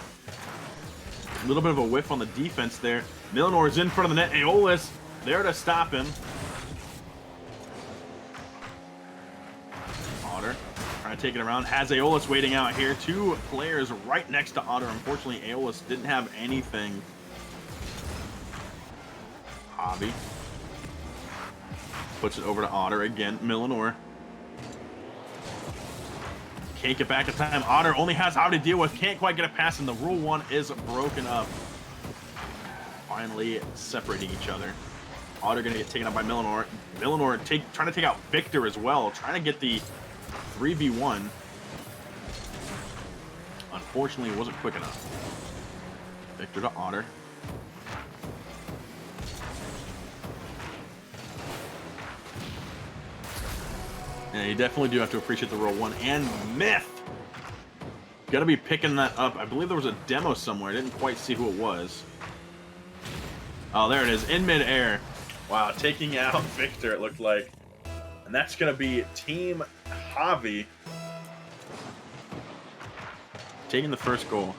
Speaker 1: A little bit of a whiff on the defense there. Millinor is in front of the net. Aeolus there to stop him. Otter trying to take it around. Has Aeolus waiting out here. 2 players right next to Otter. Unfortunately, Aeolus didn't have anything. Javi puts it over to Otter again. Millinor can't get back in time. Otter only has Javi to deal with. Can't quite get a pass, and the Rule 1 is broken up. Finally separating each other. Otter gonna get taken out by Millinor. Millinor trying to take out Victor as well. Trying to get the 3v1. Unfortunately, it wasn't quick enough. Victor to Otter. Yeah, you definitely do have to appreciate the Rule 1 and Myth. Gotta be picking that up. I believe there was a demo somewhere. I didn't quite see who it was. Oh, there it is, in midair. Wow, taking out Victor, it looked like. And that's gonna be Team Javi taking the first goal.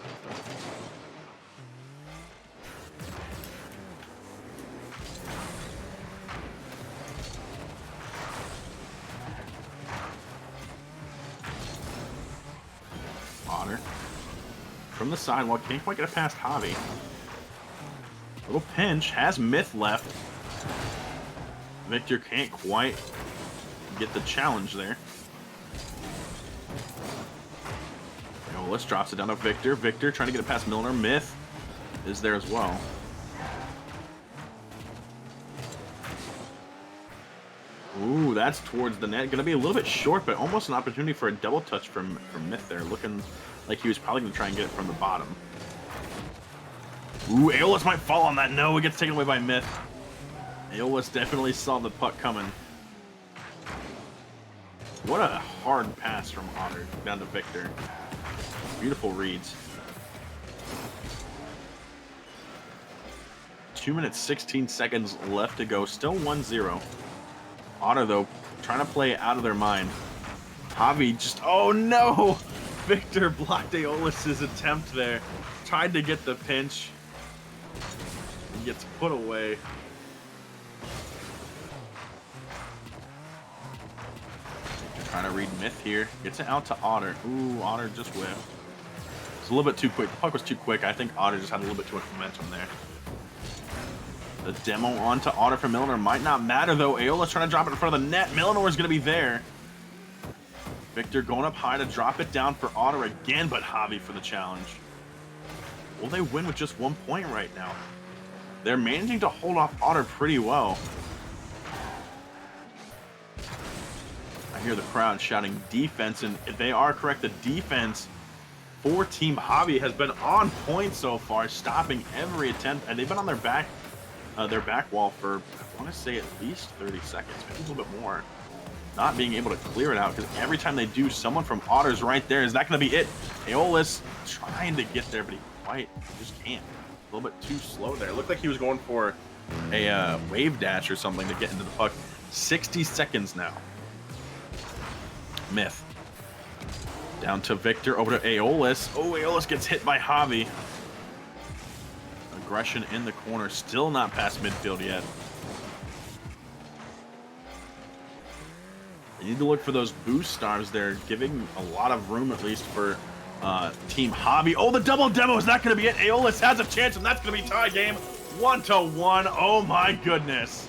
Speaker 1: Otter from the sidewalk, can't quite get it past Javi. Little pinch, has Myth left. Victor can't quite get the challenge there. Aeolus drops it down to Victor. Victor trying to get it past Milner. Myth is there as well. Ooh, that's towards the net. Going to be a little bit short, but almost an opportunity for a double touch from Myth there. Looking like he was probably going to try and get it from the bottom. Ooh, Aeolus might fall on that. No, it gets taken away by Myth. Aeolus definitely saw the puck coming. What a hard pass from Otter down to Victor. Beautiful reads. 2 minutes, 16 seconds left to go. Still 1-0. Otter, though, trying to play out of their mind. Javi just... Oh, no! Victor blocked Aeolus's attempt there. Tried to get the pinch. He gets put away. Trying to read Myth here. Gets it out to Otter. Ooh, Otter just whiffed. It's a little bit too quick. The puck was too quick. I think Otter just had a little bit too much momentum there. The demo onto Otter from Milner might not matter, though. Aeolus trying to drop it in front of the net. Milner is going to be there. Victor going up high to drop it down for Otter again, but Javi for the challenge. Will they win with just 1 point right now? They're managing to hold off Otter pretty well. I hear the crowd shouting defense, and if they are correct, the defense for Team Javi has been on point so far, stopping every attempt, and they've been on their back wall for, I want to say, at least 30 seconds, maybe a little bit more. Not being able to clear it out, because every time they do, someone from Otter's right there. Is that going to be it? Aeolus trying to get there, but he just can't. A little bit too slow there. It looked like he was going for a wave dash or something to get into the puck. 60 seconds now. Myth. Down to Victor, over to Aeolus. Oh, Aeolus gets hit by Javi. Aggression in the corner, still not past midfield yet. You need to look for those boost stars there, giving a lot of room at least for Team Javi. Oh, the double demo, is that going to be it? Aeolus has a chance, and that's going to be tie game. 1-1. Oh my goodness.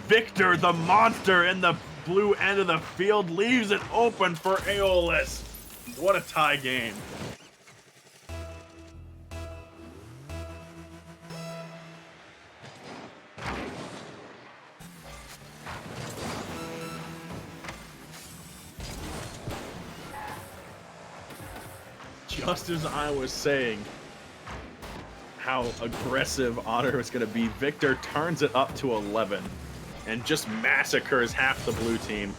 Speaker 1: Victor, the monster in the blue end of the field, leaves it open for Aeolus. What a tie game. Just as I was saying how aggressive Otter was going to be, Victor turns it up to 11 and just massacres half the blue team.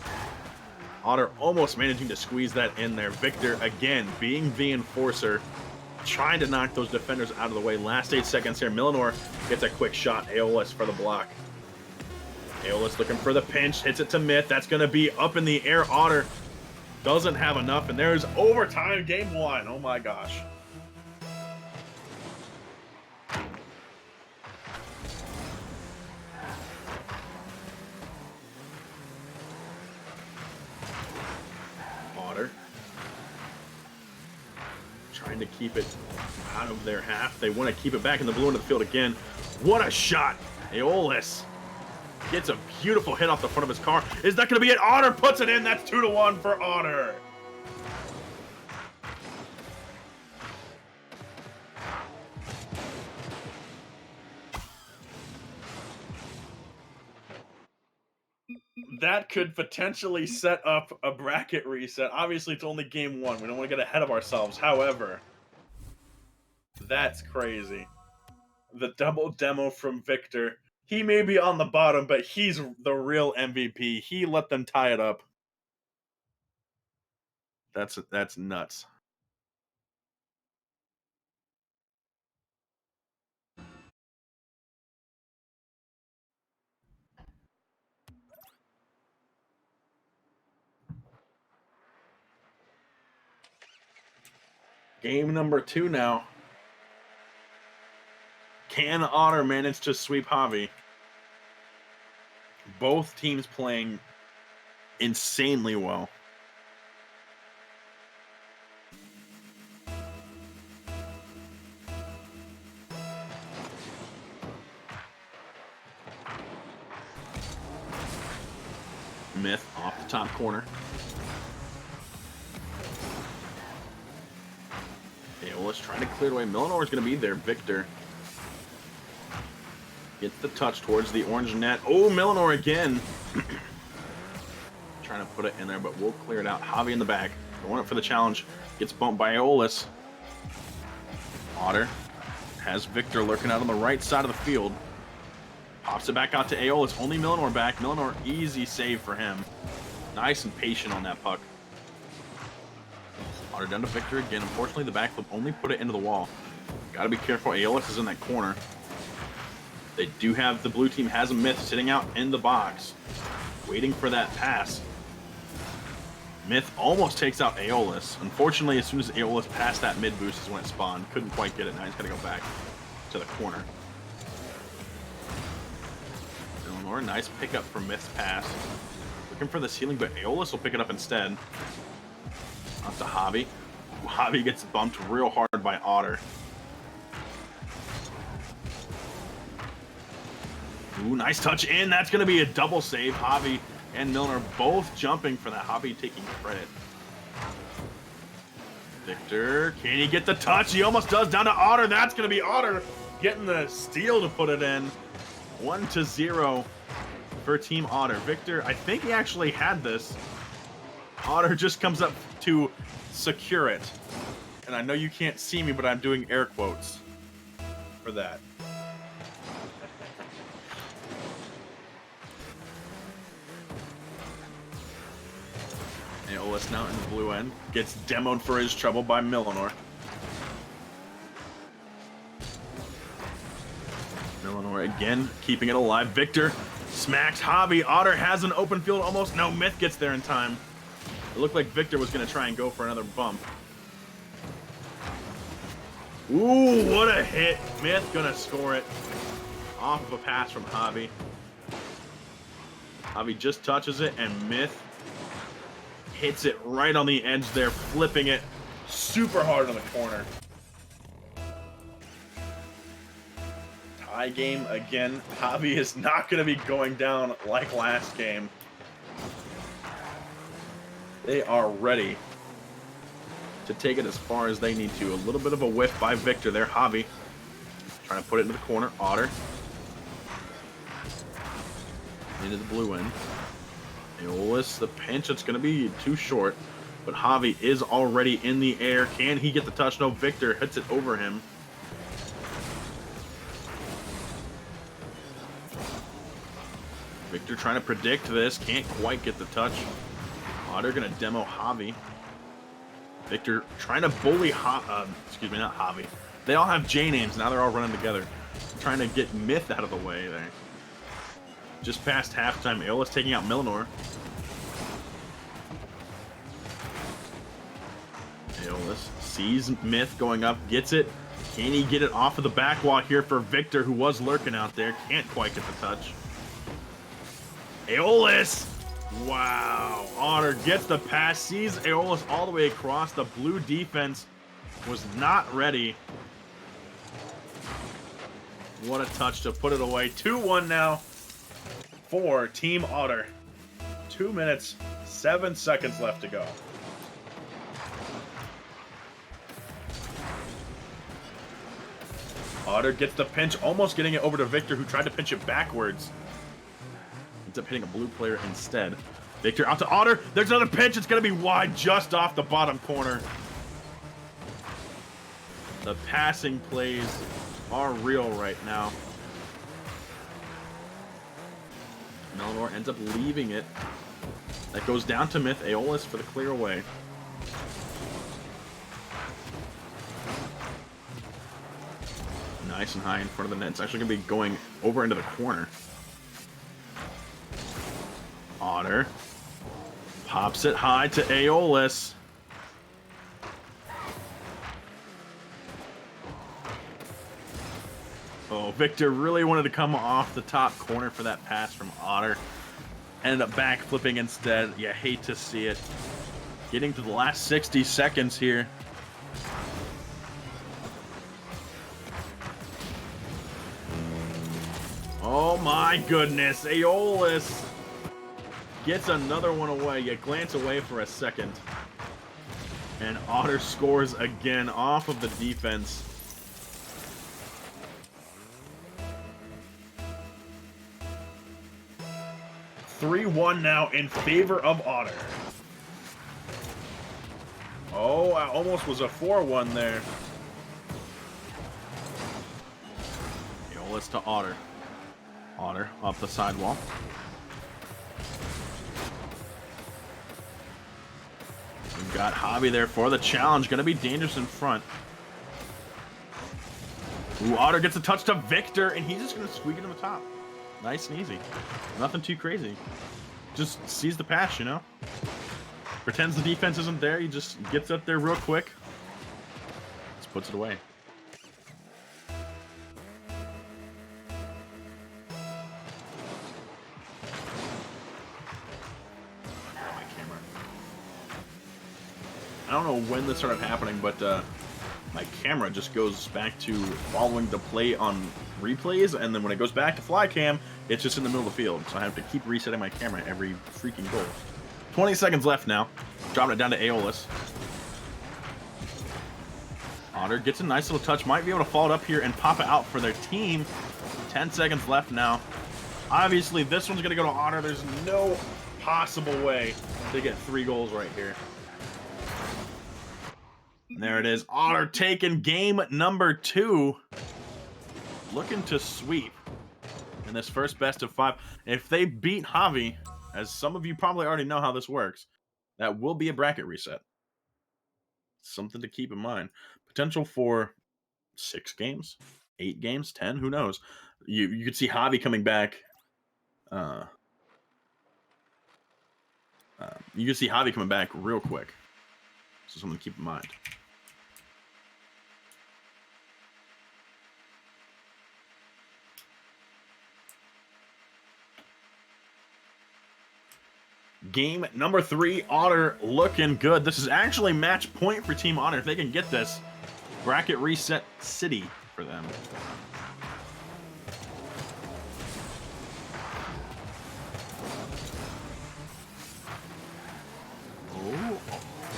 Speaker 1: Otter almost managing to squeeze that in there. Victor, again, being the enforcer, trying to knock those defenders out of the way. Last 8 seconds here. Milner gets a quick shot. Aeolus for the block. Aeolus looking for the pinch. Hits it to Myth. That's going to be up in the air. Otter doesn't have enough, and there's overtime, game 1. Oh my gosh. Otter trying to keep it out of their half. They want to keep it back in the blue end of the field again. What a shot. Aeolus gets a beautiful hit off the front of his car. Is that going to be it? Otter puts it in. That's 2-1 for Otter. That could potentially set up a bracket reset. Obviously, it's only game 1. We don't want to get ahead of ourselves. However, that's crazy. The double demo from Victor. He may be on the bottom, but he's the real MVP. He let them tie it up. That's nuts. Game number 2 now. Can Otter manage to sweep Javi? Both teams playing insanely well. Myth off the top corner. Aeolus trying to clear it away. Millinor is going to be there. Victor gets the touch towards the orange net. Oh, Millinor again. Trying to put it in there, but we'll clear it out. Javi in the back. Going up for the challenge. Gets bumped by Aeolus. Otter has Victor lurking out on the right side of the field. Pops it back out to Aeolus. Only Millinor back. Millinor, easy save for him. Nice and patient on that puck. Otter down to Victor again. Unfortunately, the backflip only put it into the wall. Got to be careful. Aeolus is in that corner. They do have, the blue team has a Myth sitting out in the box, waiting for that pass. Myth almost takes out Aeolus. Unfortunately, as soon as Aeolus passed that mid boost is when it spawned. Couldn't quite get it. Now he's got to go back to the corner. Eleanor, nice pickup from Myth's pass. Looking for the ceiling, but Aeolus will pick it up instead. Up to Javi. Javi gets bumped real hard by Otter. Ooh, nice touch in. That's going to be a double save. Javi and Milner both jumping for that. Javi taking credit. Victor, can he get the touch? He almost does. Down to Otter. That's going to be Otter getting the steal to put it in. 1-0 for Team Otter. Victor, I think he actually had this. Otter just comes up to secure it. And I know you can't see me, but I'm doing air quotes for that. Aeolus now in the blue end. Gets demoed for his trouble by Millinor. Millinor again keeping it alive. Victor smacks Javi. Otter has an open field almost. No, Myth gets there in time. It looked like Victor was going to try and go for another bump. Ooh, what a hit. Myth going to score it off of a pass from Javi. Javi just touches it, and Myth hits it right on the edge there, flipping it super hard on the corner. Tie game again. Javi is not going to be going down like last game. They are ready to take it as far as they need to. A little bit of a whiff by Victor there. Javi trying to put it into the corner. Otter into the blue end. Aeolus, the pinch, it's going to be too short, but Javi is already in the air. Can he get the touch? No, Victor hits it over him. Victor trying to predict this, can't quite get the touch. Otter going to demo Javi. Victor trying to bully excuse me, not Javi. They all have J names, now they're all running together. Trying to get Myth out of the way there. Just past halftime, Aeolus taking out Millinor. Aeolus sees Myth going up, gets it. Can he get it off of the back wall here for Victor, who was lurking out there? Can't quite get the touch. Aeolus! Wow. Otter gets the pass, sees Aeolus all the way across. The blue defense was not ready. What a touch to put it away. 2-1 now for Team Otter. 2 minutes, 7 seconds left to go. Otter gets the pinch, almost getting it over to Victor, who tried to pinch it backwards. Ends up hitting a blue player instead. Victor out to Otter. There's another pinch. It's going to be wide just off the bottom corner. The passing plays are real right now. Millinor ends up leaving it. That goes down to Myth. Aeolus for the clear away. Nice and high in front of the net. It's actually going to be going over into the corner. Otter pops it high to Aeolus. Oh, Victor really wanted to come off the top corner for that pass from Otter. Ended up back flipping instead. You hate to see it. Getting to the last 60 seconds here. Oh my goodness, Aeolus gets another one away. You glance away for a second. And Otter scores again off of the defense. (3-1) now in favor of Otter. Oh, I almost was a 4-1 there. Aeolus to Otter. Otter off the sidewall. We've got Javi there for the challenge. Gonna be dangerous in front. Ooh, Otter gets a touch to Victor, and he's just gonna squeak it to the top. Nice and easy. Nothing too crazy. Just sees the pass, you know? Pretends the defense isn't there. He just gets up there real quick. Just puts it away. I don't know when this started happening, but my camera just goes back to following the play on replays, and then when it goes back to fly cam, it's just in the middle of the field. So I have to keep resetting my camera every freaking goal. 20 seconds left now. Dropping it down to Aeolus. Otter gets a nice little touch. Might be able to follow it up here and pop it out for their team. 10 seconds left now. Obviously, this one's going to go to Otter. There's no possible way to get 3 goals right here. And there it is. Otter taking game number 2. Looking to sweep in this first best of 5. If they beat Javi, as some of you probably already know how this works, that will be a bracket reset. Something to keep in mind. Potential for 6 games, 8 games, 10, who knows? You could see Javi coming back. You can see Javi coming back real quick. So something to keep in mind. Game number 3, Otter looking good. This is actually match point for Team Otter. If they can get this, bracket reset city for them. Oh,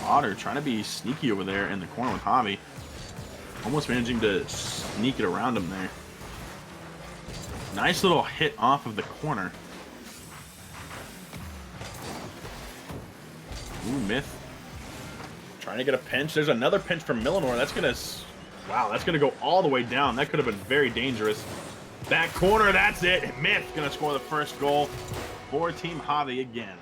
Speaker 1: Otter trying to be sneaky over there in the corner with Javi. Almost managing to sneak it around him there. Nice little hit off of the corner. Ooh, Myth. Trying to get a pinch. There's another pinch from Millinor. That's going to... Wow, that's going to go all the way down. That could have been very dangerous. Back corner, that's it. Myth going to score the first goal for Team Javi again.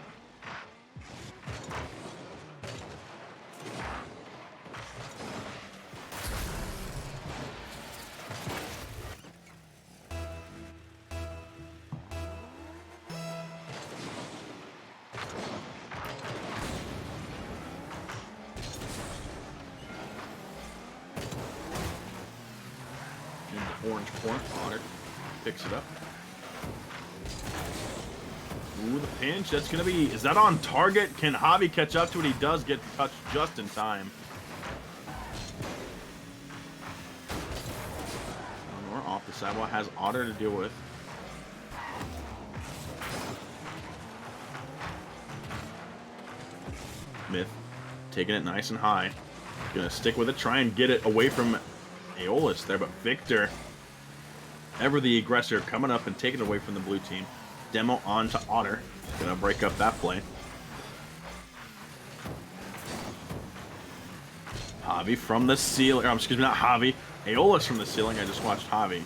Speaker 1: Orange corner. Otter picks it up. Ooh, the pinch. That's going to be... Is that on target? Can Javi catch up to it? He does get the touch just in time. Eleanor off the sidewall has Otter to deal with. Myth taking it nice and high. Gonna stick with it. Try and get it away from Aeolus there, but Victor, ever the aggressor, coming up and taking it away from the blue team. Demo on to Otter. Gonna break up that play. Javi from the ceiling. Excuse me, not Javi. Aeolus from the ceiling. I just watched Javi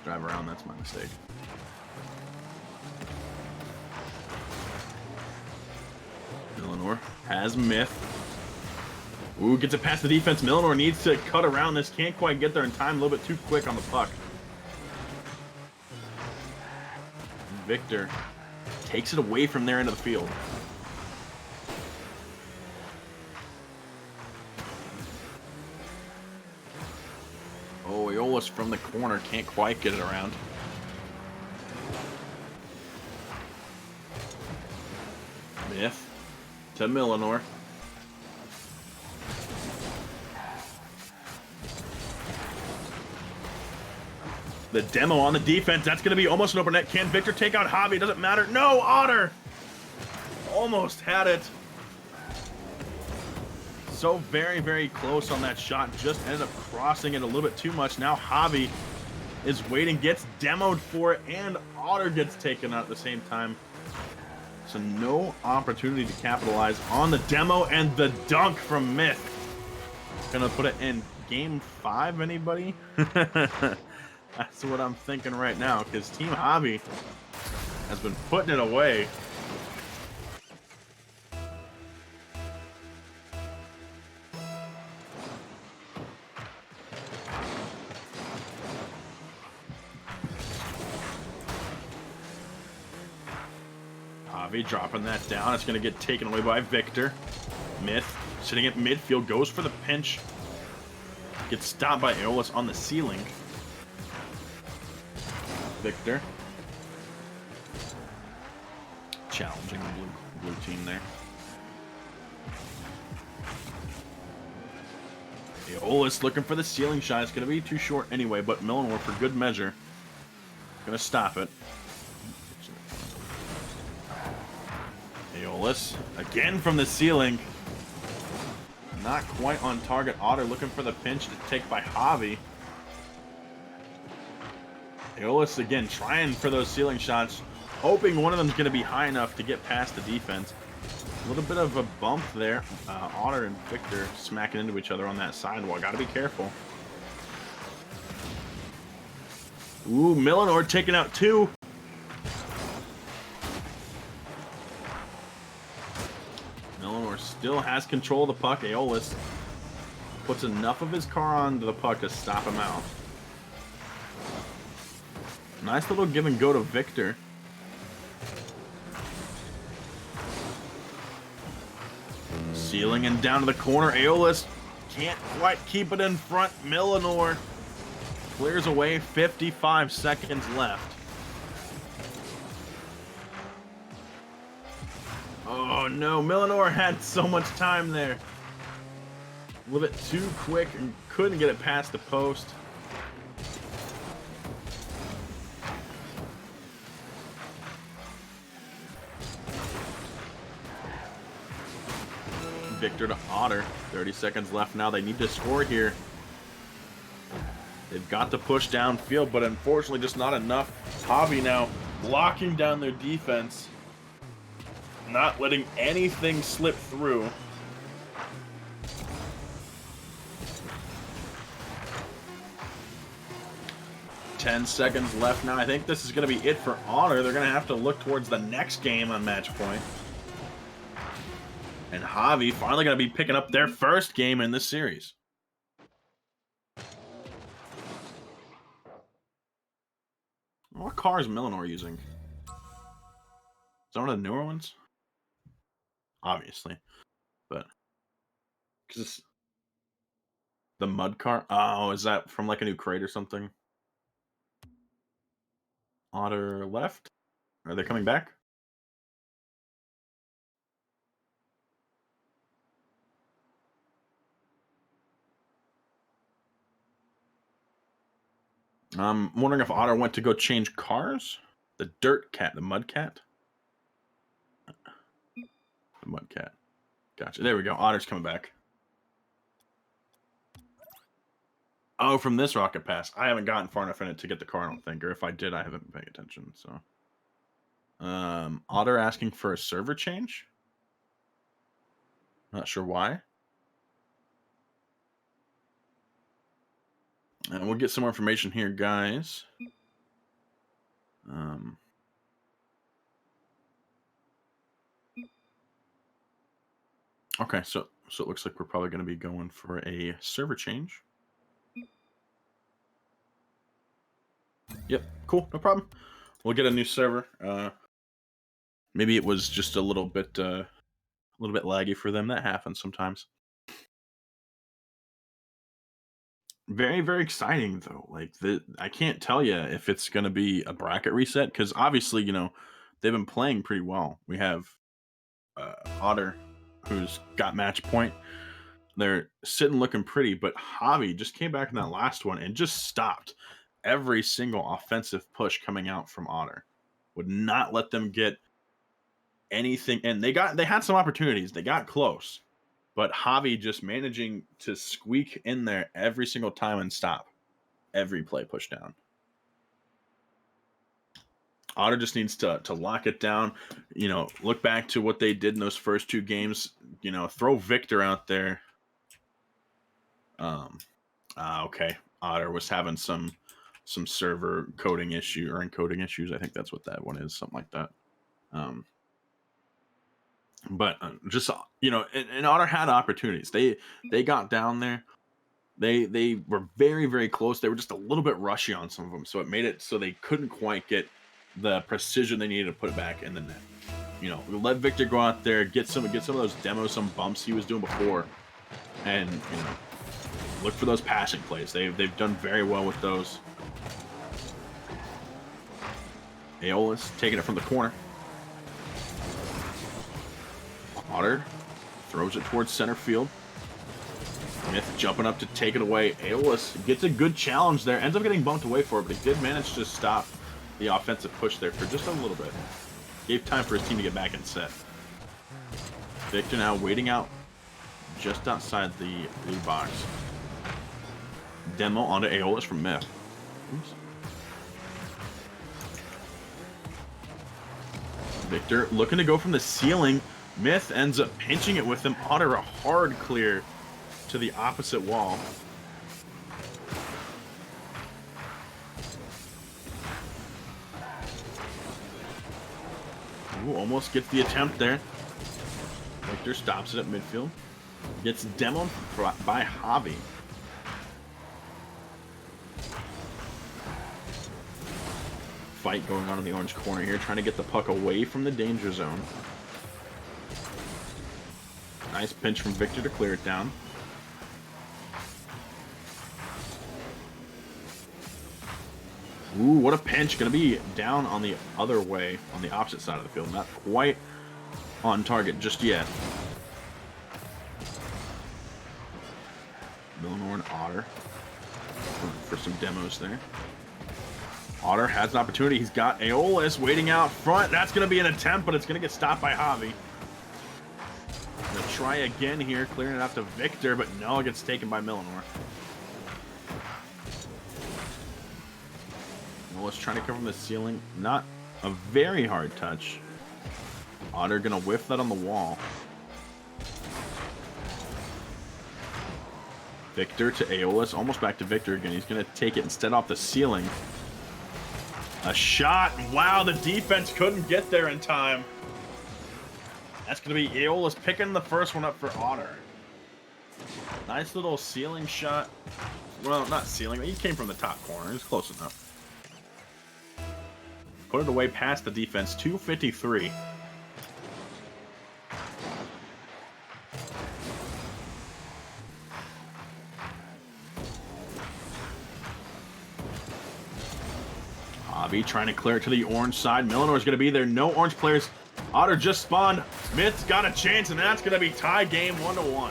Speaker 1: drive around. That's my mistake. Millinor has Myth. Ooh, gets it past the defense. Millinor needs to cut around this. Can't quite get there in time. A little bit too quick on the puck. Victor takes it away from their end of the field. Oh, Aeolus from the corner can't quite get it around. Myth to Millinor. The demo on the defense. That's going to be almost an open net. Can Victor take out Javi? Doesn't matter. No, Otter! Almost had it. So very, very close on that shot. Just ended up crossing it a little bit too much. Now Javi is waiting, gets demoed for it, and Otter gets taken out at the same time. So no opportunity to capitalize on the demo and the dunk from Myth. Gonna put it in game 5, anybody? That's what I'm thinking right now, because Team Javi has been putting it away. Javi dropping that down. It's going to get taken away by Victor. Myth sitting at midfield, goes for the pinch. Gets stopped by Aeolus on the ceiling. Victor challenging the blue team there. Aeolus looking for the ceiling shot. It's going to be too short anyway, but Millenor, for good measure, going to stop it. Aeolus again from the ceiling. Not quite on target. Otter looking for the pinch to take by Javi. Aeolus again trying for those ceiling shots, hoping one of them is going to be high enough to get past the defense. A little bit of a bump there. Otter and Victor smacking into each other on that sidewall. Got to be careful. Ooh, Millenor taking out 2. Millenor still has control of the puck. Aeolus puts enough of his car onto the puck to stop him out. Nice little give and go to Victor. Ceiling and down to the corner. Aeolus can't quite keep it in front. Millenor clears away. 55 seconds left. Oh no, Millenor had so much time there. A little bit too quick and couldn't get it past the post. Victor to Otter. 30 seconds left now. They need to score here. They've got to push downfield, but unfortunately just not enough. Javi now locking down their defense. Not letting anything slip through. Ten seconds left now. I think this is going to be it for Otter. They're going to have to look towards the next game on match point. And Javi finally going to be picking up their first game in this series. What car is Millenor using? Is that one of the newer ones? Obviously. But because the mud car. Oh, is that from like a new crate or something? Otter left? Are they coming back? I'm wondering if Otter went to go change cars? The dirt cat, the mud cat? The mud cat. Gotcha. There we go. Otter's coming back. Oh, from this rocket pass. I haven't gotten far enough in it to get the car, I don't think. Or if I did, I haven't been paying attention. So, Otter asking for a server change. Not sure why. And we'll get some more information here, guys. Okay, so it looks like we're probably going to be going for a server change. Yep, cool, no problem. We'll get a new server. Maybe it was just a little bit laggy for them. That happens sometimes. Very, very exciting though. Like I can't tell you if it's going to be a bracket reset because obviously, they've been playing pretty well. We have Otter, who's got match point. They're sitting looking pretty, but Javi just came back in that last one and just stopped every single offensive push coming out from Otter. Would not let them get anything, and they had some opportunities. They got close, but Javi just managing to squeak in there every single time and stop every play push down. Otter just needs to lock it down. Look back to what they did in those first 2 games. Throw Victor out there. Okay. Otter was having some server coding issue or encoding issues. I think that's what that one is, something like that. But just and Otter had opportunities. They got down there. They were very, very close. They were just a little bit rushy on some of them, so it made it so they couldn't quite get the precision they needed to put it back in the net. Let Victor go out there, get some of those demos, some bumps he was doing before, and look for those passing plays. They've done very well with those. Aeolus taking it from the corner. Otter throws it towards center field. Smith jumping up to take it away. Aeolus gets a good challenge there. Ends up getting bumped away for it, but he did manage to stop the offensive push there for just a little bit. Gave time for his team to get back in set. Victor now waiting out just outside the blue box. Demo onto Aeolus from Myth. Oops. Victor looking to go from the ceiling. Myth ends up pinching it with him. Otter a hard clear to the opposite wall. Ooh, almost gets the attempt there. Victor stops it at midfield. Gets demoed by Javi. Fight going on in the orange corner here, trying to get the puck away from the danger zone. Nice pinch from Victor to clear it down. Ooh, what a pinch. Going to be down on the other way, on the opposite side of the field. Not quite on target just yet. Millenor and Otter for some demos there. Otter has an opportunity. He's got Aeolus waiting out front. That's going to be an attempt, but it's going to get stopped by Javi. Gonna try again here, clearing it out to Victor, but no, it gets taken by Millenor. Aeolus trying to come from the ceiling. Not a very hard touch. Otter gonna whiff that on the wall. Victor to Aeolus, almost back to Victor again. He's gonna take it instead off the ceiling. A shot. Wow, the defense couldn't get there in time. That's going to be Aeolus picking the first one up for Otter. Nice little ceiling shot. Well, not ceiling. He came from the top corner. It's close enough. Put it away past the defense. 253. Javi trying to clear it to the orange side. Millenor's going to be there. No orange players. Otter just spawned. Smith's got a chance, and that's going to be tie game 1-1.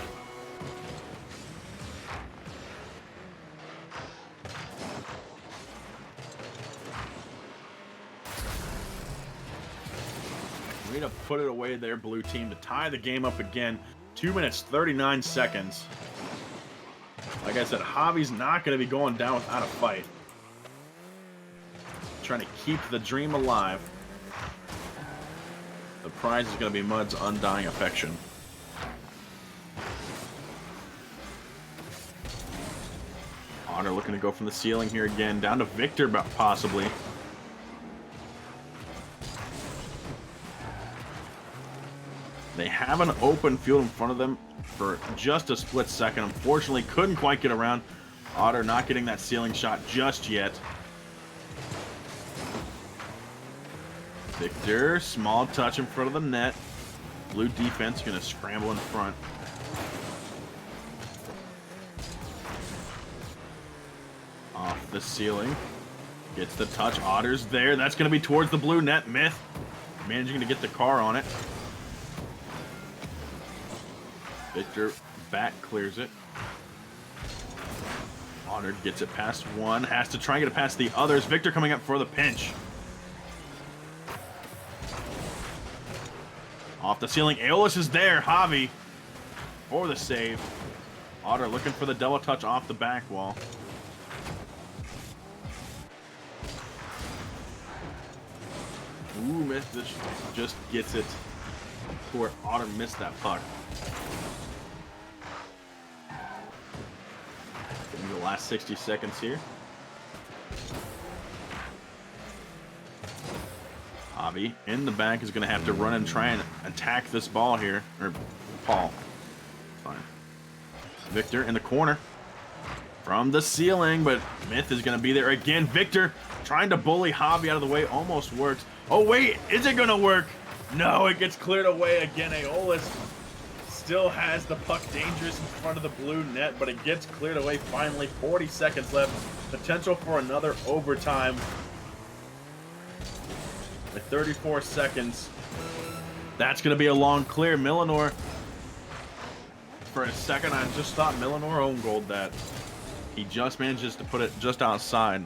Speaker 1: Way to put it away there, blue team, to tie the game up again. 2 minutes, 39 seconds. Like I said, Javi's not going to be going down without a fight. Trying to keep the dream alive. The prize is going to be Mud's undying affection. Otter looking to go from the ceiling here again. Down to Victor, possibly. They have an open field in front of them for just a split second. Unfortunately, couldn't quite get around. Otter not getting that ceiling shot just yet. Victor, small touch in front of the net. Blue defense going to scramble in front. Off the ceiling. Gets the touch. Otter's there. That's going to be towards the blue net. Myth managing to get the car on it. Victor back clears it. Otter gets it past one. Has to try and get it past the others. Victor coming up for the pinch. Off the ceiling, Aeolus is there. Javi for the save. Otter looking for the double touch off the back wall. Ooh, missed this. Just gets it to where Otter missed that puck. In the last 60 seconds here. Javi in the back is going to have to run and try and attack this ball here. Or Paul. Fine. Victor in the corner. From the ceiling, but Myth is going to be there again. Victor trying to bully Javi out of the way. Almost works. Oh, wait. Is it going to work? No, it gets cleared away again. Aeolus still has the puck dangerous in front of the blue net, but it gets cleared away finally. 40 seconds left. Potential for another overtime. With 34 seconds. That's going to be a long clear. Millenor. For a second, I just thought Millenor own goaled that. He just manages to put it just outside.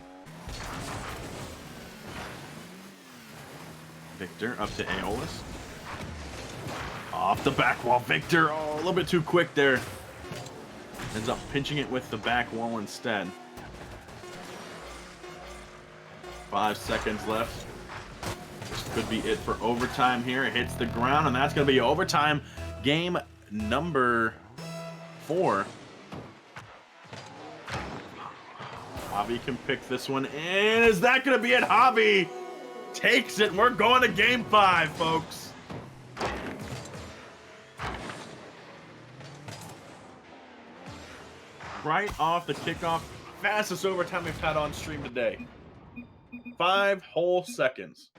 Speaker 1: Victor up to Aeolus. Off the back wall. Victor, oh, a little bit too quick there. Ends up pinching it with the back wall instead. 5 seconds left. This could be it for overtime here. It hits the ground, and that's going to be overtime. Game number 4. Javi can pick this one, and is that going to be it? Javi takes it. We're going to game 5, folks. Right off the kickoff, fastest overtime we've had on stream today. 5 whole seconds.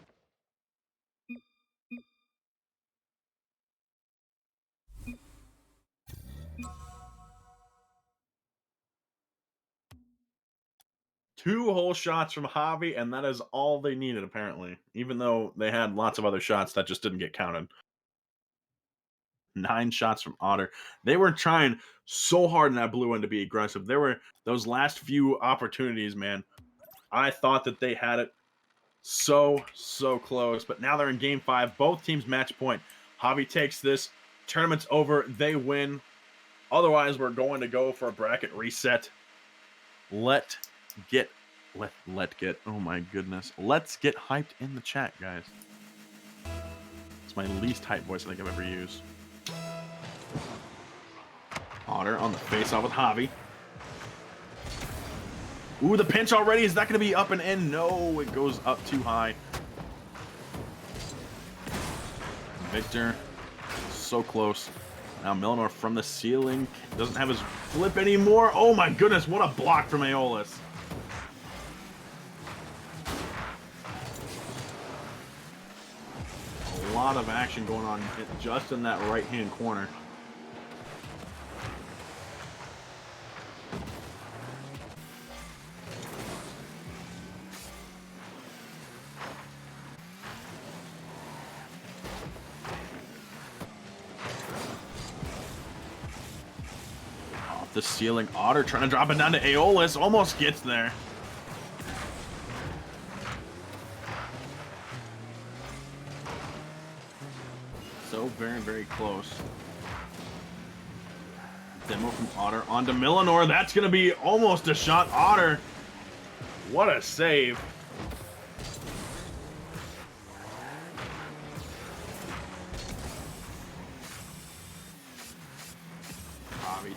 Speaker 1: Two whole shots from Javi, and that is all they needed, apparently. Even though they had lots of other shots that just didn't get counted. 9 shots from Otter. They were trying so hard in that blue end to be aggressive. There were those last few opportunities, man. I thought that they had it so close, but now they're in game 5. Both teams match point. Javi takes this. Tournament's over. They win. Otherwise, we're going to go for a bracket reset. Let's get oh my goodness. Let's get hyped in the chat, guys. It's my least hype voice I think I've ever used. Otter on the face-off with Javi. Ooh, the pinch already. Is that going to be up and in? No, it goes up too high. Victor, so close. Now Millenor from the ceiling. Doesn't have his flip anymore. Oh my goodness, what a block from Aeolus. A lot of action going on just in that right-hand corner. The ceiling. Otter trying to drop it down to Aeolus. Almost gets there. So very close. Demo from Otter onto Millenor. That's going to be almost a shot. Otter. What a save.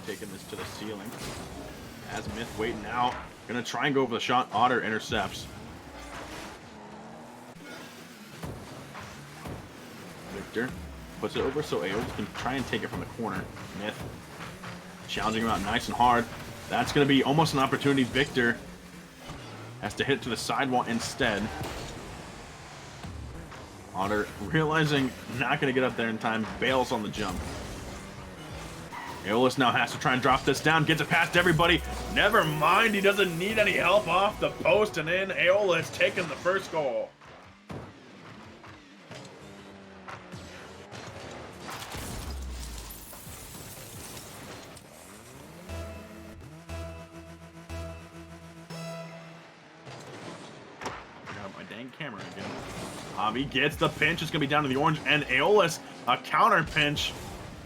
Speaker 1: Taking this to the ceiling. As Myth waiting out. Gonna try and go for the shot. Otter intercepts. Victor puts it over so Aorto can try and take it from the corner. Myth challenging him out nice and hard. That's gonna be almost an opportunity. Victor has to hit it to the sidewall instead. Otter realizing not gonna get up there in time, bails on the jump. Aeolus now has to try and drop this down. Gets it past everybody. Never mind. He doesn't need any help off the post and in. Aeolus taking the first goal. Got my dang camera again. Javi gets the pinch. It's going to be down to the orange. And Aeolus, a counter pinch.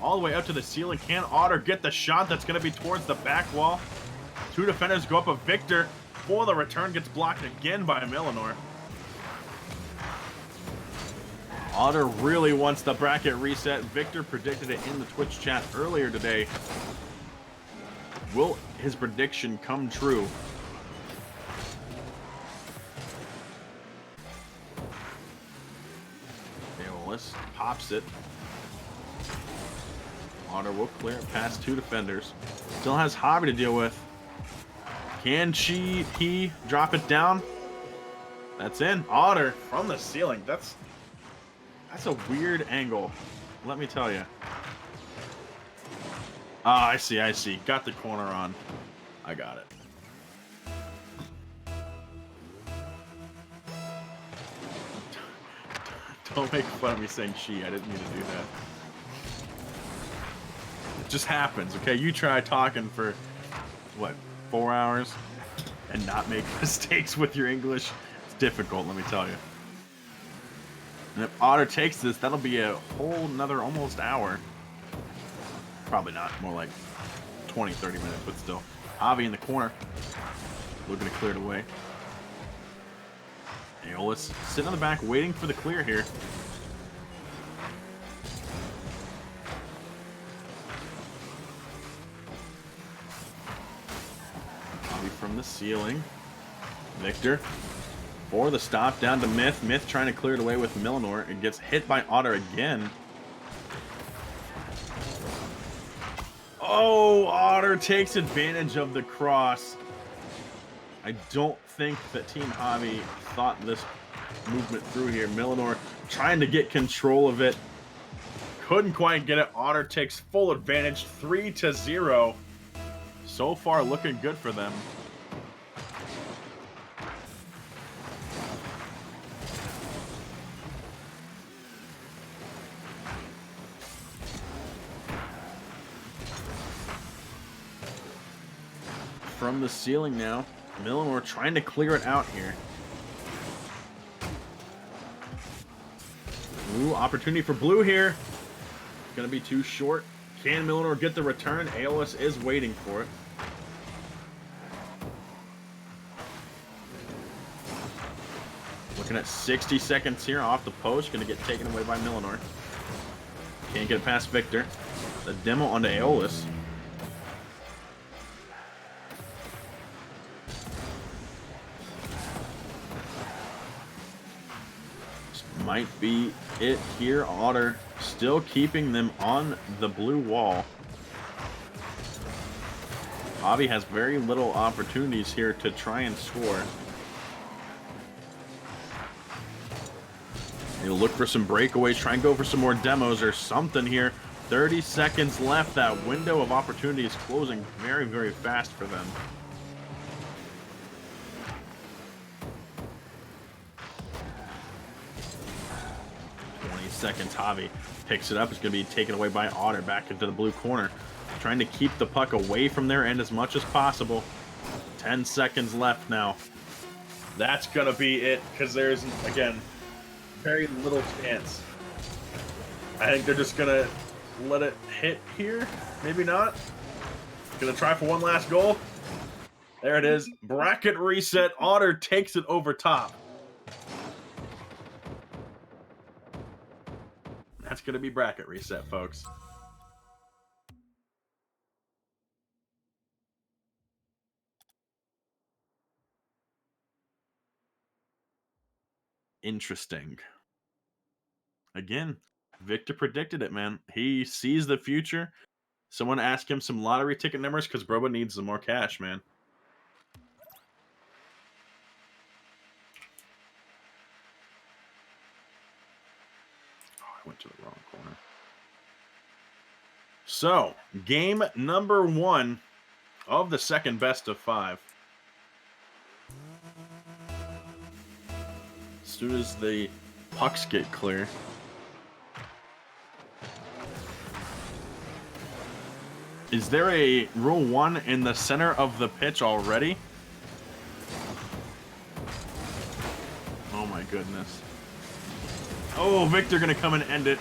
Speaker 1: all the way up to the ceiling. Can Otter get the shot that's going to be towards the back wall? Two defenders go up, a Victor for the return gets blocked again by Millinor. Otter really wants the bracket reset. Victor predicted it in the Twitch chat earlier today. Will his prediction come true? Aeolus pops it. Otter will clear it past two defenders. Still has Hobby to deal with. Can he drop it down? That's in. Otter from the ceiling. That's a weird angle. Let me tell you. Ah, I see. Got the corner on. I got it. Don't make fun of me saying she. I didn't mean to do that. It just happens, okay? You try talking for, what, 4 hours and not make mistakes with your English. It's difficult, let me tell you. And if Otter takes this, that'll be a whole nother almost hour. Probably not, more like 20, 30 minutes, but still. Avi in the corner, looking to clear it away. Aeolus sitting on the back, waiting for the clear here. Avi from the ceiling. Victor for the stop, down to Myth. Myth trying to clear it away with Millinor. It gets hit by Otter again. Oh, Otter takes advantage of the cross. I don't think that Team Hobby thought this movement through here. Millinor trying to get control of it. Couldn't quite get it. Otter takes full advantage, 3-0. So far, looking good for them. From the ceiling now. Millinor trying to clear it out here. Ooh, opportunity for blue here. Gonna be too short. Can Millinor get the return? Aeolus is waiting for it. Looking at 60 seconds here off the post. Gonna get taken away by Millinor. Can't get it past Victor. The demo onto Aeolus. Might be it here. Otter still keeping them on the blue wall. Avi has very little opportunities here to try and score. He'll look for some breakaways, try and go for some more demos or something here. 30 seconds left. That window of opportunity is closing very, very fast for them. 20 seconds. Javi picks it up. It's going to be taken away by Otter back into the blue corner. Trying to keep the puck away from their end as much as possible. 10 seconds left now. That's going to be it because there's, again, very little chance. I think they're just going to let it hit here. Maybe not. Going to try for one last goal. There it is. Bracket reset. Otter takes it over top. That's going to be bracket reset, folks. Interesting. Again, Victor predicted it, man. He sees the future. Someone asked him some lottery ticket numbers because Broba needs some more cash, man. Oh, I went to the wrong corner. So, game number 1 of the second best of 5. As soon as the pucks get clear. Is there a Rule 1 in the center of the pitch already? Oh my goodness. Oh, Victor gonna come and end it.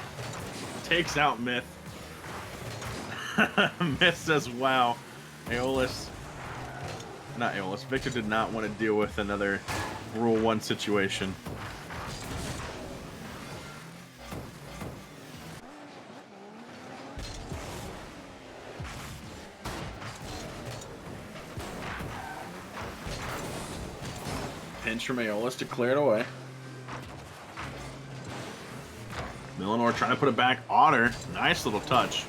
Speaker 1: Takes out Myth. Missed as wow. Aeolus, not Aeolus. Victor did not want to deal with another Rule 1 situation. Pinch from Aeolus to clear it away. Millenor trying to put it back. Otter, nice little touch.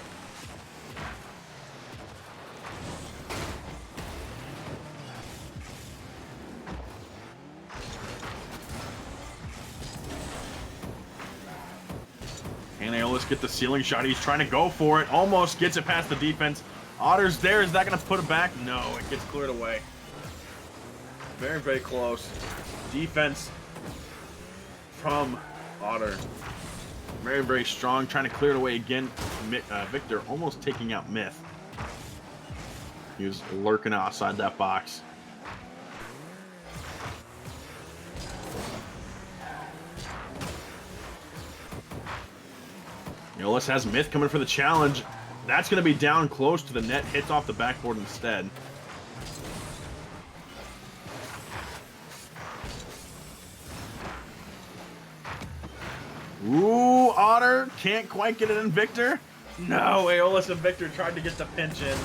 Speaker 1: And Aeolus get the ceiling shot. He's trying to go for it. Almost gets it past the defense. Otter's there. Is that going to put it back? No, it gets cleared away. Very, very close. Defense from Otter. Very, very strong. Trying to clear it away again. Victor almost taking out Myth. He was lurking outside that box. Aeolus has Myth coming for the challenge. That's going to be down close to the net. Hits off the backboard instead. Ooh, Otter can't quite get it in Victor. No, Aeolus and Victor tried to get the pinch in.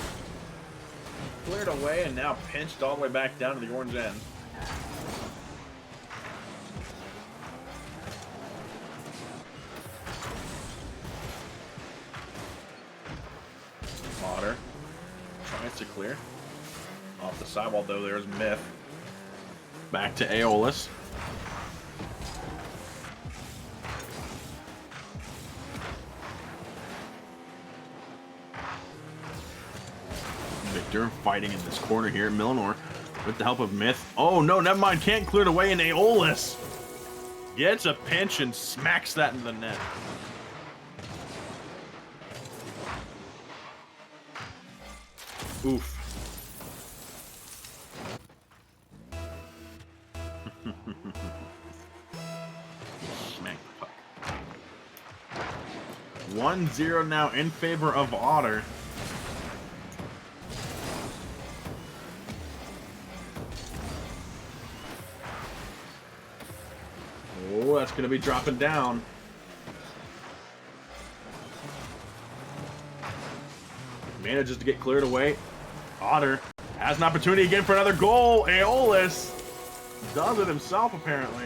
Speaker 1: Cleared away and now pinched all the way back down to the orange end. Otter tries to clear. Off the sidewall though, there's Myth. Back to Aeolus. Victor fighting in this corner here. Millenor with the help of Myth. Oh no, never mind. Can't clear it away, and Aeolus gets a pinch and smacks that into the net. Oof. Smack the puck. 1-0 now in favor of Otter. Oh, that's going to be dropping down. Manages to get cleared away. Otter has an opportunity again for another goal. Aeolus does it himself, apparently.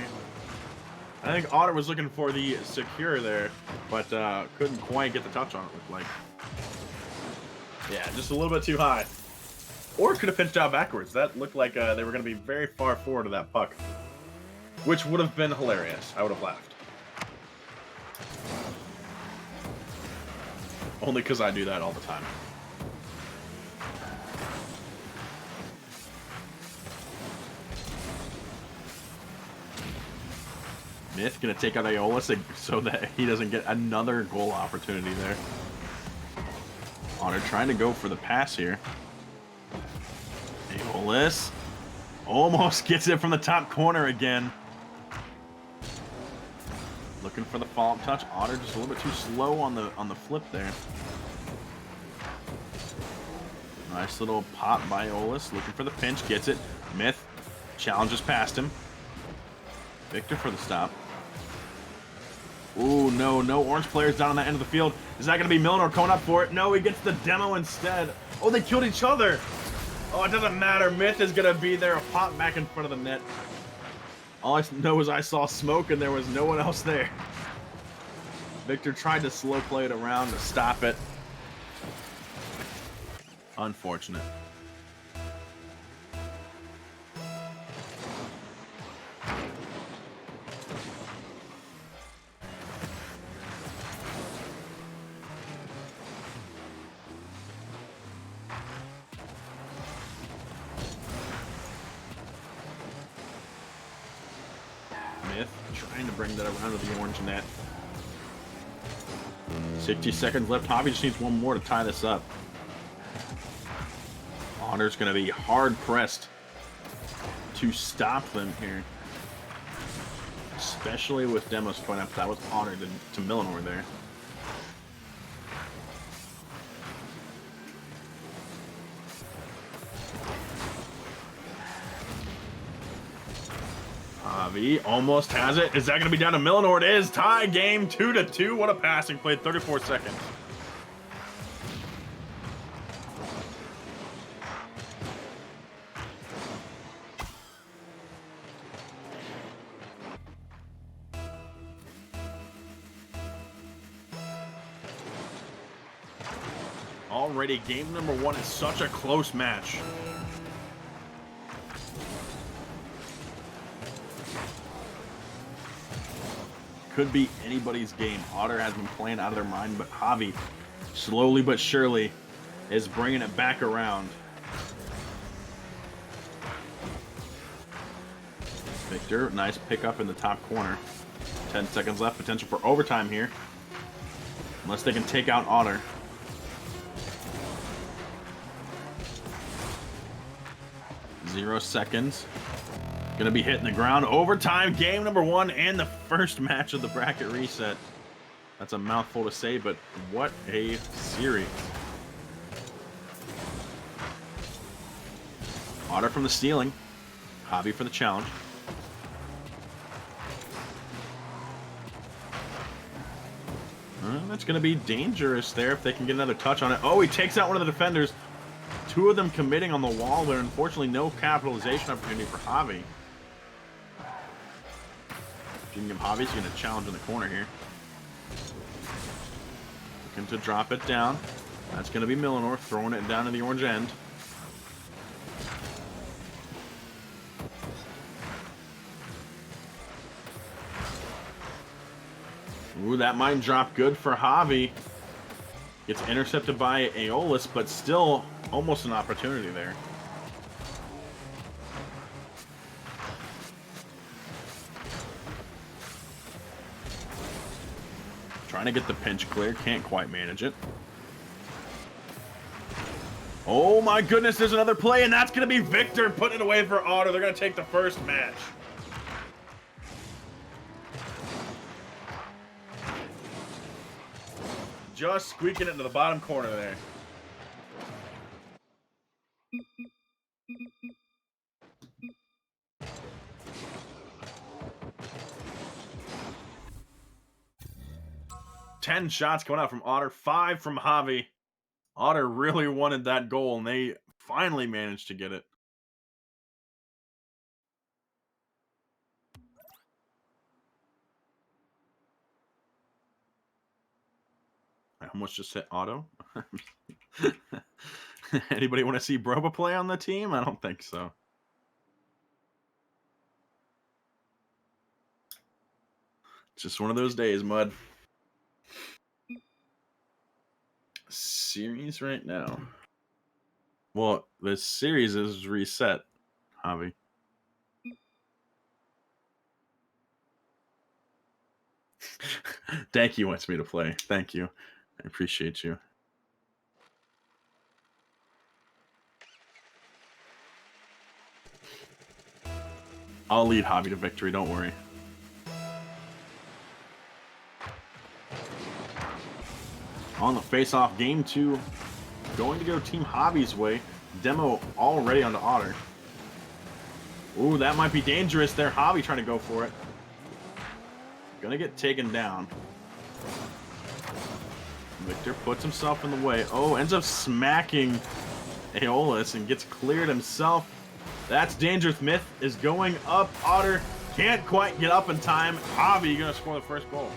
Speaker 1: I think Otter was looking for the secure there, but couldn't quite get the touch on it, looked like. Yeah, just a little bit too high. Or could have pinched out backwards. That looked like they were going to be very far forward of that puck, which would have been hilarious. I would have laughed. Only because I do that all the time. Myth gonna take out Aeolus so that he doesn't get another goal opportunity there. Otter trying to go for the pass here. Aeolus almost gets it from the top corner again. Looking for the follow-up touch. Otter just a little bit too slow on the flip there. Nice little pop by Aeolus. Looking for the pinch. Gets it. Myth challenges past him. Victor for the stop. Ooh, no orange players down on that end of the field. Is that going to be Millenor coming up for it? No, he gets the demo instead. Oh, they killed each other. Oh, it doesn't matter. Myth is going to be there. A pop back in front of the net. All I know is I saw smoke and there was no one else there. Victor tried to slow play it around to stop it. Unfortunate. Myth trying to bring that around to the orange net. 60 seconds left. Hobby just needs one more to tie this up. Otter's going to be hard pressed to stop them here. Especially with demos going up. That was Otter to Millenor there. Javi almost has it. Is that going to be down to Millenor? It is. Tie game 2-2. What a passing play. 34 seconds. Already, game number 1 is such a close match. Could be anybody's game. Otter has been playing out of their mind, but Javi, slowly but surely, is bringing it back around. Victor, nice pickup in the top corner. 10 seconds left, potential for overtime here. Unless they can take out Otter. Zero seconds. Gonna be hitting the ground. Overtime, game number 1 and the first match of the bracket reset. That's a mouthful to say, but what a series. Otter from the stealing. Javi for the challenge. That's gonna be dangerous there if they can get another touch on it. Oh, he takes out one of the defenders. 2 of them committing on the wall there. Unfortunately, no capitalization opportunity for Javi. Javi's going to challenge in the corner here. Looking to drop it down. That's going to be Millenor throwing it down to the orange end. Ooh, that might drop good for Javi. Gets intercepted by Aeolus, but still almost an opportunity there. Trying to get the pinch clear, can't quite manage it. Oh my goodness, there's another play, and that's going to be Victor putting it away for Aorto. They're going to take the first match. Just squeaking it into the bottom corner there. Ten shots coming out from Otter, 5 from Javi. Otter really wanted that goal, and they finally managed to get it. I almost just hit Auto. Anybody want to see Broba play on the team? I don't think so. It's just one of those days, Mud. Series right now. Well, the series is reset, Javi. Thank you wants me to play. Thank you. I appreciate you. I'll lead Javi to victory, don't worry. On the face-off, game 2. Going to go Team Javi's way. Demo already onto Otter. Ooh, that might be dangerous there. Javi trying to go for it. Gonna get taken down. Victor puts himself in the way. Oh, ends up smacking Aeolus and gets cleared himself. That's dangerous. Myth is going up. Otter can't quite get up in time. Javi gonna score the first goal.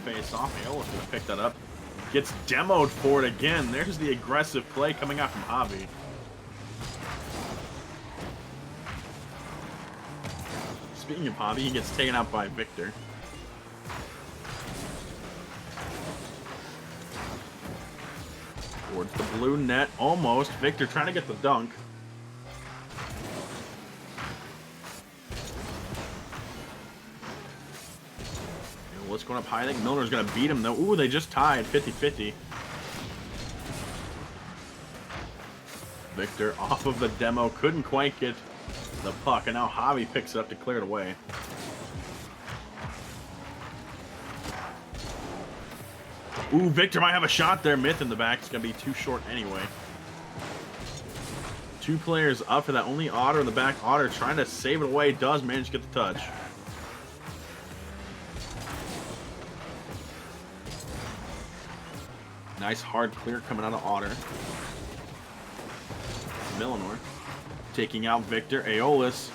Speaker 1: Face off. Aeolus gonna pick that up. Gets demoed for it again. There's the aggressive play coming out from Javi. Speaking of Javi, he gets taken out by Victor. Towards the blue net, almost. Victor trying to get the dunk. What's going up high? I think Milner's going to beat him, though. Ooh, they just tied 50-50. Victor off of the demo. Couldn't quite get the puck, and now Javi picks it up to clear it away. Ooh, Victor might have a shot there. Myth in the back. It's going to be too short anyway. 2 players up for that. Only Otter in the back. Otter trying to save it away. Does manage to get the touch. Nice hard clear coming out of Otter. Millenor taking out Victor. Aeolus.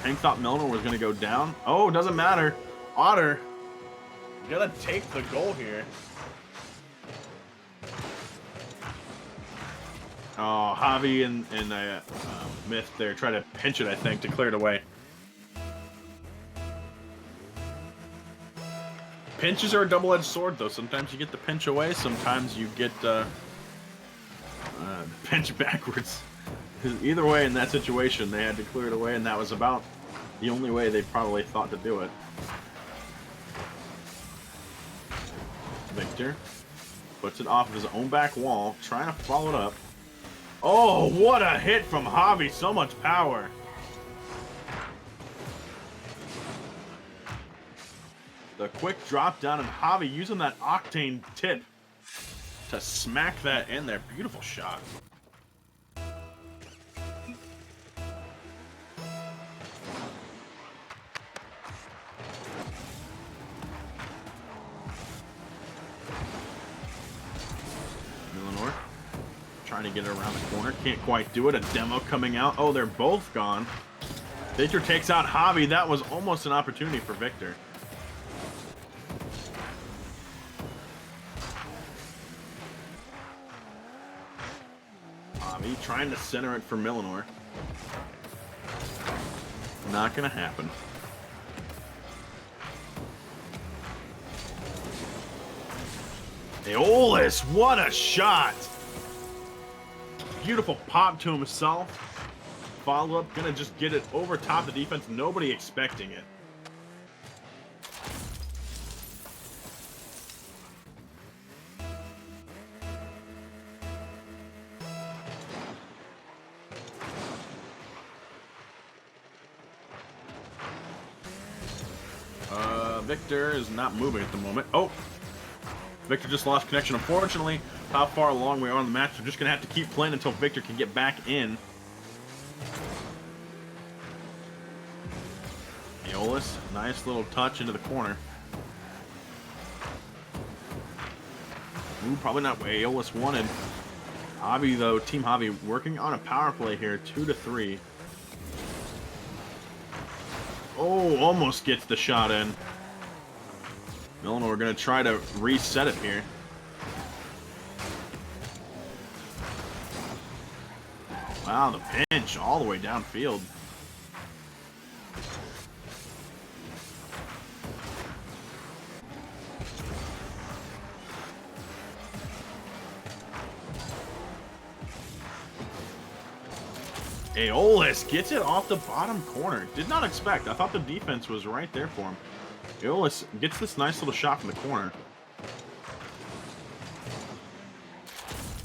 Speaker 1: Hank thought Millenor was going to go down. Oh, doesn't matter. Otter gonna take the goal here. Oh, Javi and Myth there try to pinch it, I think, to clear it away. Pinches are a double-edged sword, though. Sometimes you get the pinch away, sometimes you get pinch backwards. Either way, in that situation, they had to clear it away, and that was about the only way they probably thought to do it. Victor puts it off of his own back wall, trying to follow it up. Oh, what a hit from Javi. So much power. The quick drop down, and Javi using that octane tip to smack that in there. Beautiful shot. Trying to get it around the corner. Can't quite do it. A demo coming out. Oh, they're both gone. Victor takes out Javi. That was almost an opportunity for Victor. Javi trying to center it for Millenor. Not going to happen. Aeolus, what a shot! Beautiful pop to himself. Follow up, gonna just get it over top the defense. Nobody expecting it. Victor is not moving at the moment. Oh! Victor just lost connection, unfortunately. How far along we are in the match, we're just going to have to keep playing until Victor can get back in. Aeolus, nice little touch into the corner. Ooh, probably not what Aeolus wanted. Javi, though, Team Javi working on a power play here, 2-3. Oh, almost gets the shot in. Millenor going to try to reset it here. Wow, the pinch all the way downfield. Aeolus gets it off the bottom corner. Did not expect. I thought the defense was right there for him. Aeolus gets this nice little shot from the corner.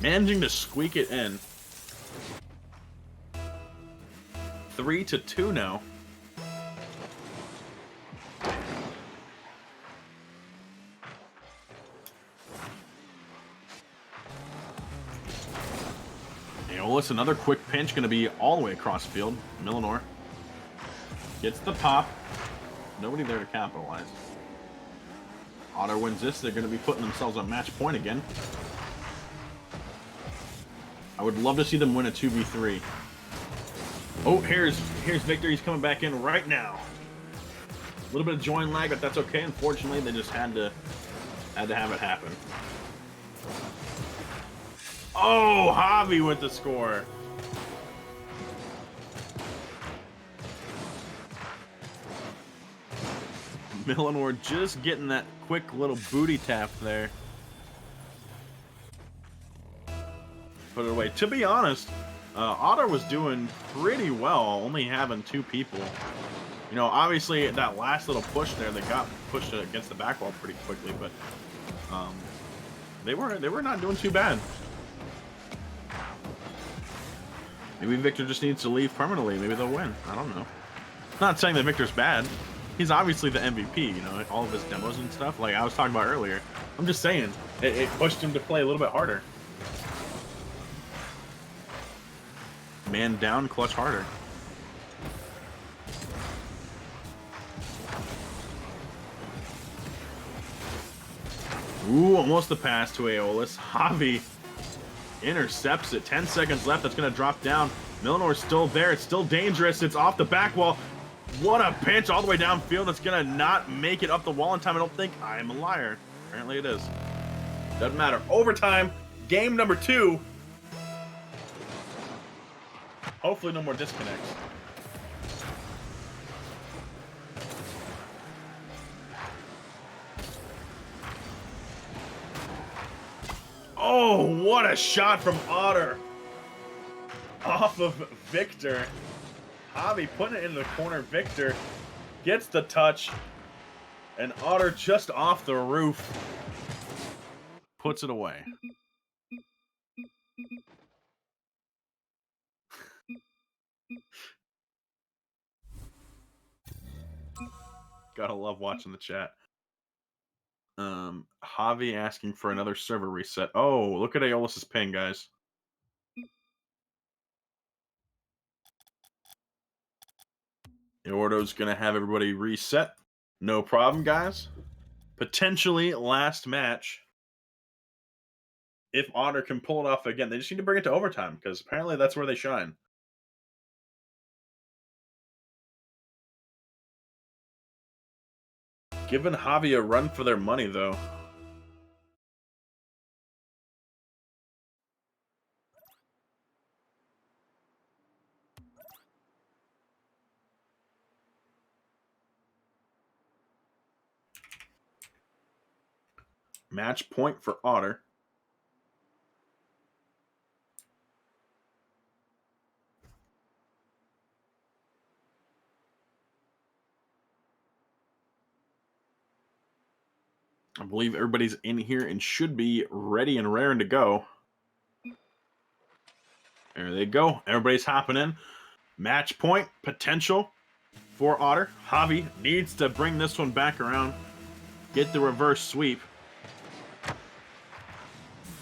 Speaker 1: Managing to squeak it in. 3-2 now. Aeolus, another quick pinch, going to be all the way across the field. Millenor gets the pop. Nobody there to capitalize. Otter wins this. They're going to be putting themselves on match point again. I would love to see them win a 2v3. Oh, here's Victor. He's coming back in right now. A little bit of join lag, but that's okay. Unfortunately, they just had to have it happen. Oh, Javi with the score. Millenor just getting that quick little booty tap there. Put it away. To be honest, Otter was doing pretty well, only having 2 people. You know, obviously that last little push there, they got pushed against the back wall pretty quickly, but they were not doing too bad. Maybe Victor just needs to leave permanently. Maybe they'll win. I don't know. Not saying that Victor's bad. He's obviously the MVP, you know, all of his demos and stuff, like I was talking about earlier. I'm just saying, it pushed him to play a little bit harder. Man down, clutch harder. Ooh, almost the pass to Aeolus. Javi intercepts it. 10 seconds left. That's going to drop down. Milinor's still there. It's still dangerous. It's off the back wall. What a pinch all the way downfield. That's going to not make it up the wall in time. I don't think. I am a liar. Apparently it is. Doesn't matter. Overtime. Game number 2. Hopefully no more disconnects. Oh, what a shot from Otter. Off of Victor. Javi putting it in the corner. Victor gets the touch. And Otter just off the roof puts it away. Gotta love watching the chat. Javi asking for another server reset. Oh, look at Aeolus's ping, guys. Aorto's gonna have everybody reset. No problem, guys. Potentially last match. If Otter can pull it off again, they just need to bring it to overtime, because apparently that's where they shine. Giving Javi a run for their money, though. Match point for Otter. I believe everybody's in here and should be ready and raring to go. There they go. Everybody's hopping in. Match point potential for Otter. Javi needs to bring this one back around. Get the reverse sweep.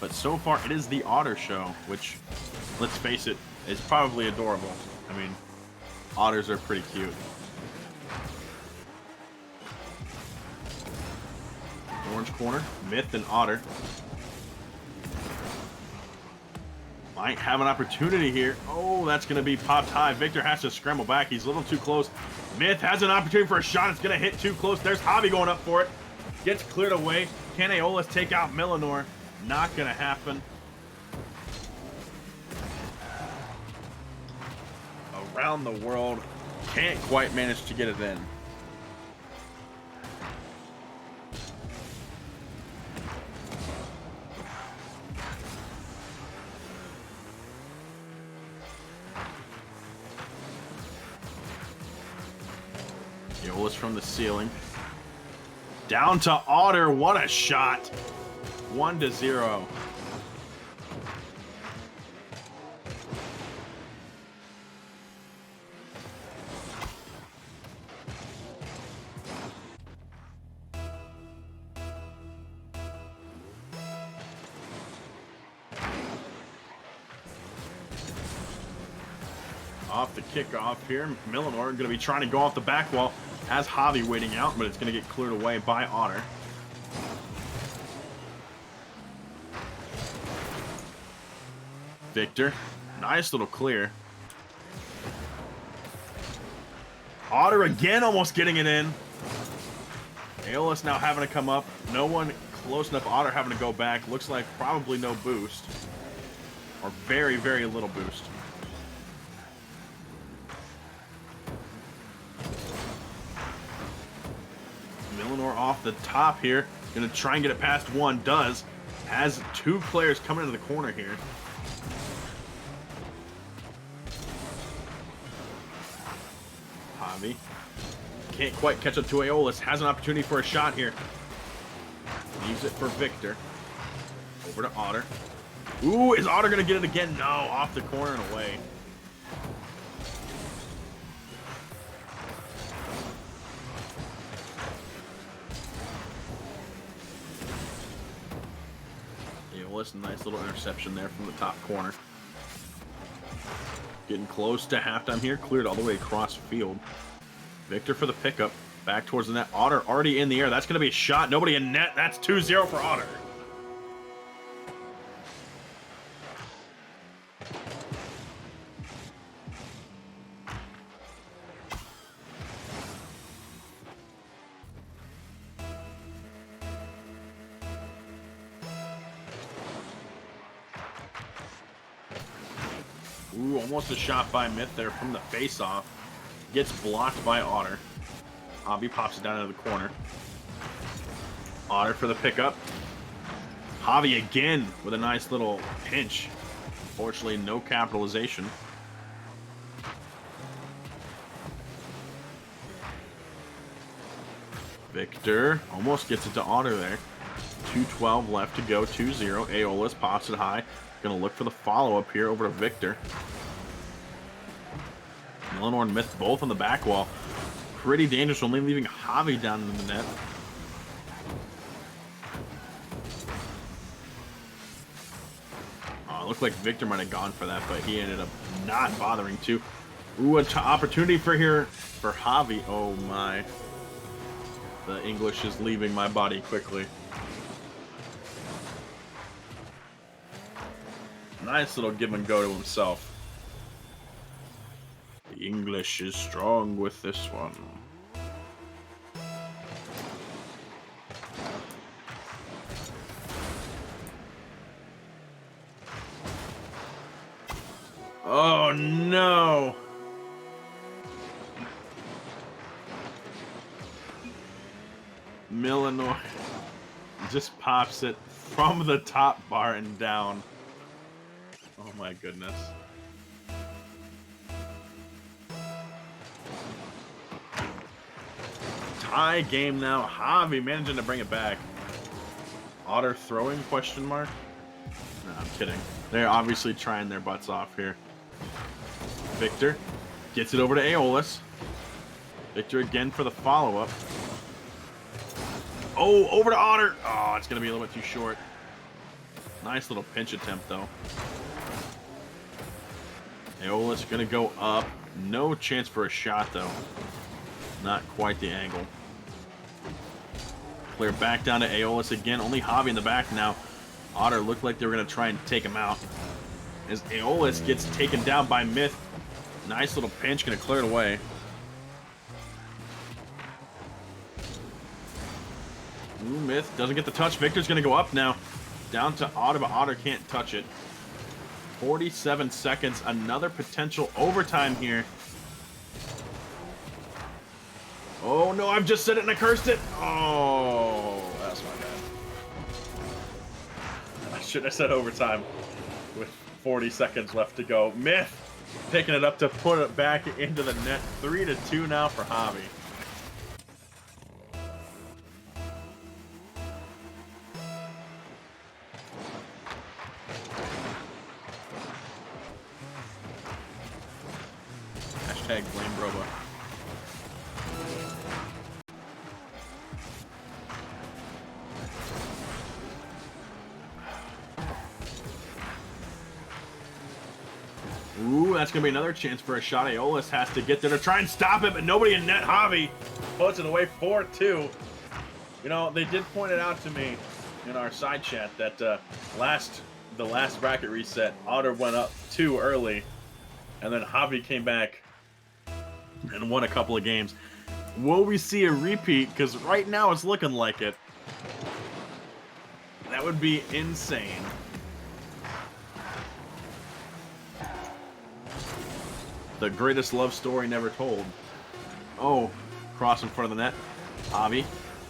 Speaker 1: But so far, it is the Otter show, which, let's face it, is probably adorable. I mean, otters are pretty cute. Orange corner, Myth and Otter. Might have an opportunity here. Oh, that's going to be popped high. Victor has to scramble back. He's a little too close. Myth has an opportunity for a shot. It's going to hit too close. There's Javi going up for it. Gets cleared away. Can Aeolus take out Milanor? Not going to happen. Around the world. Can't quite manage to get it in. Aeolus from the ceiling. Down to Otter. What a shot. 1-0. Off the kickoff here. Milanor going to be trying to go off the back wall. Has Javi waiting out, but it's going to get cleared away by Otter. Victor. Nice little clear. Otter again almost getting it in. Aeolus now having to come up. No one close enough. Otter having to go back. Looks like probably no boost. Or very, very little boost. Milanor off the top here. Gonna try and get it past one. Does. Has two players coming into the corner here. Javi. Can't quite catch up to Aeolus. Has an opportunity for a shot here. Leaves it for Victor. Over to Otter. Ooh, is Otter gonna get it again? No, off the corner and away. Aeolus, nice little interception there from the top corner. Getting close to halftime here. Cleared all the way across field. Victor for the pickup. Back towards the net. Otter already in the air. That's going to be a shot. Nobody in net. That's 2-0 for Otter. Ooh, almost a shot by Myth there from the face-off. Gets blocked by Otter. Javi pops it down into the corner. Otter for the pickup. Javi again with a nice little pinch. Fortunately, no capitalization. Victor almost gets it to Otter there. 2:12 left to go, 2-0. Aeolus pops it high. Gonna look for the follow-up here over to Victor. Eleanor and Myth both on the back wall. Pretty dangerous, only leaving Javi down in the net. Looked like Victor might have gone for that, but he ended up not bothering to. Ooh, opportunity for Javi. Oh my. The English is leaving my body quickly. Nice little give and go to himself. The English is strong with this one. Oh no! Millenor just pops it from the top bar and down. Oh my goodness. Tie game now. Javi managing to bring it back. Otter throwing, question mark? No, I'm kidding. They're obviously trying their butts off here. Victor gets it over to Aeolus. Victor again for the follow-up. Oh, over to Otter. Oh, it's going to be a little bit too short. Nice little pinch attempt, though. Aeolus going to go up. No chance for a shot, though. Not quite the angle. Clear back down to Aeolus again. Only Javi in the back now. Otter looked like they were going to try and take him out. As Aeolus gets taken down by Myth. Nice little pinch. Going to clear it away. Ooh, Myth doesn't get the touch. Victor's going to go up now. Down to Otter, but Otter can't touch it. 47 seconds. Another potential overtime here. Oh, no, I've just said it and I cursed it. Oh, that's my bad. I should have said overtime with 40 seconds left to go. Myth picking it up to put it back into the net. 3-2 now for Javi. Hashtag blame Broba. Ooh, that's going to be another chance for a shot. Aeolus has to get there to try and stop it, but nobody in net. Javi puts it away 4-2. You know, they did point it out to me in our side chat that the last bracket reset, Otter went up too early, and then Javi came back and won a couple of games. Will we see a repeat? Because right now it's looking like it. That would be insane. The greatest love story never told. Oh, cross in front of the net. Javi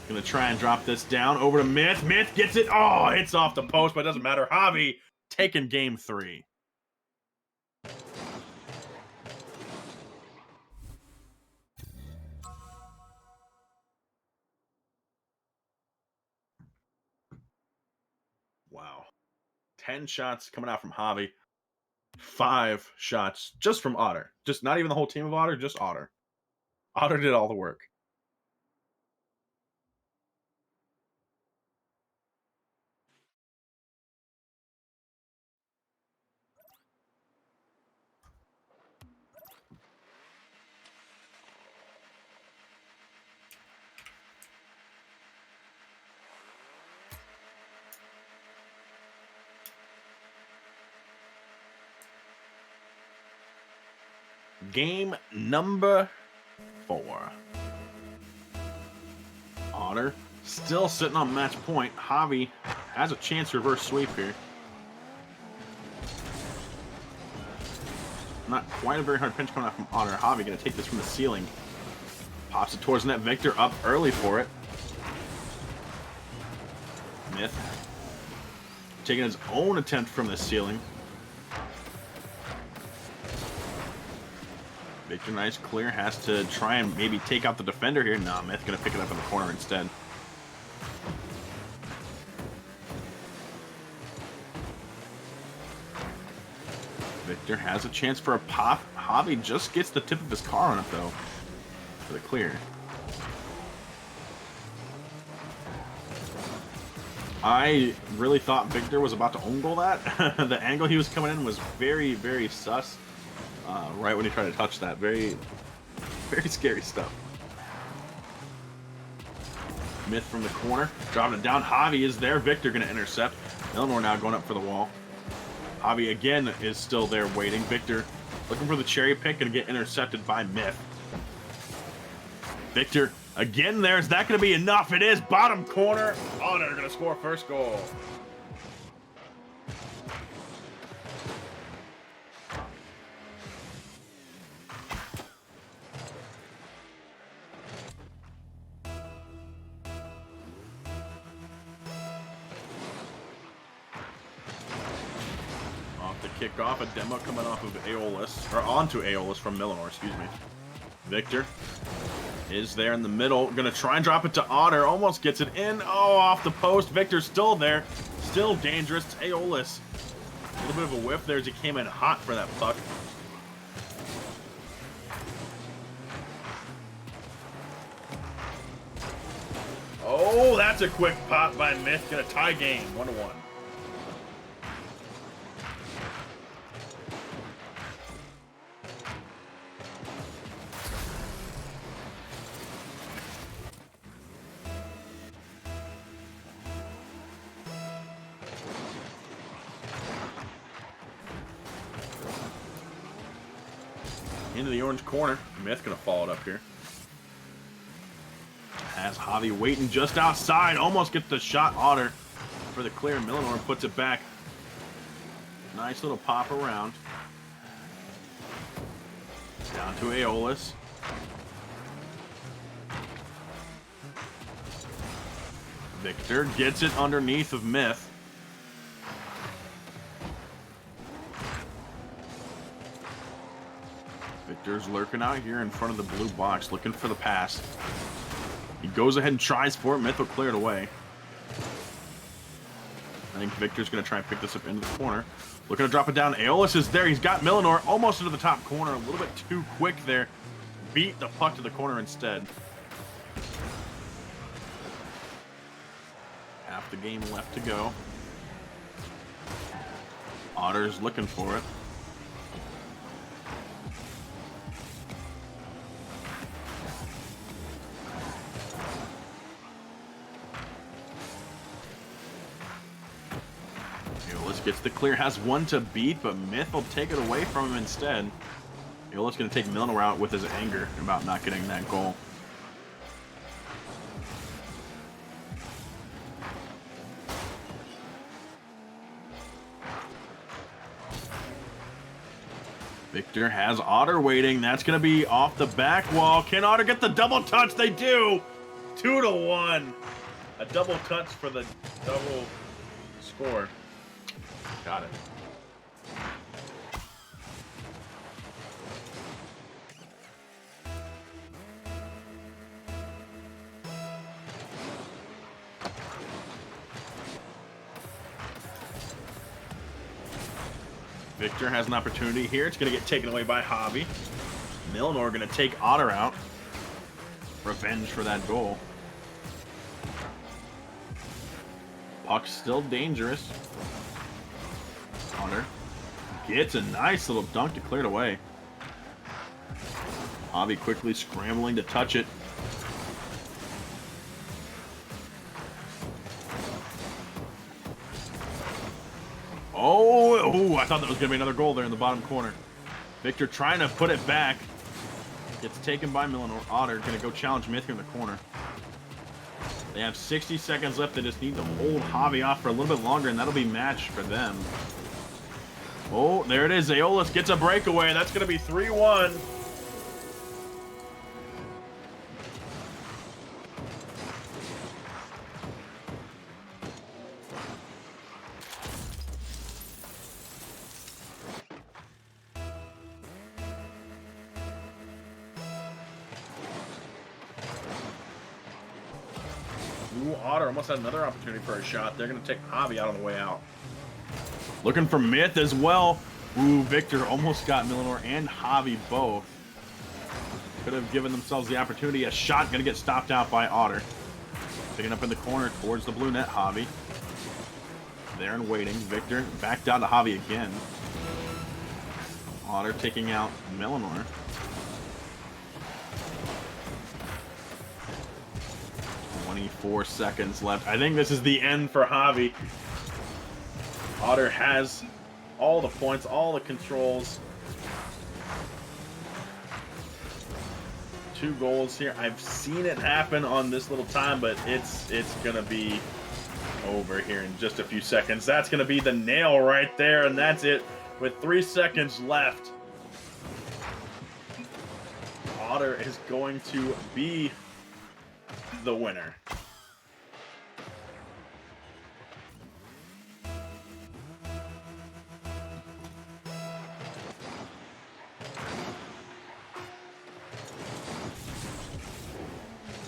Speaker 1: gonna try and drop this down over to Myth. Myth gets it. Oh, hits off the post, but it doesn't matter. Javi taking game 3. Wow. 10 shots coming out from Javi. 5 shots just from Otter. Just not even the whole team of Otter, just Otter. Otter did all the work. Game number 4. Otter still sitting on match point. Javi has a chance to reverse sweep here. Not quite a very hard pinch coming out from Otter. Javi going to take this from the ceiling. Pops it towards net. Victor up early for it. Myth taking his own attempt from the ceiling. Victor, nice clear. Has to try and maybe take out the defender here. Nah, Myth going to pick it up in the corner instead. Victor has a chance for a pop. Javi just gets the tip of his car on it, though, for the clear. I really thought Victor was about to own goal that. The angle he was coming in was very, very sus. Right when he tried to touch that. Very, very scary stuff. Myth from the corner. Dropping it down. Javi is there. Victor going to intercept. Eleanor now going up for the wall. Javi again is still there waiting. Victor looking for the cherry pick and get intercepted by Myth. Victor again there. Is that going to be enough? It is. Bottom corner. Oh, they're going to score first goal. Kick off a demo coming off of Aeolus, or onto Aeolus from Millinor, excuse me. Victor is there in the middle, gonna try and drop it to Otter, almost gets it in. Oh, off the post. Victor's still there, still dangerous. It's Aeolus. A little bit of a whiff there as he came in hot for that puck. Oh, that's a quick pop by Myth. Gonna tie game, 1-1. Into the orange corner. Myth gonna follow it up here. Has Javi waiting just outside. Almost gets the shot. Otter for the clear. Millinor puts it back. Nice little pop around. Down to Aeolus. Victor gets it underneath of Myth. Victor's lurking out here in front of the blue box, looking for the pass. He goes ahead and tries for it. Myth will clear it away. I think Victor's going to try and pick this up into the corner. Looking to drop it down. Aeolus is there. He's got Millinor almost into the top corner. A little bit too quick there. Beat the puck to the corner instead. Half the game left to go. Otter's looking for it. Gets the clear, has one to beat, but Myth will take it away from him instead. Aeolus going to take Milner out with his anger about not getting that goal. Victor has Otter waiting. That's going to be off the back wall. Can Otter get the double touch? They do! 2-1. A double touch for the double score. Got it. Victor has an opportunity here. It's going to get taken away by Javi. Milnor going to take Otter out. Revenge for that goal. Puck's still dangerous. Otter gets a nice little dunk to clear it away. Javi quickly scrambling to touch it. Oh, I thought that was going to be another goal there in the bottom corner. Victor trying to put it back. Gets taken by Millenor. Otter going to go challenge Myth in the corner. They have 60 seconds left. They just need to hold Javi off for a little bit longer, and that'll be match for them. Oh, there it is. Aeolus gets a breakaway. That's going to be 3-1. Ooh, Otter almost had another opportunity for a shot. They're going to take Javi out on the way out. Looking for Myth as well. Ooh, Victor almost got Millenor and Javi both. Could have given themselves the opportunity. A shot going to get stopped out by Otter. Picking up in the corner towards the blue net, Javi. There and waiting. Victor back down to Javi again. Otter taking out Millenor. 24 seconds left. I think this is the end for Javi. Otter has all the points, all the controls. 2 goals here. I've seen it happen on this little time, but it's gonna be over here in just a few seconds. That's gonna be the nail right there, and that's it with 3 seconds left. Otter is going to be the winner.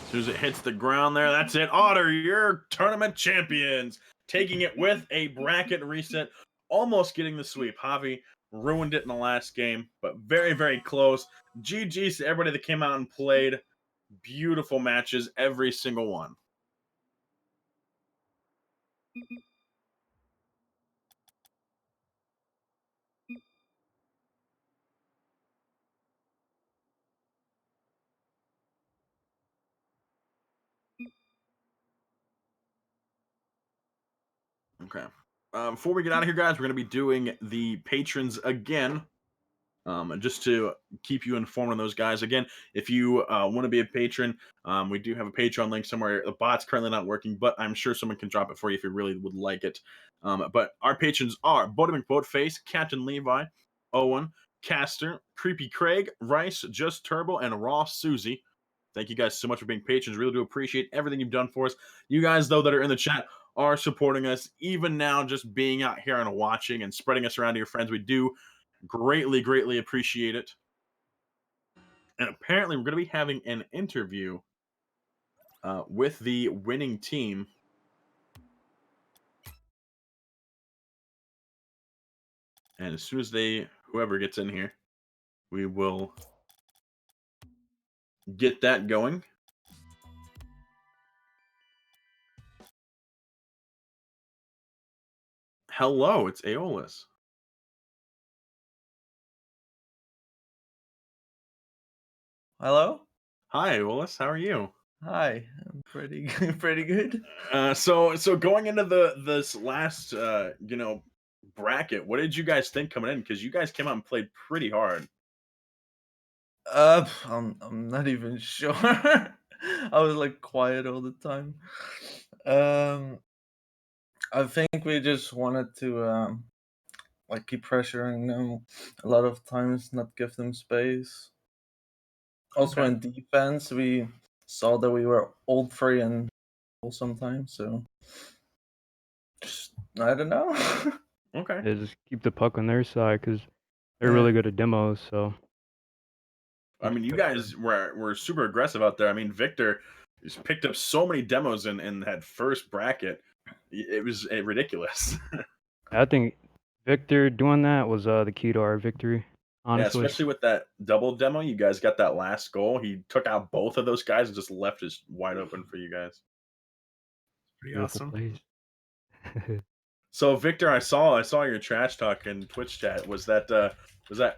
Speaker 1: As soon as it hits the ground there, that's it. Otter, you're tournament champions. Taking it with a bracket reset. Almost getting the sweep. Javi ruined it in the last game, but very, very close. GG's to everybody that came out and played. Beautiful matches, every single one. Okay. Before we get out of here, guys, we're going to be doing the patrons again. Just to keep you informed on those guys. Again, if you want to be a patron, we do have a Patreon link somewhere. The bot's currently not working, but I'm sure someone can drop it for you if you really would like it. But our patrons are Bodie McBoatface, Captain Levi, Owen, Caster, Creepy Craig, Rice, Just Turbo, and Raw Susie. Thank you guys so much for being patrons. Really do appreciate everything you've done for us. You guys, though, that are in the chat are supporting us. Even now, just being out here and watching and spreading us around to your friends. We do greatly, greatly appreciate it. And apparently we're going to be having an interview with the winning team. And as soon as whoever gets in here, we will get that going. Hello, it's Aeolus.
Speaker 4: Hello?
Speaker 1: Hi, Aeolus. How are you?
Speaker 4: Hi. I'm pretty pretty good.
Speaker 1: So going into this last bracket, what did you guys think coming in? Because you guys came out and played pretty hard.
Speaker 4: I'm not even sure. I was like quiet all the time. I think we just wanted to like keep pressuring them a lot of times, not give them space. Also
Speaker 1: Okay.
Speaker 4: in defense, we saw that we were old free and sometimes, so just, I don't know.
Speaker 1: Okay.
Speaker 5: Yeah, just keep the puck on their side because they're
Speaker 4: Yeah.
Speaker 5: really good at demos. So
Speaker 1: I mean, you guys were super aggressive out there. I mean, Victor just picked up so many demos in that first bracket. It was ridiculous.
Speaker 5: I think Victor doing that was the key to our victory.
Speaker 1: Yeah,
Speaker 5: Honestly,
Speaker 1: especially with that double demo. You guys got that last goal. He took out both of those guys and just left us wide open for you guys.
Speaker 6: Pretty
Speaker 5: beautiful
Speaker 6: awesome.
Speaker 5: plays.
Speaker 1: So, Victor, I saw your trash talk in Twitch chat. Was that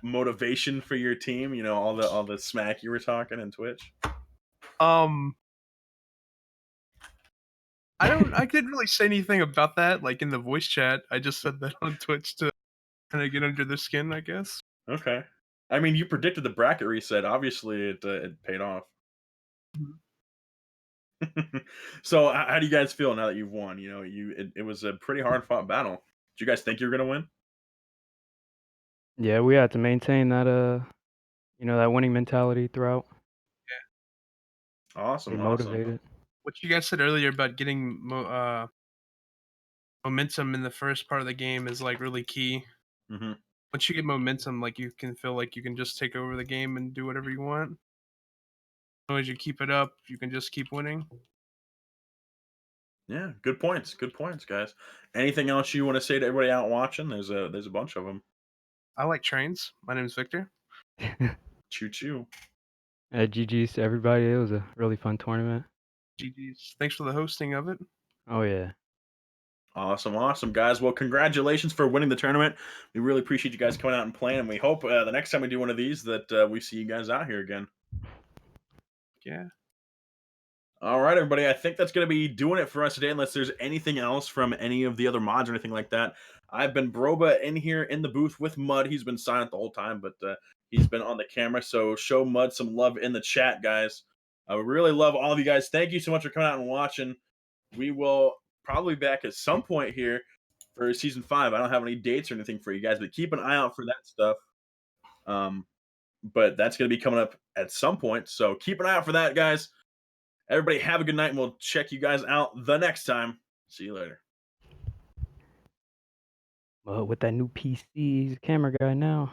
Speaker 1: motivation for your team? You know, all the smack you were talking in Twitch.
Speaker 6: I didn't really say anything about that, like in the voice chat. I just said that on Twitch to kind of get under the skin, I guess.
Speaker 1: Okay. I mean, you predicted the bracket reset. Obviously, it paid off.
Speaker 6: Mhm.
Speaker 1: So, how do you guys feel now that you've won? You know, it was a pretty hard fought battle. Did you guys think you were gonna win?
Speaker 5: Yeah, we had to maintain that that winning mentality throughout. Stay
Speaker 1: Awesome, awesome.
Speaker 5: motivated.
Speaker 6: What you guys said earlier about getting momentum in the first part of the game is like really key.
Speaker 1: Hmm.
Speaker 6: Once you get momentum, like you can feel like you can just take over the game and do whatever you want. As long as you keep it up, you can just keep winning.
Speaker 1: Yeah, good points. Good points, guys. Anything else you want to say to everybody out watching? There's a bunch of them.
Speaker 6: I like trains. My name is Victor.
Speaker 1: Choo choo.
Speaker 5: GG's to everybody. It was a really fun tournament.
Speaker 6: GG's. Thanks for the hosting of it.
Speaker 5: Oh yeah.
Speaker 1: Awesome, awesome, guys. Well, congratulations for winning the tournament. We really appreciate you guys coming out and playing, and we hope the next time we do one of these that we see you guys out here again.
Speaker 6: Yeah.
Speaker 1: All right, everybody. I think that's going to be doing it for us today, unless there's anything else from any of the other mods or anything like that. I've been Broba in here in the booth with Mud. He's been silent the whole time, but he's been on the camera. So show Mud some love in the chat, guys. I would really love all of you guys. Thank you so much for coming out and watching. We will probably be back at some point here for season 5. I don't have any dates or anything for you guys, but keep an eye out for that stuff. But that's going to be coming up at some point. So keep an eye out for that, guys. Everybody have a good night, and we'll check you guys out the next time. See you later.
Speaker 5: With that new PC, he's a camera guy now.